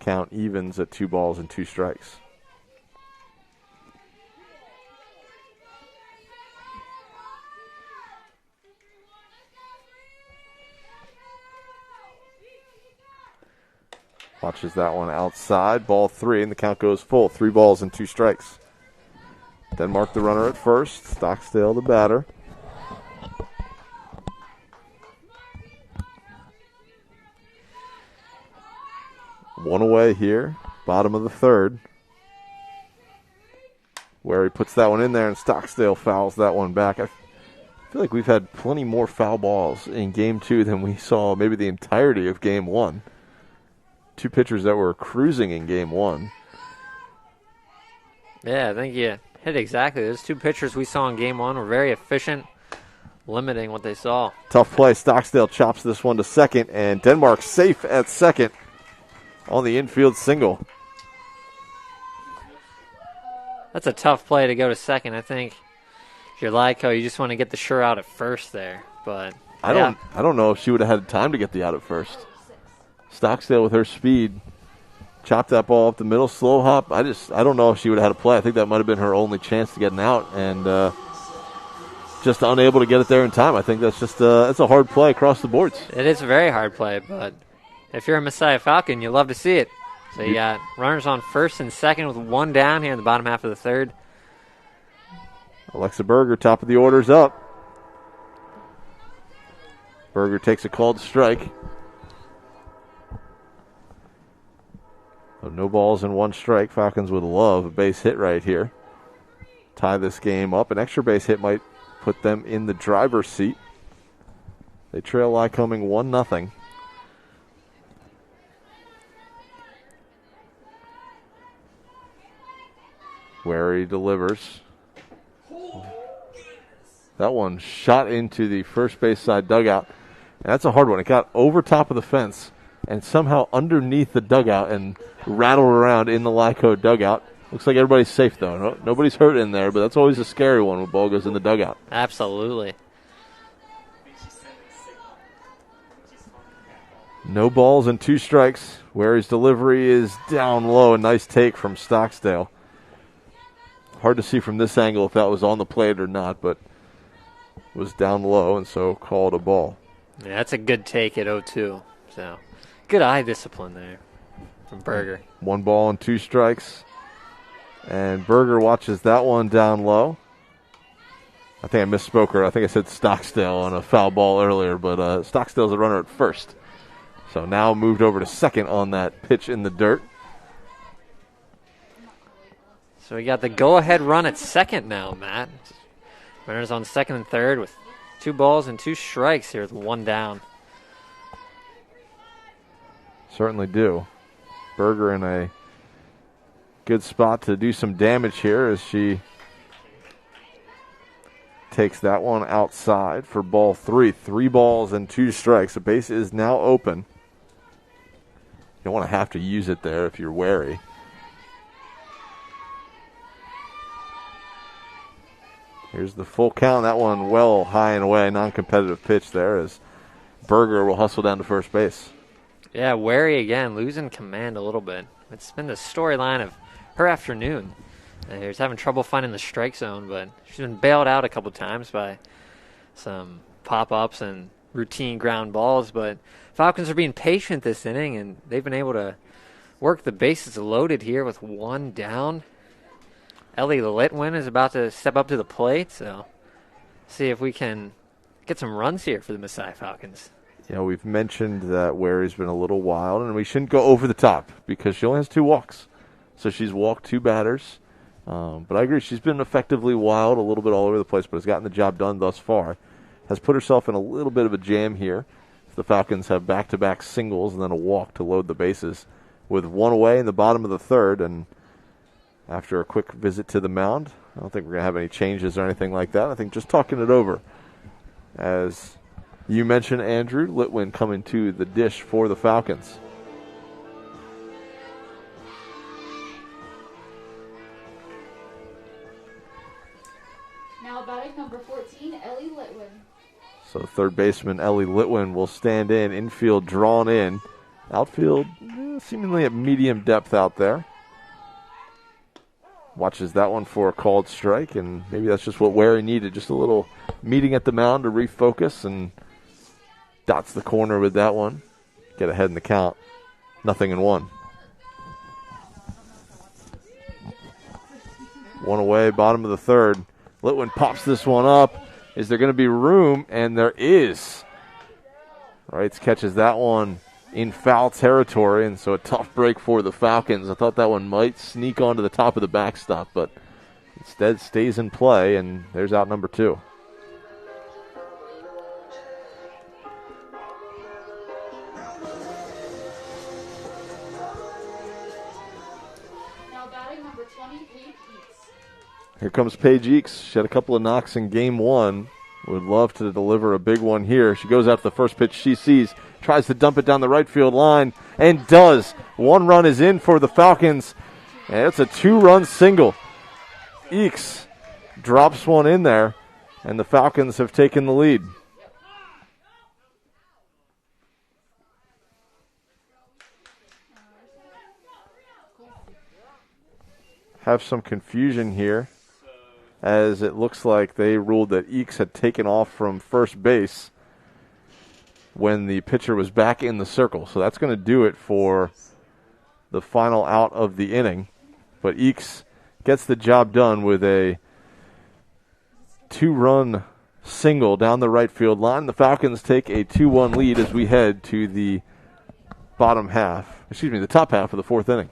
Count evens at 2 strikes. Watches that one outside. Ball 3, and the count goes full. 3 strikes. Denmark the runner at first. Stockdale the batter. One away here. Bottom of the third. Where he puts that one in there, and Stockdale fouls that one back. I feel like we've had plenty more foul balls in Game 2 than we saw maybe the entirety of Game 1. 2 pitchers that were cruising in Game 1. Yeah, I think you hit exactly. Those 2 pitchers we saw in Game 1 were very efficient, limiting what they saw. Tough play. Stockdale chops this one to second, and Denmark safe at second on the infield single. That's a tough play to go to second. I think if you're Lyco, you just want to get the sure out at first there. But I don't know if she would have had time to get the out at first. Stockdale with her speed chopped that ball up the middle, slow hop. I don't know if she would have had a play. I think that might have been her only chance to get an out, and just unable to get it there in time. I think that's just it's a hard play across the boards. It is a very hard play, but if you're a Messiah Falcon, you love to see it. So you got runners on first and second with 1 down here in the bottom half of the third. Alexa Berger, top of the order's up. Berger takes a called strike. So no balls and 1 strike. Falcons would love a base hit right here. Tie this game up. An extra base hit might put them in the driver's seat. They trail Lycoming 1-0. Wary delivers. That one shot into the first base side dugout. And that's a hard one. It got over top of the fence and somehow underneath the dugout and rattled around in the Lyco dugout. Looks like everybody's safe, though. Nobody's hurt in there, but that's always a scary one when ball goes in the dugout. Absolutely. No balls and 2 strikes. Wary's delivery is down low. A nice take from Stockdale. Hard to see from this angle if that was on the plate or not, but was down low and so called a ball. Yeah, that's a good take at 0-2. So good eye discipline there from Berger. 1 ball and 2 strikes. And Berger watches that one down low. I think I misspoke her. I think I said Stockdale on a foul ball earlier, but Stockdale's a runner at first. So now moved over to second on that pitch in the dirt. So we got the go-ahead run at second now, Matt. Runners on second and third with 2 balls and 2 strikes here with 1 down. Certainly do. Berger in a good spot to do some damage here as she takes that one outside for ball 3. 3 balls and 2 strikes. The base is now open. You don't want to have to use it there if you're wary. Here's the full count. That one well high and away. Non-competitive pitch there as Berger will hustle down to first base. Yeah, wary again, losing command a little bit. It's been the storyline of her afternoon. She's having trouble finding the strike zone, but she's been bailed out a couple times by some pop-ups and routine ground balls. But Falcons are being patient this inning, and they've been able to work the bases loaded here with one down. Ellie Litwin is about to step up to the plate, so see if we can get some runs here for the Messiah Falcons. Yeah, we've mentioned that Wary's been a little wild, and we shouldn't go over the top because she only has 2 walks. So she's walked 2 batters. But I agree, she's been effectively wild, a little bit all over the place, but has gotten the job done thus far. Has put herself in a little bit of a jam here. The Falcons have back-to-back singles and then a walk to load the bases with 1 away in the bottom of the 3rd. And after a quick visit to the mound, I don't think we're going to have any changes or anything like that. I think just talking it over. As you mentioned, Andrew, Litwin coming to the dish for the Falcons. Now batting number 14, Ellie Litwin. So third baseman Ellie Litwin will stand in, infield drawn in. Outfield seemingly at medium depth out there. Watches that one for a called strike, and maybe that's just what Wary needed, just a little meeting at the mound to refocus, and dots the corner with that one. Get ahead in the count. 0-1. 1 away, bottom of the 3rd. Litwin pops this one up. Is there going to be room? And there is. Wrights catches that one in foul territory, and so a tough break for the Falcons. I thought that one might sneak onto the top of the backstop, but instead stays in play, and there's out number 2. Now batting number 20, Paige Eats. Here comes Paige Eakes. She had a couple of knocks in game 1. Would love to deliver a big one here. She goes out to the first pitch she sees, tries to dump it down the right field line, and does. 1 run is in for the Falcons, and it's a 2-run single. Eakes drops one in there, and the Falcons have taken the lead. Have some confusion here, as it looks like they ruled that Eakes had taken off from first base when the pitcher was back in the circle. So that's going to do it for the final out of the inning. But Eakes gets the job done with a 2-run single down the right field line. The Falcons take a 2-1 lead as we head to the top half of the 4th inning.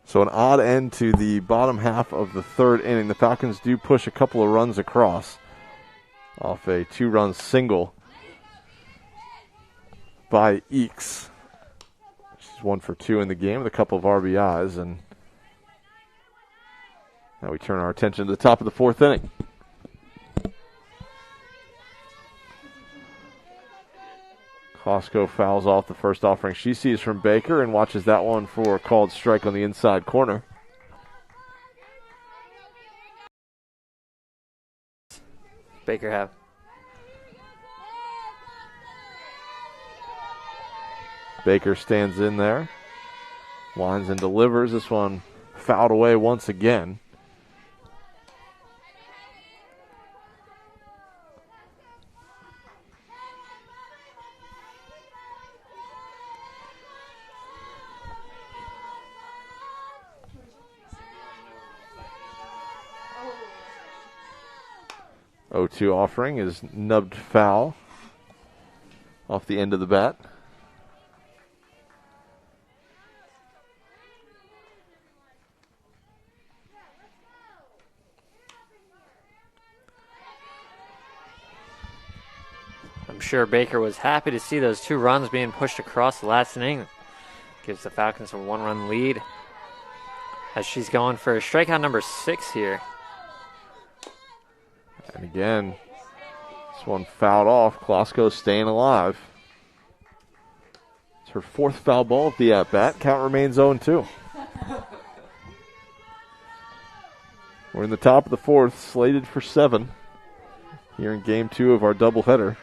So an odd end to the bottom half of the 3rd inning. The Falcons do push a couple of runs across off a 2-run single by Eakes. She's She's 1 for 2 in the game with a couple of RBIs, and now we turn our attention to the top of the 4th inning. Klosko fouls off the first offering she sees from Baker and watches that one for a called strike on the inside corner. Baker have. Baker stands in there, lines and delivers. This one fouled away once again. Oh, 0-2 offering is nubbed foul off the end of the bat. I'm sure Baker was happy to see those 2 runs being pushed across the last inning. Gives the Falcons a 1-run lead as she's going for a strikeout number 6 here. And again, this one fouled off. Klosko staying alive. It's her 4th foul ball of the at-bat. Count remains 0-2. We're in the top of the 4th, slated for 7 here in Game 2 of our doubleheader.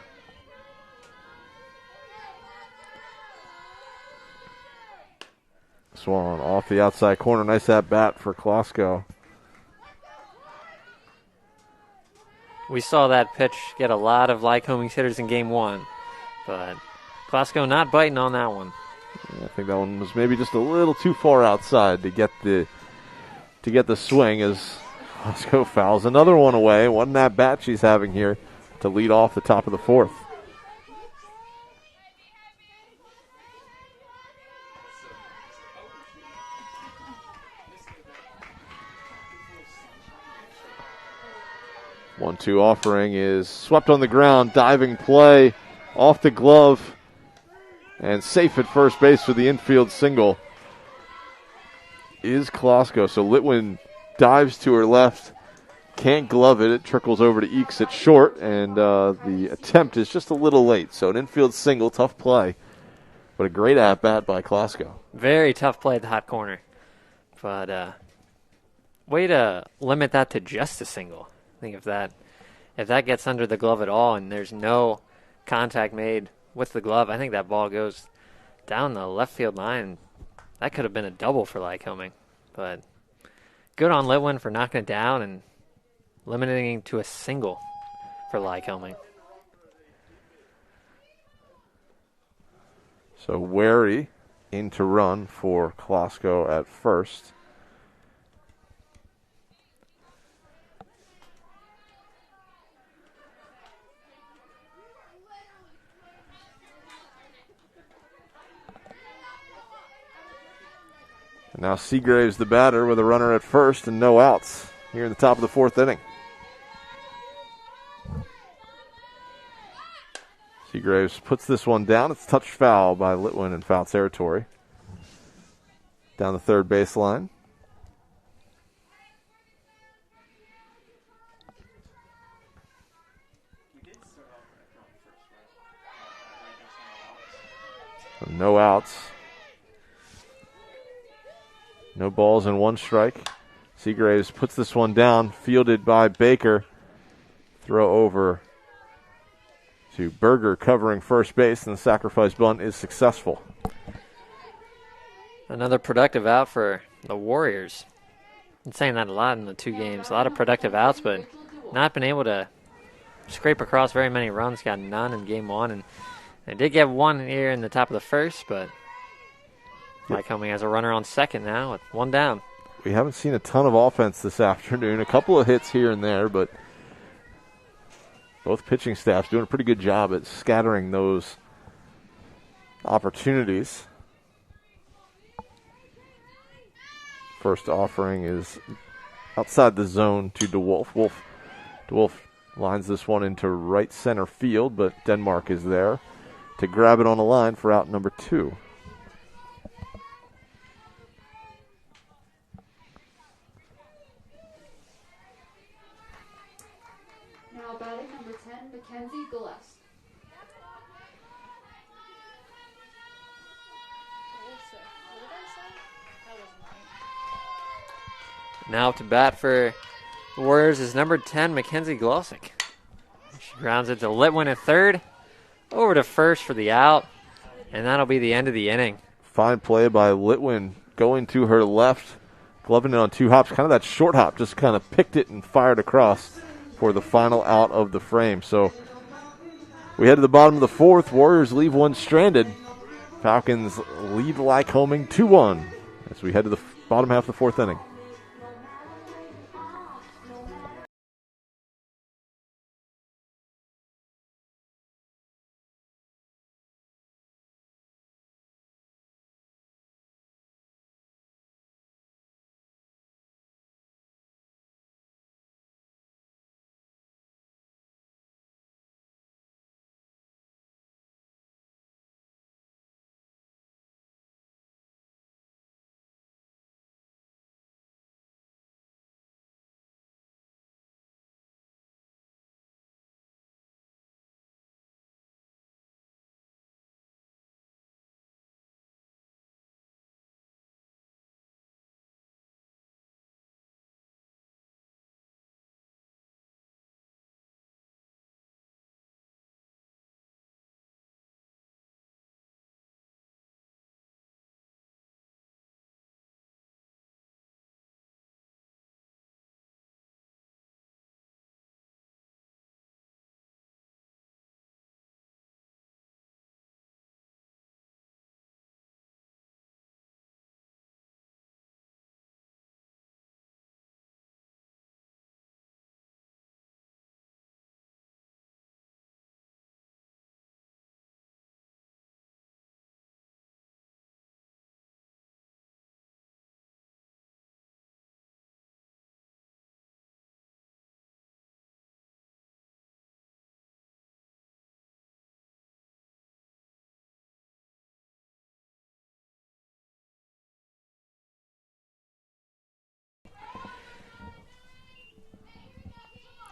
Swan off the outside corner. Nice at-bat for Klosko. We saw that pitch get a lot of Lycoming hitters in Game 1, but Klosko not biting on that one. Yeah, I think that one was maybe just a little too far outside to get the swing as Klosko fouls another one away. One at-bat she's having here to lead off the top of the 4th. One-two offering is swept on the ground. Diving play off the glove. And safe at first base for the infield single is Klosko. So Litwin dives to her left. Can't glove it. It trickles over to Eakes at short. And the attempt is just a little late. So an infield single. Tough play. But a great at-bat by Klosko. Very tough play at the hot corner. But way to limit that to just a single. I think if that gets under the glove at all and there's no contact made with the glove, I think that ball goes down the left field line. That could have been a double for Lycoming. But good on Litwin for knocking it down and limiting to a single for Lycoming. So Wary in to run for Klosko at first. Now Seagraves the batter with a runner at first and no outs here in the top of the 4th inning. Seagraves puts this one down. It's touched foul by Litwin in foul territory. Down the third baseline. So no outs. No balls and 1 strike. Seagraves puts this one down, fielded by Baker. Throw over to Berger covering first base, and the sacrifice bunt is successful. Another productive out for the Warriors. Been saying that a lot in the 2 games. A lot of productive outs, but not been able to scrape across very many runs. Got none in Game 1, and they did get 1 here in the top of the 1st, but Lycoming has a runner on second now with 1 down. We haven't seen a ton of offense this afternoon. A couple of hits here and there, but both pitching staffs doing a pretty good job at scattering those opportunities. First offering is outside the zone to DeWolf. DeWolf lines this one into right center field, but Denmark is there to grab it on the line for out number 2. Mackenzie Gillespie. Now to bat for the Warriors is number 10, Mackenzie Glossick. She grounds it to Litwin at third, over to first for the out, and that'll be the end of the inning. Fine play by Litwin, going to her left, gloving it on 2 hops, kind of that short hop, just kind of picked it and fired across for the final out of the frame. So we head to the bottom of the 4th. Warriors leave one stranded. Falcons lead Lycoming 2-1 as we head to the bottom half of the 4th inning.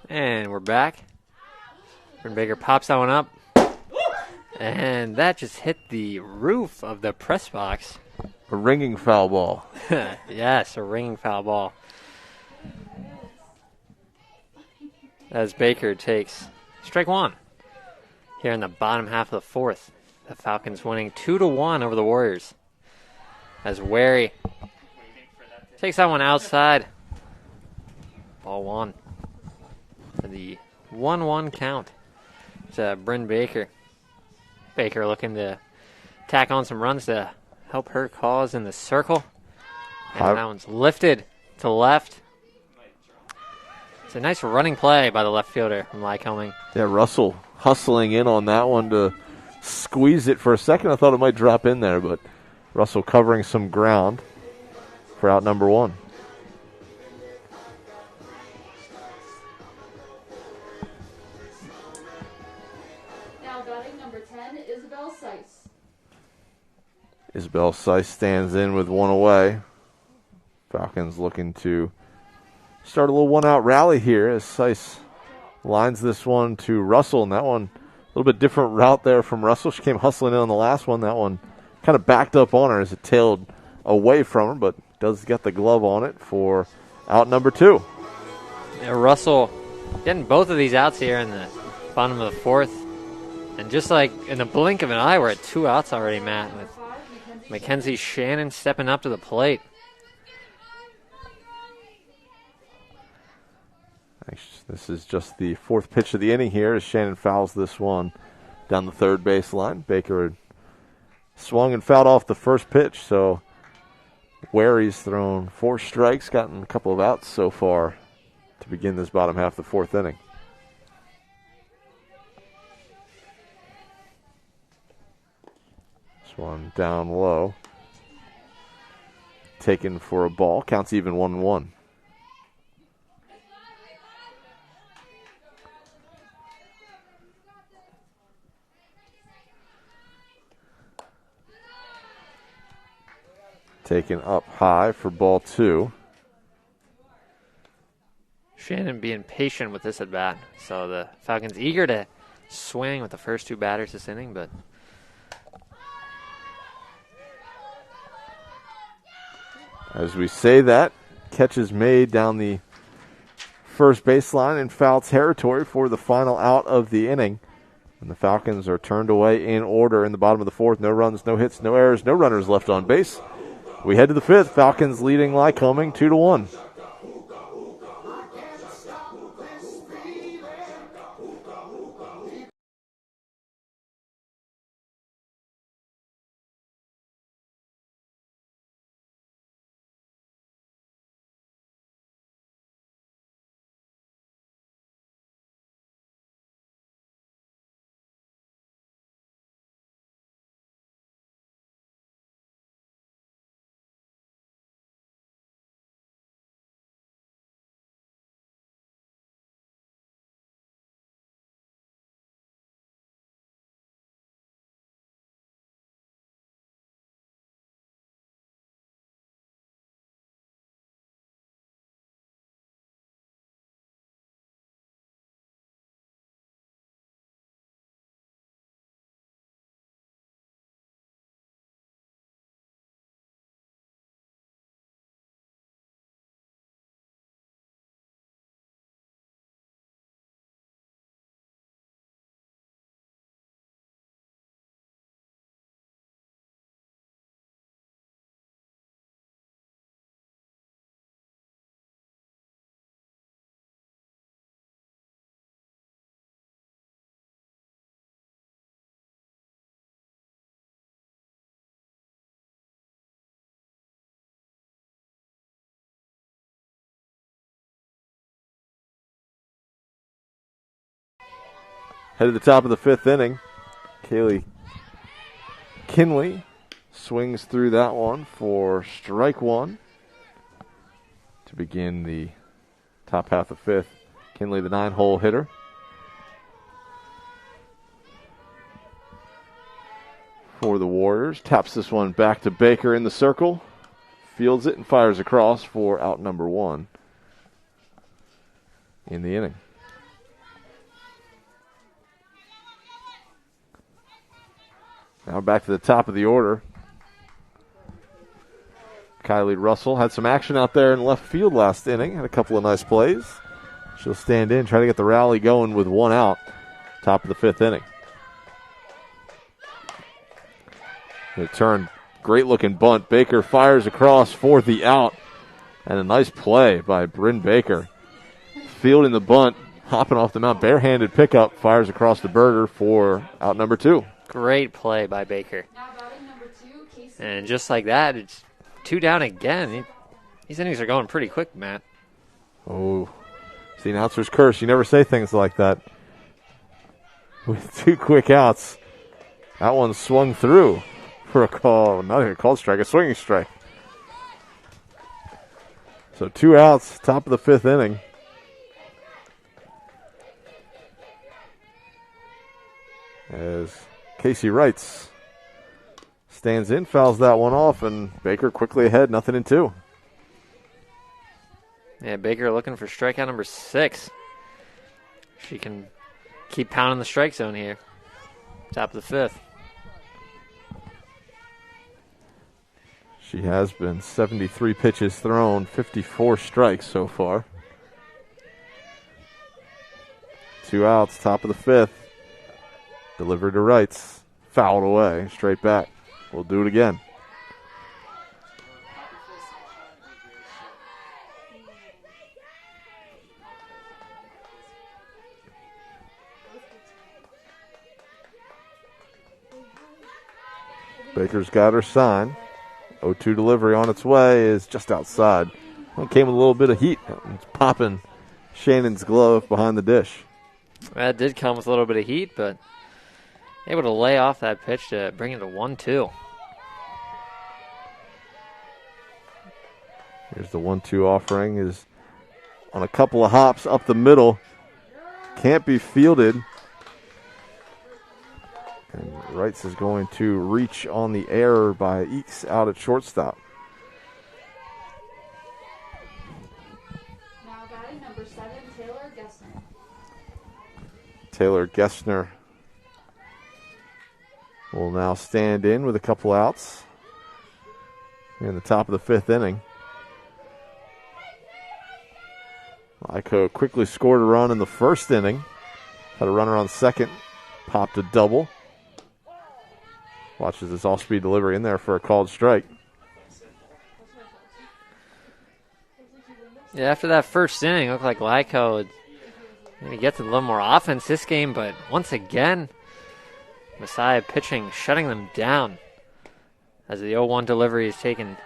And we're back. Bryn Baker pops that one up. And that just hit the roof of the press box. A ringing foul ball. Yes, a ringing foul ball. As Baker takes strike one here in the bottom half of the 4th. The Falcons winning 2-1 over the Warriors. As Wary takes that one outside. Ball 1. For the 1-1 count to Bryn Baker. Baker looking to tack on some runs to help her cause in the circle. And that one's lifted to left. It's a nice running play by the left fielder from Lycoming. Yeah, Russell hustling in on that one to squeeze it for a second. I thought it might drop in there, but Russell covering some ground for out number 1. Isabel Seiss stands in with one away. Falcons looking to start a little one-out rally here as Seiss lines this one to Russell, and that one a little bit different route there from Russell. She came hustling in on the last one. That one kind of backed up on her as it tailed away from her, but does get the glove on it for out number 2. Yeah, Russell getting both of these outs here in the bottom of the 4th. And just like in the blink of an eye, we're at 2 outs already, Matt, with Mackenzie Shannon stepping up to the plate. This is just the 4th pitch of the inning here as Shannon fouls this one down the third base line. Baker swung and fouled off the first pitch, so Wary's thrown 4 strikes, gotten a couple of outs so far to begin this bottom half of the 4th inning. One down low. Taken for a ball. Counts even 1-1. Taken up high for ball 2. Shannon being patient with this at bat. So the Falcons eager to swing with the first two batters this inning, but as we say that, catch is made down the first baseline in foul territory for the final out of the inning. And the Falcons are turned away in order in the bottom of the fourth. No runs, no hits, no errors, no runners left on base. We head to the fifth. Falcons leading Lycoming 2-1. Head to the top of the fifth inning. Kaylee Kinley swings through that one for strike one to begin the top half of fifth. Kinley, the 9-hole hitter. For the Warriors. Taps this one back to Baker in the circle. Fields it and fires across for out number one in the inning. Now back to the top of the order. Kylie Russell had some action out there in left field last inning. Had a couple of nice plays. She'll stand in, try to get the rally going with one out. Top of the fifth inning. Return, great looking bunt. Baker fires across for the out. And a nice play by Bryn Baker. Fielding the bunt, hopping off the mound, barehanded pickup, fires across the burger for out number two. Great play by Baker. Now batting number 2, Casey. And just like that, it's 2 down again. These innings are going pretty quick, Matt. Oh, it's the announcer's curse. You never say things like that. With 2 quick outs. That one swung through for a call. Not even a called strike, a swinging strike. So 2 outs, top of the fifth inning. As Casey Wrights stands in, fouls that one off, and Baker quickly ahead, 0-2. Yeah, Baker looking for strikeout number 6. She can keep pounding the strike zone here. Top of the fifth. She has been 73 pitches thrown, 54 strikes so far. 2 outs, top of the fifth. Delivered to Wrights. Fouled away, straight back. We'll do it again. Baker's got her sign. 0-2 delivery on its way is just outside. It came with a little bit of heat. It's popping Shannon's glove behind the dish. That did come with a little bit of heat, but able to lay off that pitch to bring it to 1-2. Here's the 1-2 offering. Is on a couple of hops up the middle. Can't be fielded. And Wrights is going to reach on the error by Eakes out at shortstop. Now batting number 7, Taylor Gessner. Taylor Gessner will now stand in with a couple outs in the top of the fifth inning. Lyco quickly scored a run in the first inning. Had a runner on second, popped a double. Watches this off-speed delivery in there for a called strike. Yeah, after that first inning, it looked like Lyco would maybe get to a little more offense this game, but once again, Messiah pitching, shutting them down as the 0-1 delivery is taken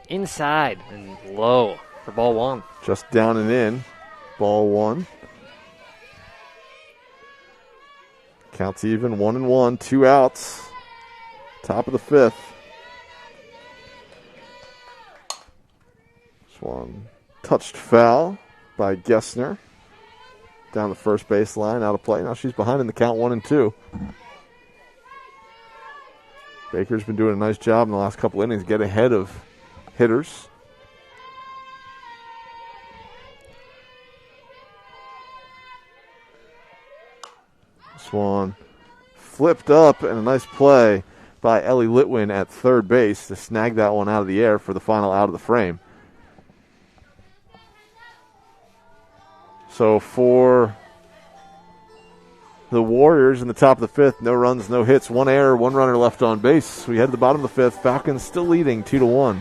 inside and low for ball one. Just down and in, ball one. Counts even, 1-1, 2 outs. Top of the fifth. This one touched foul by Gessner. Down the first baseline, out of play. Now she's behind in the count, 1-2. Baker's been doing a nice job in the last couple innings, get ahead of hitters. This one flipped up and a nice play by Ellie Litwin at third base to snag that one out of the air for the final out of the frame. So for the Warriors in the top of the fifth, no runs, no hits, 1 error, 1 runner left on base. We head to the bottom of the fifth. Falcons still leading 2-1.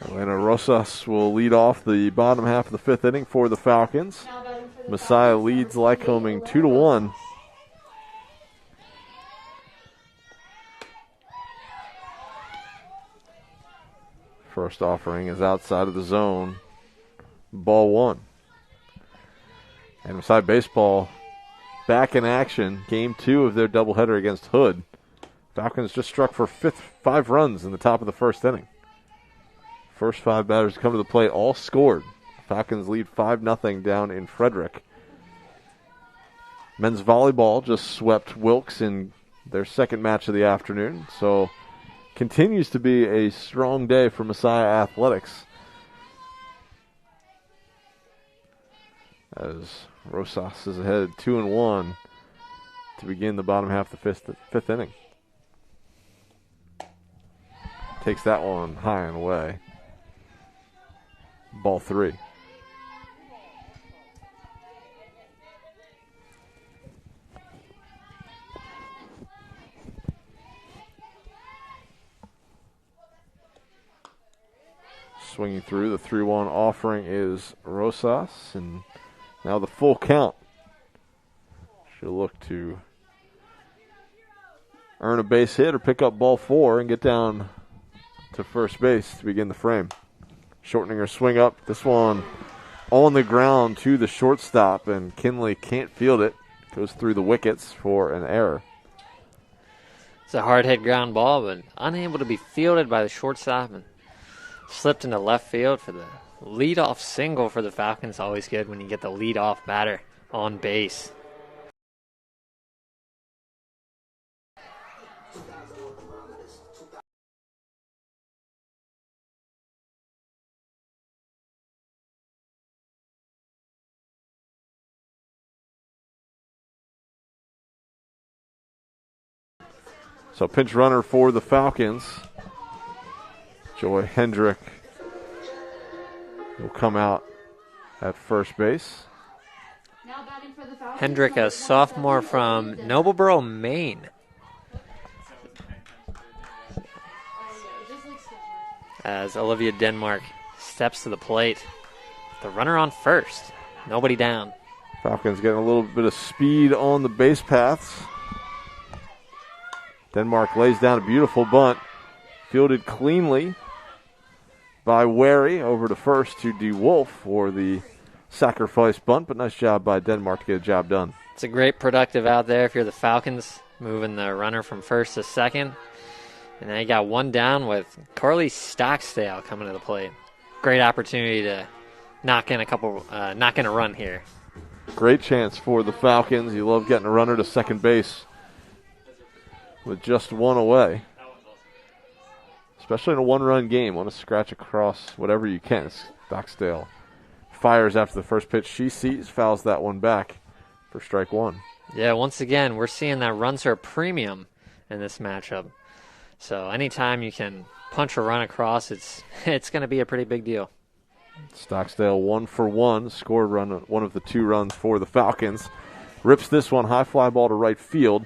Atlanta Rosas will lead off the bottom half of the fifth inning for the Falcons. Messiah leads Lycoming 2-1. First offering is outside of the zone. Ball one. And Messiah Baseball back in action. Game 2 of their doubleheader against Hood. Falcons just struck for 5 runs in the top of the first inning. First 5 batters to come to the plate all scored. Falcons lead 5-0 down in Frederick. Men's volleyball just swept Wilkes in their second match of the afternoon. So continues to be a strong day for Messiah Athletics. As Rosas is ahead 2-1 to begin the bottom half of the fifth inning. Takes that one high and away. Ball 3. Swinging through, the 3-1 offering is Rosas, and now the full count. She'll look to earn a base hit or pick up ball 4 and get down to first base to begin the frame. Shortening her swing up. This one on the ground to the shortstop, and Kinley can't field it. Goes through the wickets for an error. It's a hard hit ground ball, but unable to be fielded by the shortstop and slipped into left field for the leadoff single for the Falcons. Always good when you get the leadoff batter on base. So pinch runner for the Falcons. Joy Hendrick will come out at first base. Now batting for the Falcons. Hendrick, a sophomore from Nobleboro, Maine. As Olivia Denmark steps to the plate. The runner on first. Nobody down. Falcons getting a little bit of speed on the base paths. Denmark lays down a beautiful bunt. Fielded cleanly by Wary over to first to DeWolf for the sacrifice bunt, but nice job by Denmark to get a job done. It's a great productive out there if you're the Falcons, moving the runner from first to second. And now you got one down with Carly Stockstale coming to the plate. Great opportunity to knock in a run here. Great chance for the Falcons. You love getting a runner to second base with just one away. Especially in a one-run game. Want to scratch across whatever you can. Stockstale fires after the first pitch she sees, fouls that one back for strike one. Yeah, once again, we're seeing that runs are a premium in this matchup. So anytime you can punch a run across, it's going to be a pretty big deal. Stockstale 1 for 1, scored one of the 2 runs for the Falcons. Rips this one, high fly ball to right field.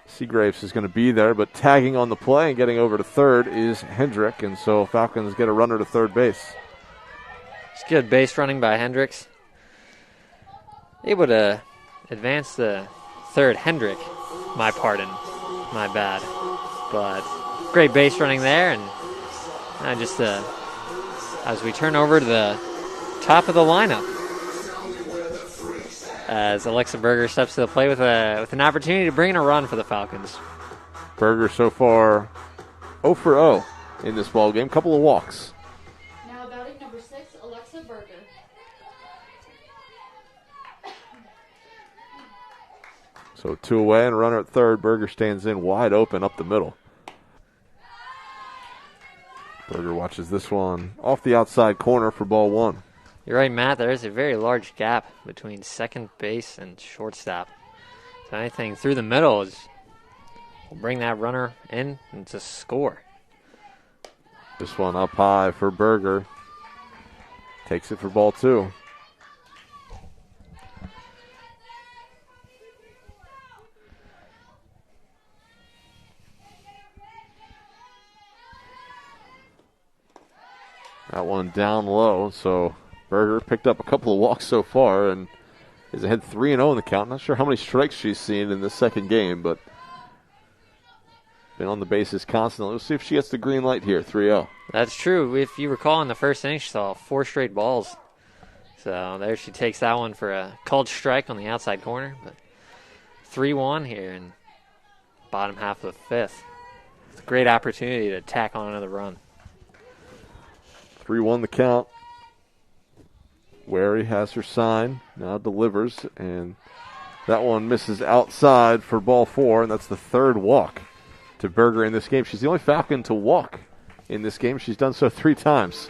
Seagraves is going to be there, but tagging on the play and getting over to third is Hendrick, and so Falcons get a runner to third base. It's good base running by Hendricks. Able to advance the third. Hendrick, my bad. But great base running there, and as we turn over to the top of the lineup, as Alexa Berger steps to the plate with an opportunity to bring in a run for the Falcons. Berger so far 0 for 0 in this ball game. Couple of walks. Now batting number 6, Alexa Berger. So 2 away and a runner at third. Berger stands in wide open up the middle. Berger watches this one off the outside corner for ball 1. You're right, Matt. There is a very large gap between second base and shortstop. So anything through the middle will bring that runner in and to score. This one up high for Berger. Takes it for ball 2. That one down low, so Berger picked up a couple of walks so far and is ahead 3-0 in the count. Not sure how many strikes she's seen in this second game, but been on the bases constantly. We'll see if she gets the green light here, 3-0. That's true. If you recall, in the first inning, she saw 4 straight balls. So there she takes that one for a called strike on the outside corner. But 3-1 here in bottom half of the fifth. It's a great opportunity to tack on another run. 3-1 the count. Wary has her sign, now delivers, and that one misses outside for ball 4, and that's the third walk to Berger in this game. She's the only Falcon to walk in this game. She's done so 3 times.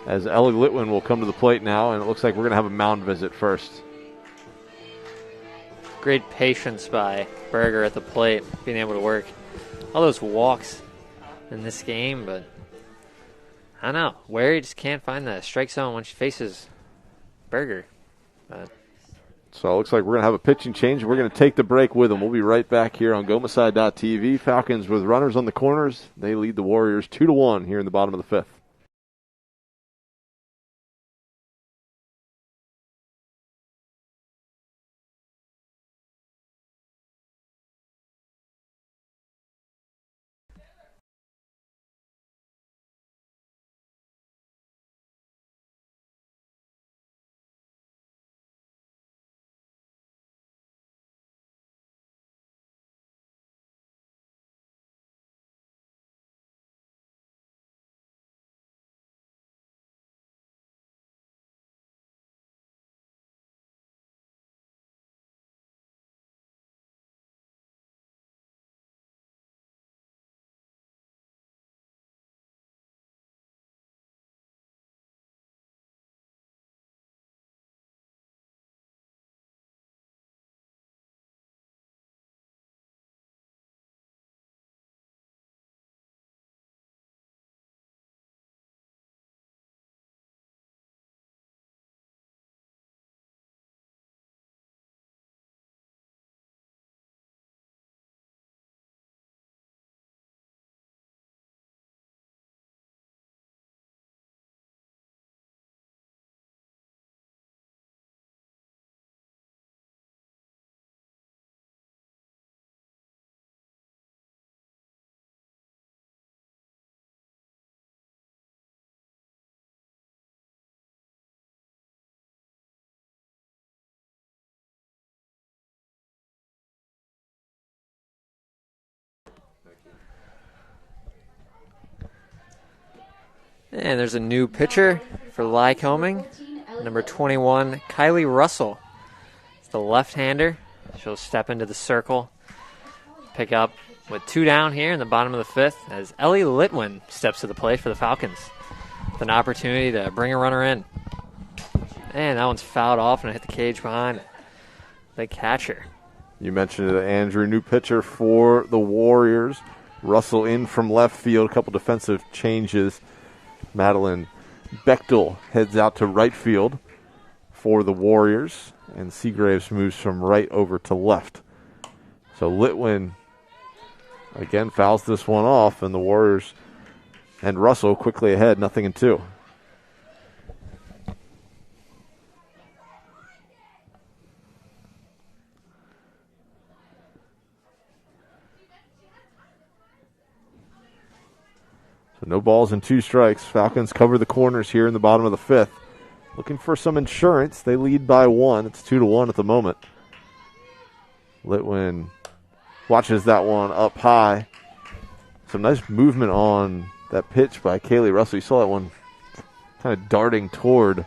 As Ellie Litwin will come to the plate now, and it looks like we're going to have a mound visit first. Great patience by Berger at the plate, being able to work all those walks in this game, but I don't know. Wary just can't find the strike zone when she faces Berger. But so it looks like we're going to have a pitching change. We're going to take the break with them. We'll be right back here on GoMasai.tv. Falcons with runners on the corners. They lead the Warriors 2-1 here in the bottom of the 5th. And there's a new pitcher for Lycoming, number 21, Kylie Russell. It's the left-hander. She'll step into the circle, pick up with 2 down here in the bottom of the 5th as Ellie Litwin steps to the plate for the Falcons with an opportunity to bring a runner in. And that one's fouled off and hit the cage behind the catcher. You mentioned it, Andrew, new pitcher for the Warriors. Russell in from left field, a couple defensive changes. Madeline Bechtel heads out to right field for the Warriors, and Seagraves moves from right over to left. So Litwin again fouls this one off, and the Warriors and Russell quickly ahead, 0-2. So no balls and 2 strikes. Falcons cover the corners here in the bottom of the 5th. Looking for some insurance. They lead by 1. It's 2-1 at the moment. Litwin watches that one up high. Some nice movement on that pitch by Kaylee Russell. You saw that one kind of darting toward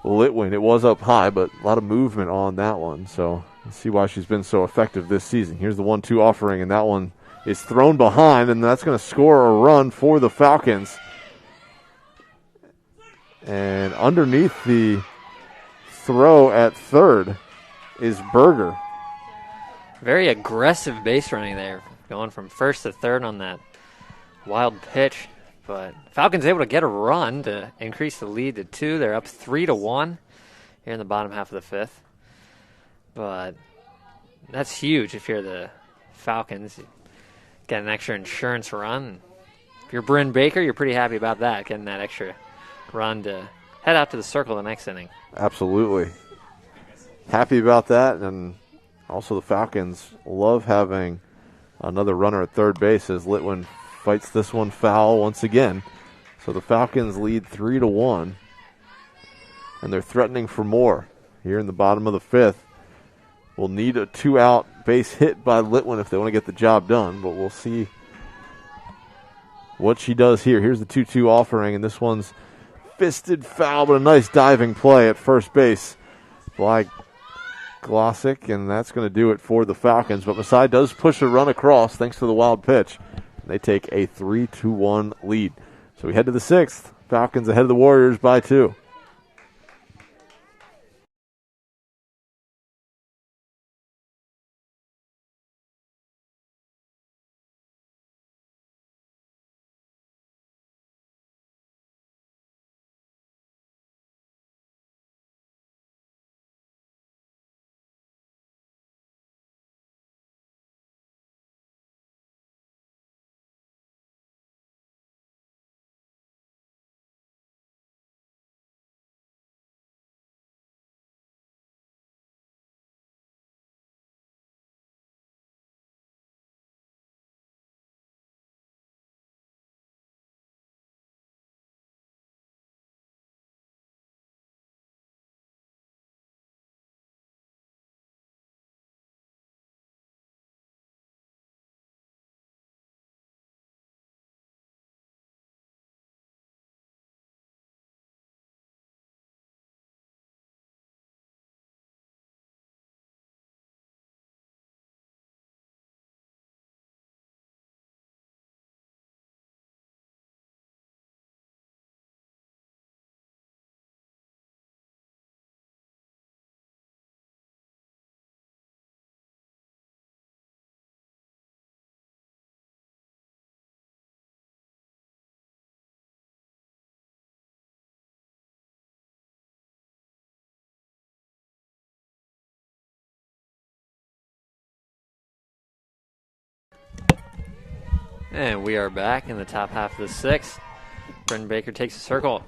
Litwin. It was up high, but a lot of movement on that one. So let's see why she's been so effective this season. Here's the 1-2 offering, and that one is thrown behind, and that's going to score a run for the Falcons. And underneath the throw at third is Berger. Very aggressive base running there, going from first to third on that wild pitch. But Falcons able to get a run to increase the lead to 2. They're up 3-1 here in the bottom half of the 5th. But that's huge if you're the Falcons. Get an extra insurance run. If you're Bryn Baker, you're pretty happy about that, getting that extra run to head out to the circle the next inning. Absolutely. Happy about that, and also the Falcons love having another runner at third base as Litwin fights this one foul once again. So the Falcons lead 3-1, and they're threatening for more here in the bottom of the 5th. Will need a 2-out base hit by Litwin if they want to get the job done, but we'll see what she does here. Here's the 2-2 offering, and this one's fisted foul, but a nice diving play at first base by Glossick, and that's going to do it for the Falcons. But Masai does push a run across thanks to the wild pitch. They take a 3-1 lead. So we head to the 6th. Falcons ahead of the Warriors by 2. And we are back in the top half of the 6th. Brendan Baker takes a circle.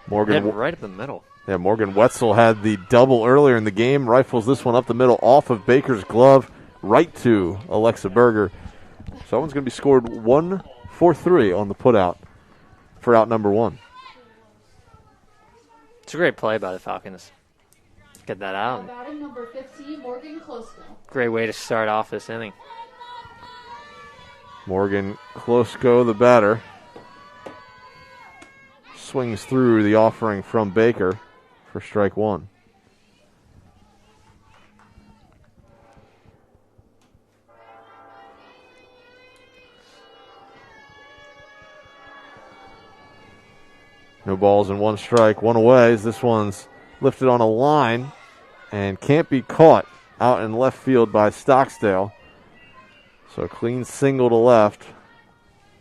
Morgan Head right up the middle. Yeah, Morgan Wetzel had the double earlier in the game. Rifles this one up the middle off of Baker's glove right to Alexa Berger. So that one's going to be scored 1-4-3 on the putout for out number 1. It's a great play by the Falcons. Get that out. Batting number 15, Morgan Klosko. Great way to start off this inning. Morgan Klosko, the batter. swings through the offering from Baker for strike one. No balls and one strike, one away as this one's lifted on a line and can't be caught out in left field by Stocksdale. So a clean single to left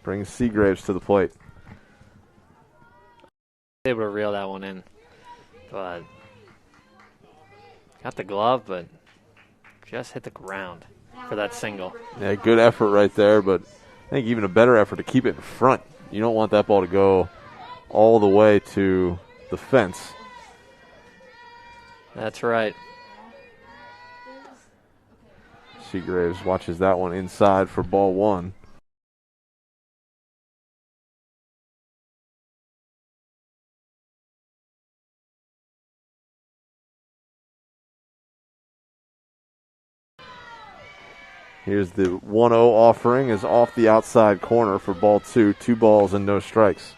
brings Seagraves to the plate. Able to reel that one in, but got the glove, but just hit the ground for that single. Yeah, good effort right there, but I think even a better effort to keep it in front. You don't want that ball to go all the way to the fence. That's right. Seagraves watches that one inside for ball one. Here's the 1-0 offering is off the outside corner for ball two. 2 balls and no strikes.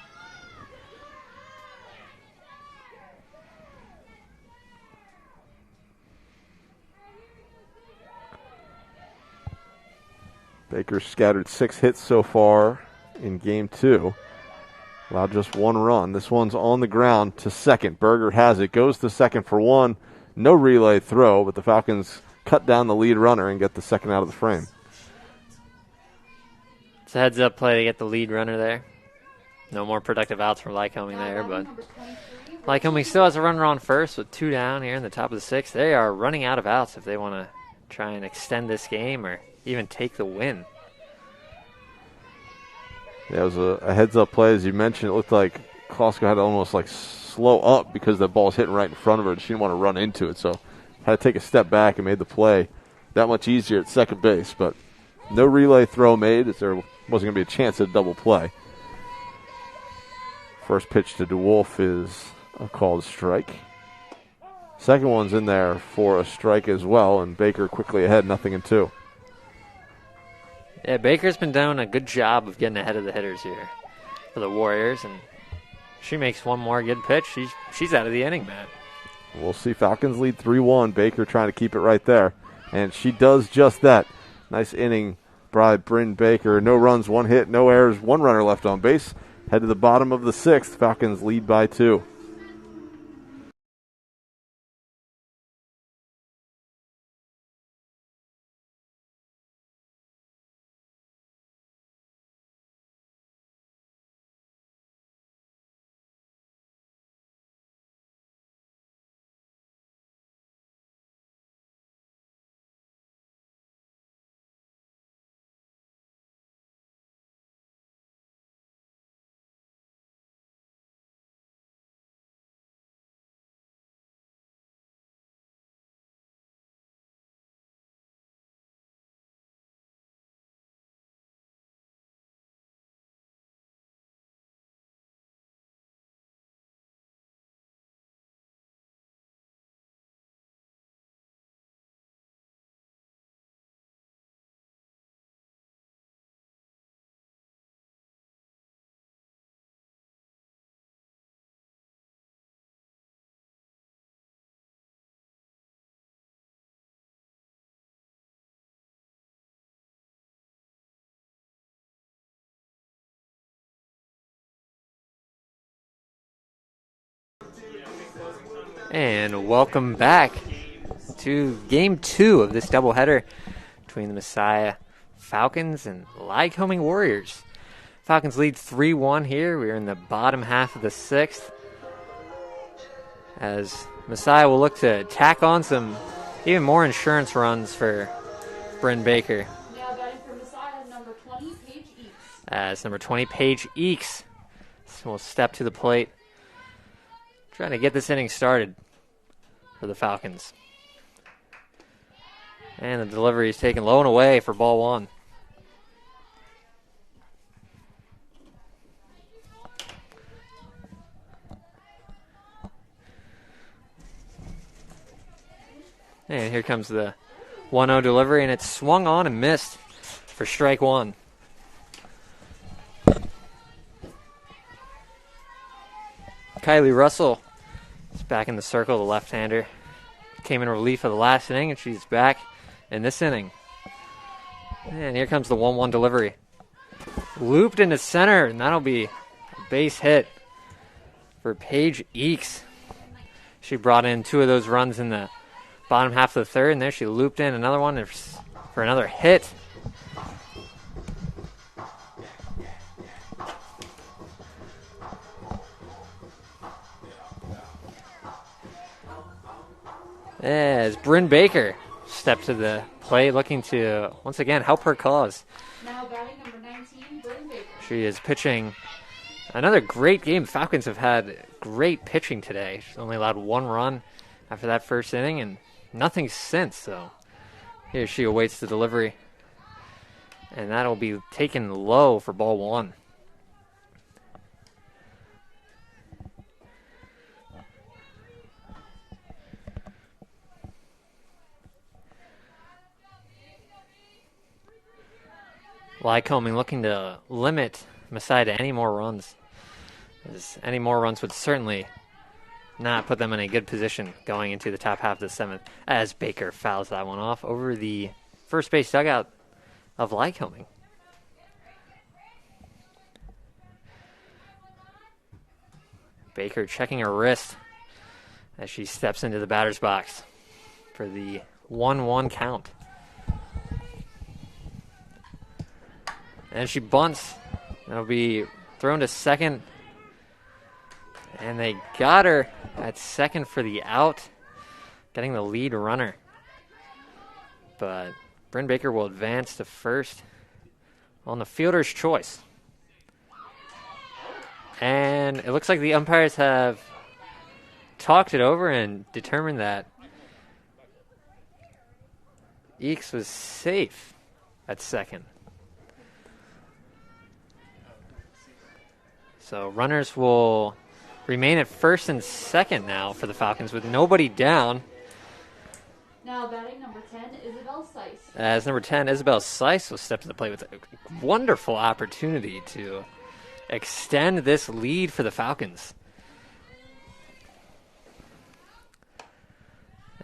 Baker scattered 6 hits so far in game 2. Allowed just 1 run. This one's on the ground to second. Berger has it. Goes to second for 1. No relay throw, but the Falcons cut down the lead runner and get the second out of the frame. It's a heads-up play to get the lead runner there. No more productive outs for Lycoming there, but Lycoming still has a runner on first with 2 down here in the top of the 6th. They are running out of outs if they want to try and extend this game or even take the win. Yeah, it was a heads-up play. As you mentioned, it looked like Klosko had to almost like slow up because the ball was hitting right in front of her and she didn't want to run into it. So had to take a step back and made the play that much easier at second base. But no relay throw made as there wasn't going to be a chance at a double play. First pitch to DeWolf is a called strike. Second one's in there for a strike as well, and Baker quickly ahead, 0-2. Yeah, Baker's been doing a good job of getting ahead of the hitters here for the Warriors, and she makes one more good pitch. She's out of the inning, man. We'll see. Falcons lead 3-1. Baker trying to keep it right there, and she does just that. Nice inning by Bryn Baker. No runs, 1 hit, no errors, 1 runner left on base. Head to the bottom of the 6th. Falcons lead by 2. And welcome back to Game 2 of this doubleheader between the Messiah Falcons and Lycoming Warriors. Falcons lead 3-1 here. We're in the bottom half of the 6th. As Messiah will look to tack on some even more insurance runs for Bryn Baker. Now batting for Messiah, number 20, Paige Eakes. As number 20, Paige Eakes will step to the plate, trying to get this inning started for the Falcons. And the delivery is taken low and away for ball 1. And here comes the 1-0 delivery, and it's swung on and missed for strike 1. Kylie Russell is back in the circle, the left-hander. Came in relief of the last inning, and she's back in this inning. And here comes the 1-1 delivery. Looped into center, and that'll be a base hit for Paige Eakes. She brought in 2 of those runs in the bottom half of the third, and there she looped in another one for another hit. As Bryn Baker stepped to the plate, looking to, once again, help her cause. Now batting number 19, Bryn Baker. She is pitching another great game. The Falcons have had great pitching today. She's only allowed 1 run after that first inning and nothing since. So here she awaits the delivery. And that'll be taken low for ball 1. Lycoming looking to limit Masai to any more runs, as any more runs would certainly not put them in a good position going into the top half of the 7th, as Baker fouls that one off over the first base dugout of Lycoming. Baker checking her wrist as she steps into the batter's box for the 1-1 count. And she bunts. That'll be thrown to second. And they got her at second for the out, getting the lead runner. But Bryn Baker will advance to first on the fielder's choice. And it looks like the umpires have talked it over and determined that Eakes was safe at second. So runners will remain at first and second now for the Falcons with nobody down. Now batting number 10, Isabel Seiss. As number 10, Isabel Seiss will step to the plate with a wonderful opportunity to extend this lead for the Falcons.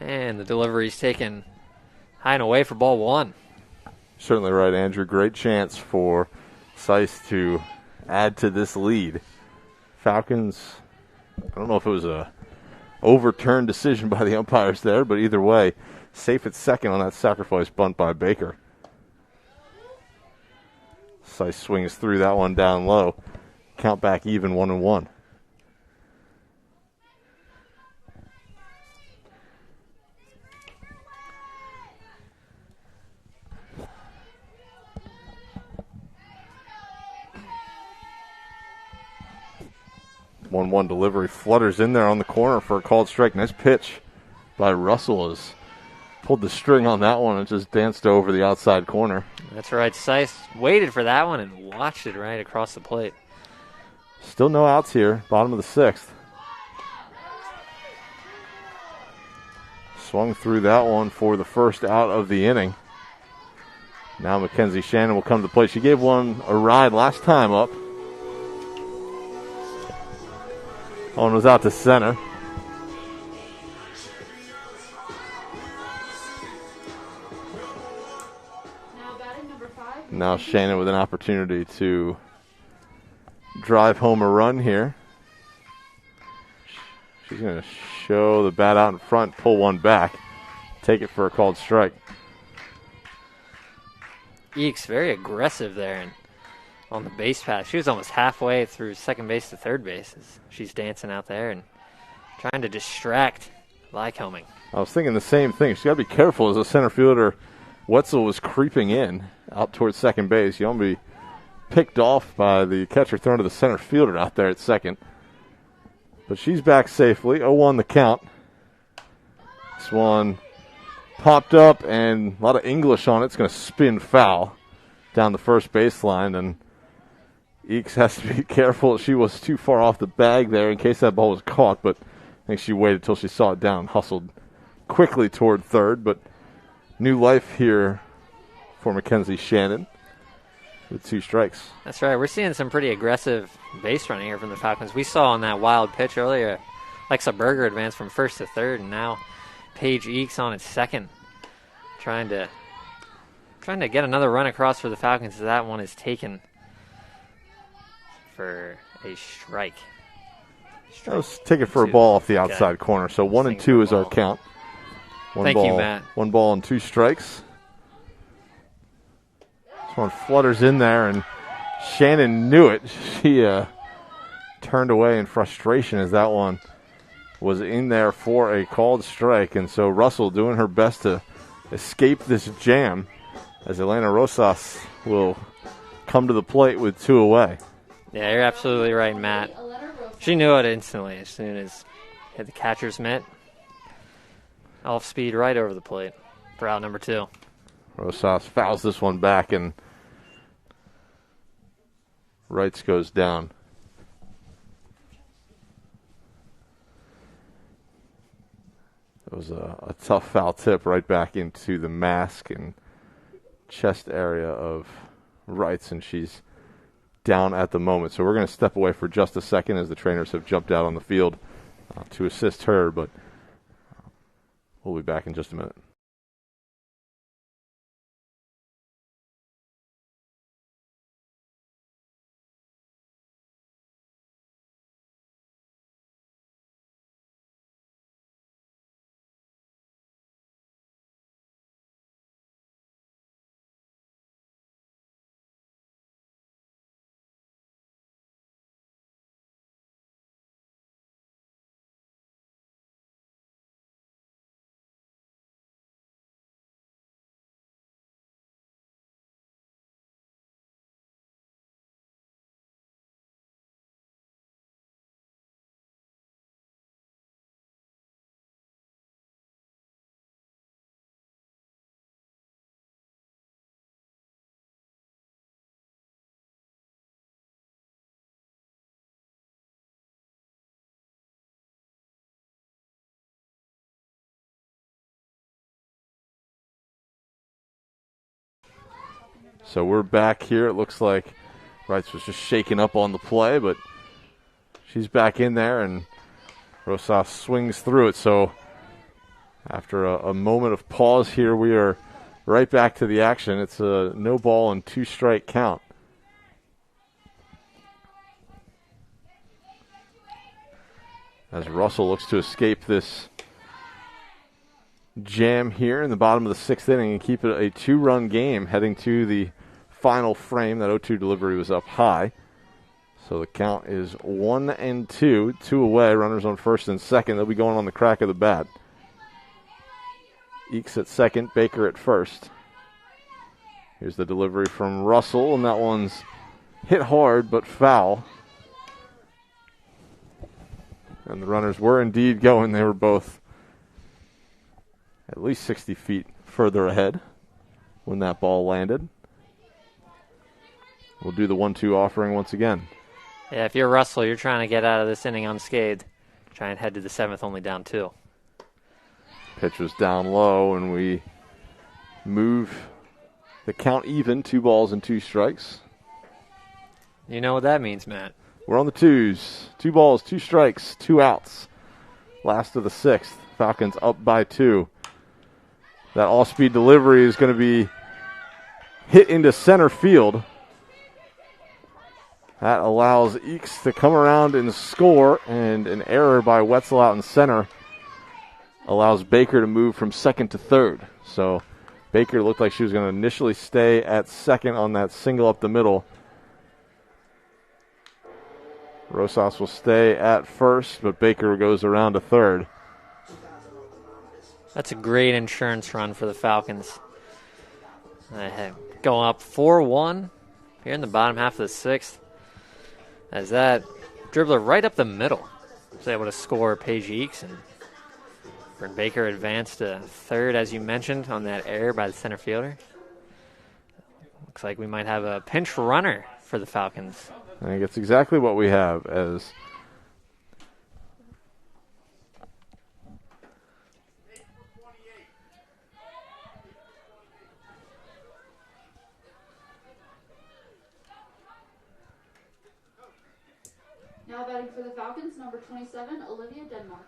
And the delivery's taken high and away for ball 1. Certainly right, Andrew. Great chance for Seiss to add to this lead. Falcons, I don't know if it was a overturned decision by the umpires there, but either way, safe at second on that sacrifice bunt by Baker. Seiss swings through that one down low. Count back even 1-1. One delivery flutters in there on the corner for a called strike. Nice pitch by Russell. Has pulled the string on that one and just danced over the outside corner. That's right. Seiss waited for that one and watched it right across the plate. Still no outs here. Bottom of the 6th. Swung through that one for the first out of the inning. Now Mackenzie Shannon will come to the plate. She gave one a ride last time up. One was out to center. Now batting number 5. Now Shannon with an opportunity to drive home a run here. She's going to show the bat out in front, pull one back, take it for a called strike. Eakes very aggressive there and on the base pass. She was almost halfway through second base to third base as she's dancing out there and trying to distract Lycoming. I was thinking the same thing. She's got to be careful as a center fielder. Wetzel was creeping in out towards second base. You don't be picked off by the catcher thrown to the center fielder out there at second. But she's back safely. 0-1 the count. This one popped up and a lot of English on it. It's going to spin foul down the first baseline, and Eakes has to be careful. She was too far off the bag there in case that ball was caught, but I think she waited till she saw it down, hustled quickly toward third, but new life here for Mackenzie Shannon, with 2 strikes. That's right. We're seeing some pretty aggressive base running here from the Falcons. We saw on that wild pitch earlier, Alexa Berger advanced from first to third, and now Paige Eakes on its second, trying to get another run across for the Falcons. That one is taken for a strike. Let's take it for a ball off the outside corner. So 1-2 is our count. Thank you, Matt. 1 ball and 2 strikes. This one flutters in there, and Shannon knew it. She turned away in frustration as that one was in there for a called strike. And so Russell doing her best to escape this jam as Elena Rosas will come to the plate with 2 away. Yeah, you're absolutely right, Matt. She knew it instantly as soon as hit the catcher's mitt. Off speed right over the plate for out number 2. Rosas fouls this one back, and Wrights goes down. It was a tough foul tip right back into the mask and chest area of Wrights, and she's down at the moment. So we're going to step away for just a second as the trainers have jumped out on the field to assist her, but we'll be back in just a minute. So we're back here. It looks like Wrights was just shaken up on the play, but she's back in there, and Rosas swings through it. So after a moment of pause here, we are right back to the action. It's a no ball and 2 strike count. As Russell looks to escape this jam here in the bottom of the 6th inning and keep it a 2-run game heading to the final frame. That 0-2 delivery was up high. So the count is 1-2, 2 away, runners on first and second. They'll be going on the crack of the bat. Eakes at second, Baker at first. Here's the delivery from Russell, and that one's hit hard but foul. And the runners were indeed going. They were both at least 60 feet further ahead when that ball landed. We'll do the 1-2 offering once again. Yeah, if you're Russell, you're trying to get out of this inning unscathed. Try and head to the 7th, only down 2. Pitch was down low, and we move the count even, 2 balls and 2 strikes. You know what that means, Matt. We're on the 2s. 2 balls, 2 strikes, 2 outs. Last of the 6th. Falcons up by 2. That all-speed delivery is going to be hit into center field. That allows Eakes to come around and score, and an error by Wetzel out in center allows Baker to move from second to third. So Baker looked like she was going to initially stay at second on that single up the middle. Rosas will stay at first, but Baker goes around to third. That's a great insurance run for the Falcons. Going up 4-1 here in the bottom half of the 6th. As that dribbler right up the middle was able to score Paige Eakes, and Bryn Baker advanced to third, as you mentioned, on that error by the center fielder. Looks like we might have a pinch runner for the Falcons. I think it's exactly what we have, as Falcons, number 27, Olivia Denmark.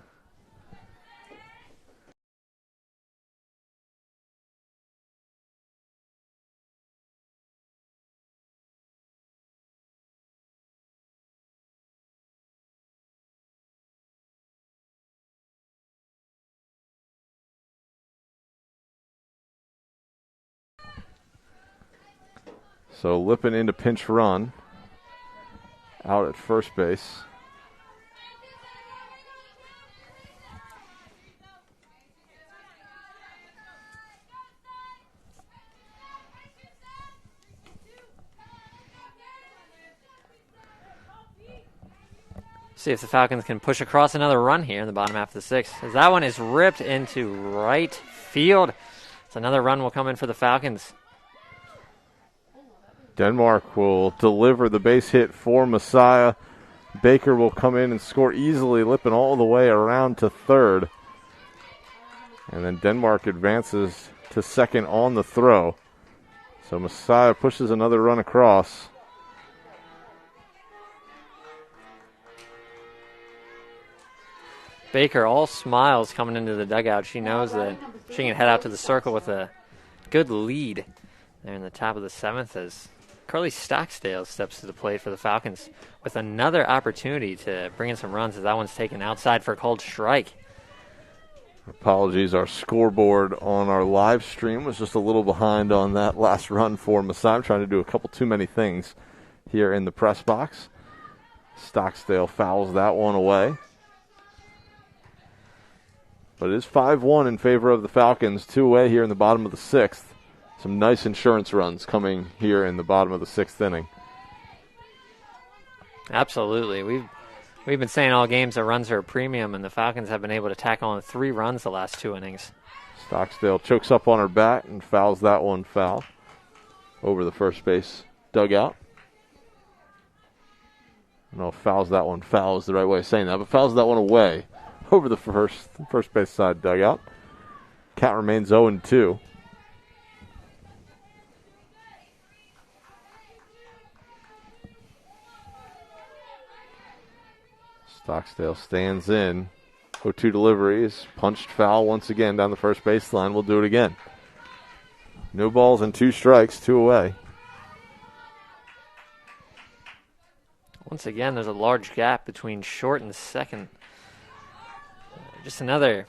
So Lippin into pinch run out at first base. See if the Falcons can push across another run here in the bottom half of the sixth. As that one is ripped into right field. So another run will come in for the Falcons. Denmark will deliver the base hit for Messiah. Baker will come in and score easily, Lippin all the way around to third. And then Denmark advances to second on the throw. So Messiah pushes another run across. Baker all smiles coming into the dugout. She knows that she can head out to the circle with a good lead there in the top of the seventh as Carly Stocksdale steps to the plate for the Falcons with another opportunity to bring in some runs as that one's taken outside for a called strike. Apologies, our scoreboard on our live stream was just a little behind on that last run for Messiah. I'm trying to do a couple too many things here in the press box. Stocksdale fouls that one away. But it is 5-1 in favor of the Falcons, 2 away here in the bottom of the sixth. Some nice insurance runs coming here in the bottom of the sixth inning. Absolutely. We've been saying all games that runs are a premium, and the Falcons have been able to tack on 3 runs the last 2 innings. Stocksdale chokes up on her bat and fouls that one foul over the first base dugout. I don't know if fouls that one foul is the right way of saying that, but fouls that one away over the first base side dugout. Count remains 0-2. Stocksdale stands in. 0-2 delivery is punched foul once again down the first baseline. We'll do it again. No balls and 2 strikes, 2 away. Once again, there's a large gap between short and second. Just another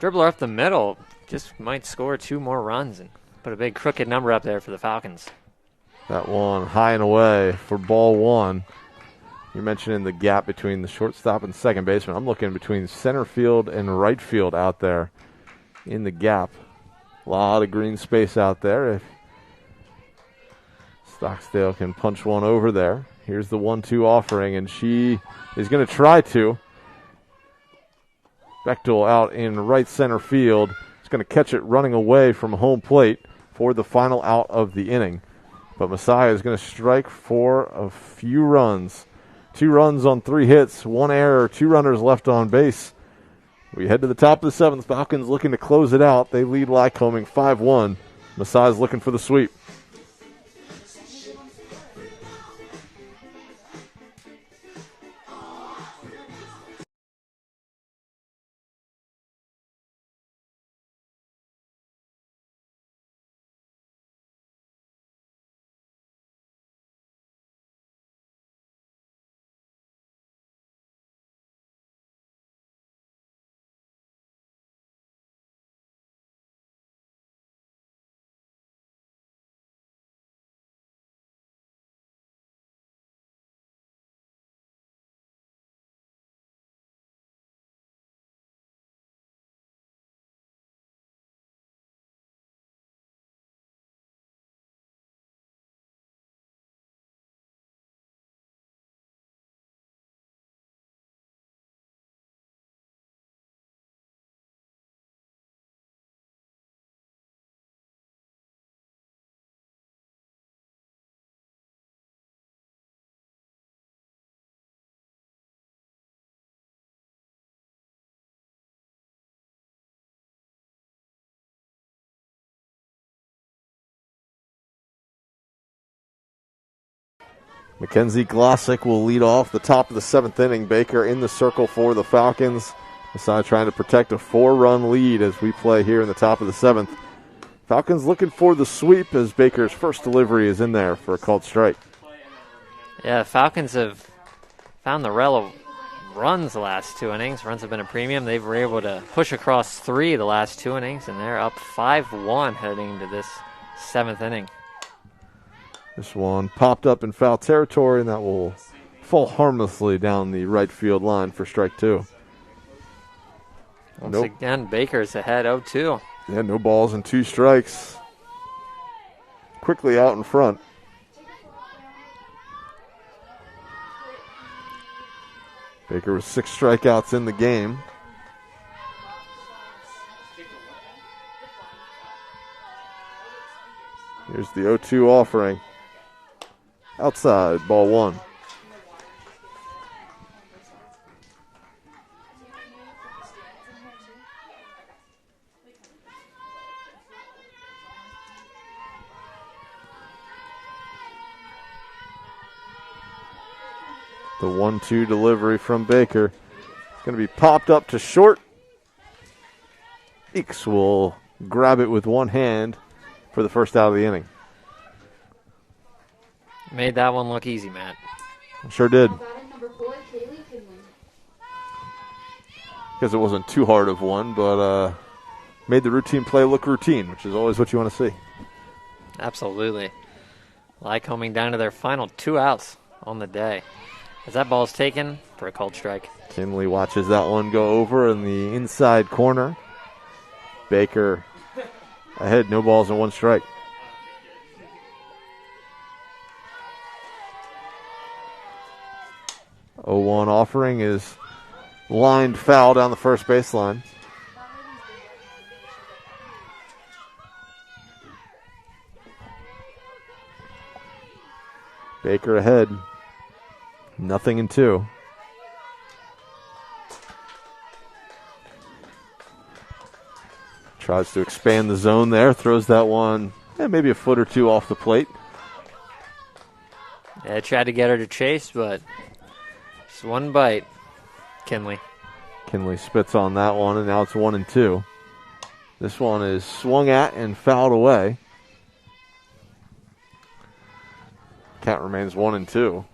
dribbler up the middle. Just might score 2 more runs and put a big crooked number up there for the Falcons. That one high and away for ball 1. You're mentioning the gap between the shortstop and second baseman. I'm looking between center field and right field out there in the gap. A lot of green space out there. If Stocksdale can punch one over there. Here's the 1-2 offering, and she is going to try to. Bechtel out in right center field. Is going to catch it running away from home plate for the final out of the inning. But Messiah is going to strike for a few runs. 2 runs on 3 hits, 1 error, 2 runners left on base. We head to the top of the 7th. Falcons looking to close it out. They lead Lycoming 5-1. Messiah's looking for the sweep. Mackenzie Glossick will lead off the top of the 7th inning. Baker in the circle for the Falcons. Aside trying to protect a 4-run lead as we play here in the top of the 7th. Falcons looking for the sweep as Baker's first delivery is in there for a called strike. Yeah, Falcons have found the rel of runs the last 2 innings. Runs have been a premium. They were able to push across 3 the last 2 innings, and they're up 5-1 heading into this 7th inning. This one popped up in foul territory, and that will fall harmlessly down the right field line for strike 2. Once again, Baker's ahead 0-2. Yeah, no balls and 2 strikes. Quickly out in front. Baker with 6 strikeouts in the game. Here's the 0-2 offering. Outside, ball 1. The 1-2 delivery from Baker. It's going to be popped up to short. Eakes will grab it with one hand for the first out of the inning. Made that one look easy, Matt. Sure did. Now batting number 4, Kaylee Kinley. Because it wasn't too hard of one, but made the routine play look routine, which is always what you want to see. Absolutely. Lycoming down to their final 2 outs on the day. As that ball's taken for a called strike. Kinley watches that one go over in the inside corner. Baker ahead, no balls and 1 strike. The 0-1 offering is lined foul down the first baseline. Baker ahead. 0-2. Tries to expand the zone there. Throws that one maybe a foot or 2 off the plate. Yeah, tried to get her to chase, but just 1 bite. Kinley. Kinley spits on that one, and now it's 1-2. This one is swung at and fouled away. Count remains 1-2.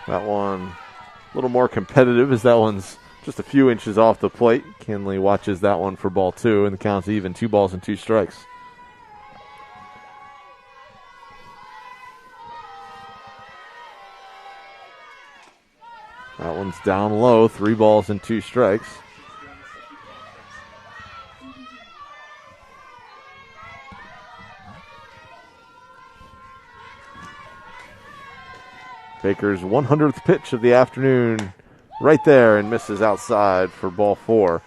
That one a little more competitive as that one's just a few inches off the plate. Kinley watches that one for ball 2, and the count's even. 2 balls and 2 strikes. That one's down low. 3 balls and 2 strikes. Baker's 100th pitch of the afternoon right there and misses outside for ball 4.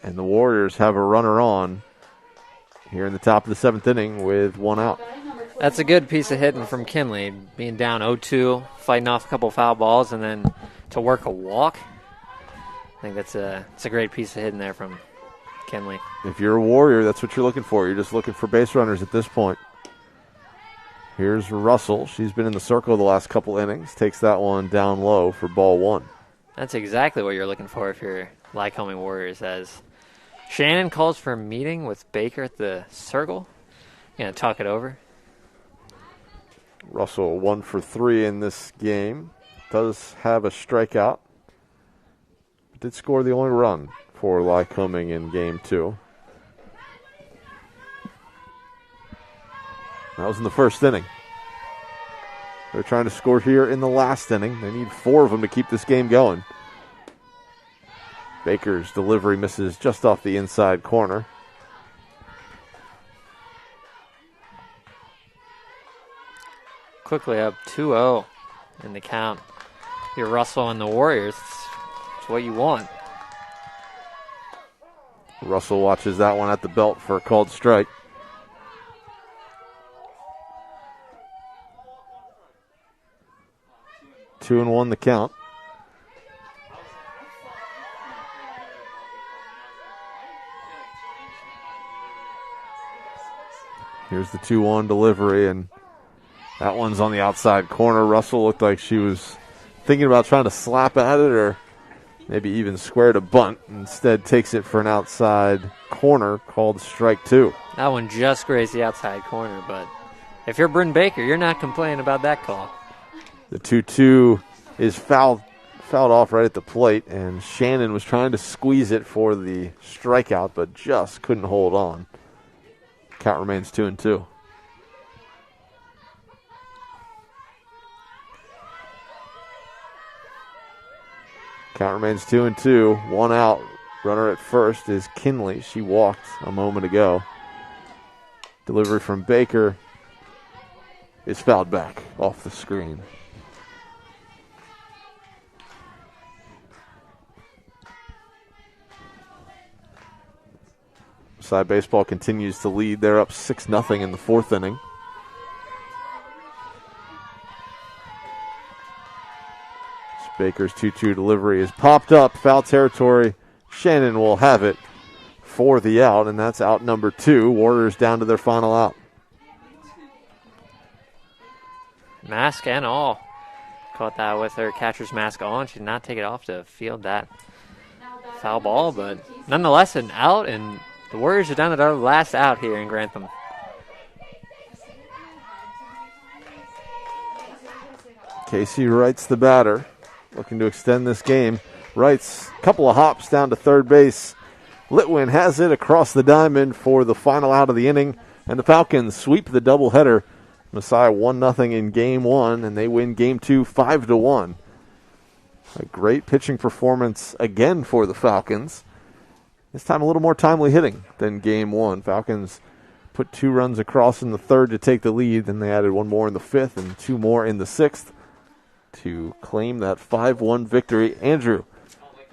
And the Warriors have a runner on here in the top of the 7th inning with 1 out. That's a good piece of hitting from Kinley, being down 0-2, fighting off a couple foul balls, and then to work a walk. I think it's a great piece of hitting there from Kinley. If you're a Warrior, that's what you're looking for. You're just looking for base runners at this point. Here's Russell. She's been in the circle the last couple innings. Takes that one down low for ball 1. That's exactly what you're looking for if you're Lycoming Warriors. As Shannon calls for a meeting with Baker at the circle. Going to talk it over. Russell 1 for 3 in this game. Does have a strikeout. Did score the only run for Lycoming in game 2. That was in the first inning. They're trying to score here in the last inning. They need 4 of them to keep this game going. Baker's delivery misses just off the inside corner. Quickly up 2-0 in the count. You're Russell and the Warriors. It's what you want. Russell watches that one at the belt for a called strike. 2-1 the count. Here's the 2-1 delivery, and that one's on the outside corner. Russell looked like she was thinking about trying to slap at it or maybe even square to bunt. Instead takes it for an outside corner called strike 2. That one just grazed the outside corner, but if you're Bryn Baker, you're not complaining about that call. The 2-2 is fouled off right at the plate, and Shannon was trying to squeeze it for the strikeout, but just couldn't hold on. Count remains 2-2. Count remains 2-2. One out. Runner at first is Kinley. She walked a moment ago. Delivery from Baker is fouled back off the screen. Side baseball continues to lead. They're up 6-0 in the fourth inning. Baker's 2-2 delivery is popped up. Foul territory. Shannon will have it for the out, and that's out number 2. Warriors down to their final out. Mask and all. Caught that with her catcher's mask on. She did not take it off to field that foul ball, but nonetheless an out, and the Warriors are down to their last out here in Grantham. Casey Wright's the batter, looking to extend this game. Wright's a couple of hops down to third base. Litwin has it across the diamond for the final out of the inning, and the Falcons sweep the doubleheader. Messiah 1-0 in game 1, and they win game 2 5-1. A great pitching performance again for the Falcons. This time a little more timely hitting than game 1. Falcons put 2 runs across in the third to take the lead. Then they added 1 more in the fifth and 2 more in the sixth to claim that 5-1 victory. Andrew,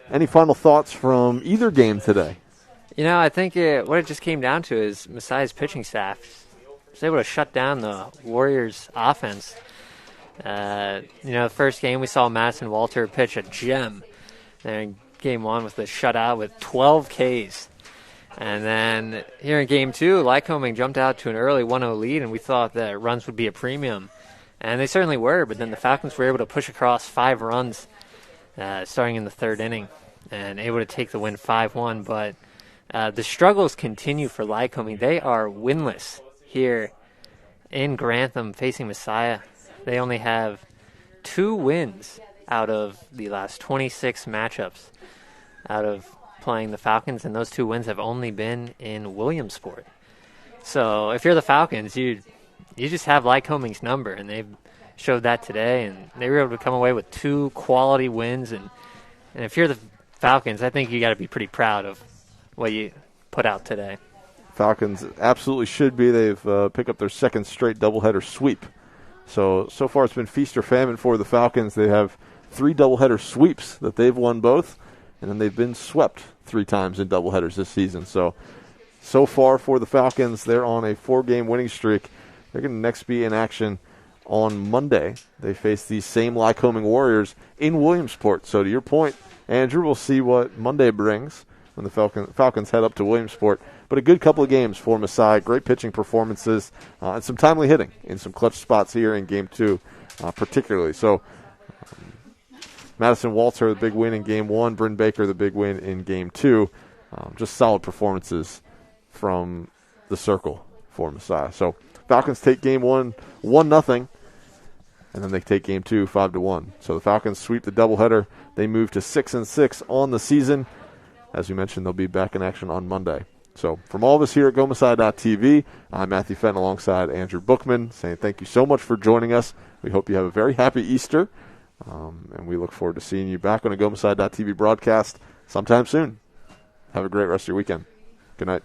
any final thoughts from either game today? You know, I think what it just came down to is Messiah's pitching staff was able to shut down the Warriors' offense. The first game we saw Madison Walter pitch a gem. Then game 1 with the shutout with 12 Ks. And then here in game 2, Lycoming jumped out to an early 1-0 lead, and we thought that runs would be a premium. And they certainly were, but then the Falcons were able to push across 5 runs starting in the third inning and able to take the win 5-1. But the struggles continue for Lycoming. They are winless here in Grantham facing Messiah. They only have 2 wins out of the last 26 matchups out of playing the Falcons, and those 2 wins have only been in Williamsport. So if you're the Falcons, you just have Lycoming's number, and they've showed that today, and they were able to come away with 2 quality wins. And if you're the Falcons, I think you got to be pretty proud of what you put out today. Falcons absolutely should be. They've picked up their second straight doubleheader sweep. So far it's been feast or famine for the Falcons. They have 3 doubleheader sweeps that they've won both, and then they've been swept 3 times in doubleheaders this season. So far for the Falcons, they're on a 4-game winning streak. They're going to next be in action on Monday. They face these same Lycoming Warriors in Williamsport. So to your point, Andrew, we'll see what Monday brings when the Falcons head up to Williamsport. But a good couple of games for Messiah. Great pitching performances and some timely hitting in some clutch spots here in Game 2 particularly. So Madison Walter, the big win in Game 1. Bryn Baker, the big win in Game 2. Just solid performances from the circle for Messiah. So Falcons take Game 1 1-0, and then they take Game 2 5-1. So the Falcons sweep the doubleheader. They move to 6-6 on the season. As we mentioned, they'll be back in action on Monday. So from all of us here at GoMessiah.tv, I'm Matthew Fenton alongside Andrew Bookman, saying thank you so much for joining us. We hope you have a very happy Easter, and we look forward to seeing you back on a GoMessiah.tv broadcast sometime soon. Have a great rest of your weekend. Good night.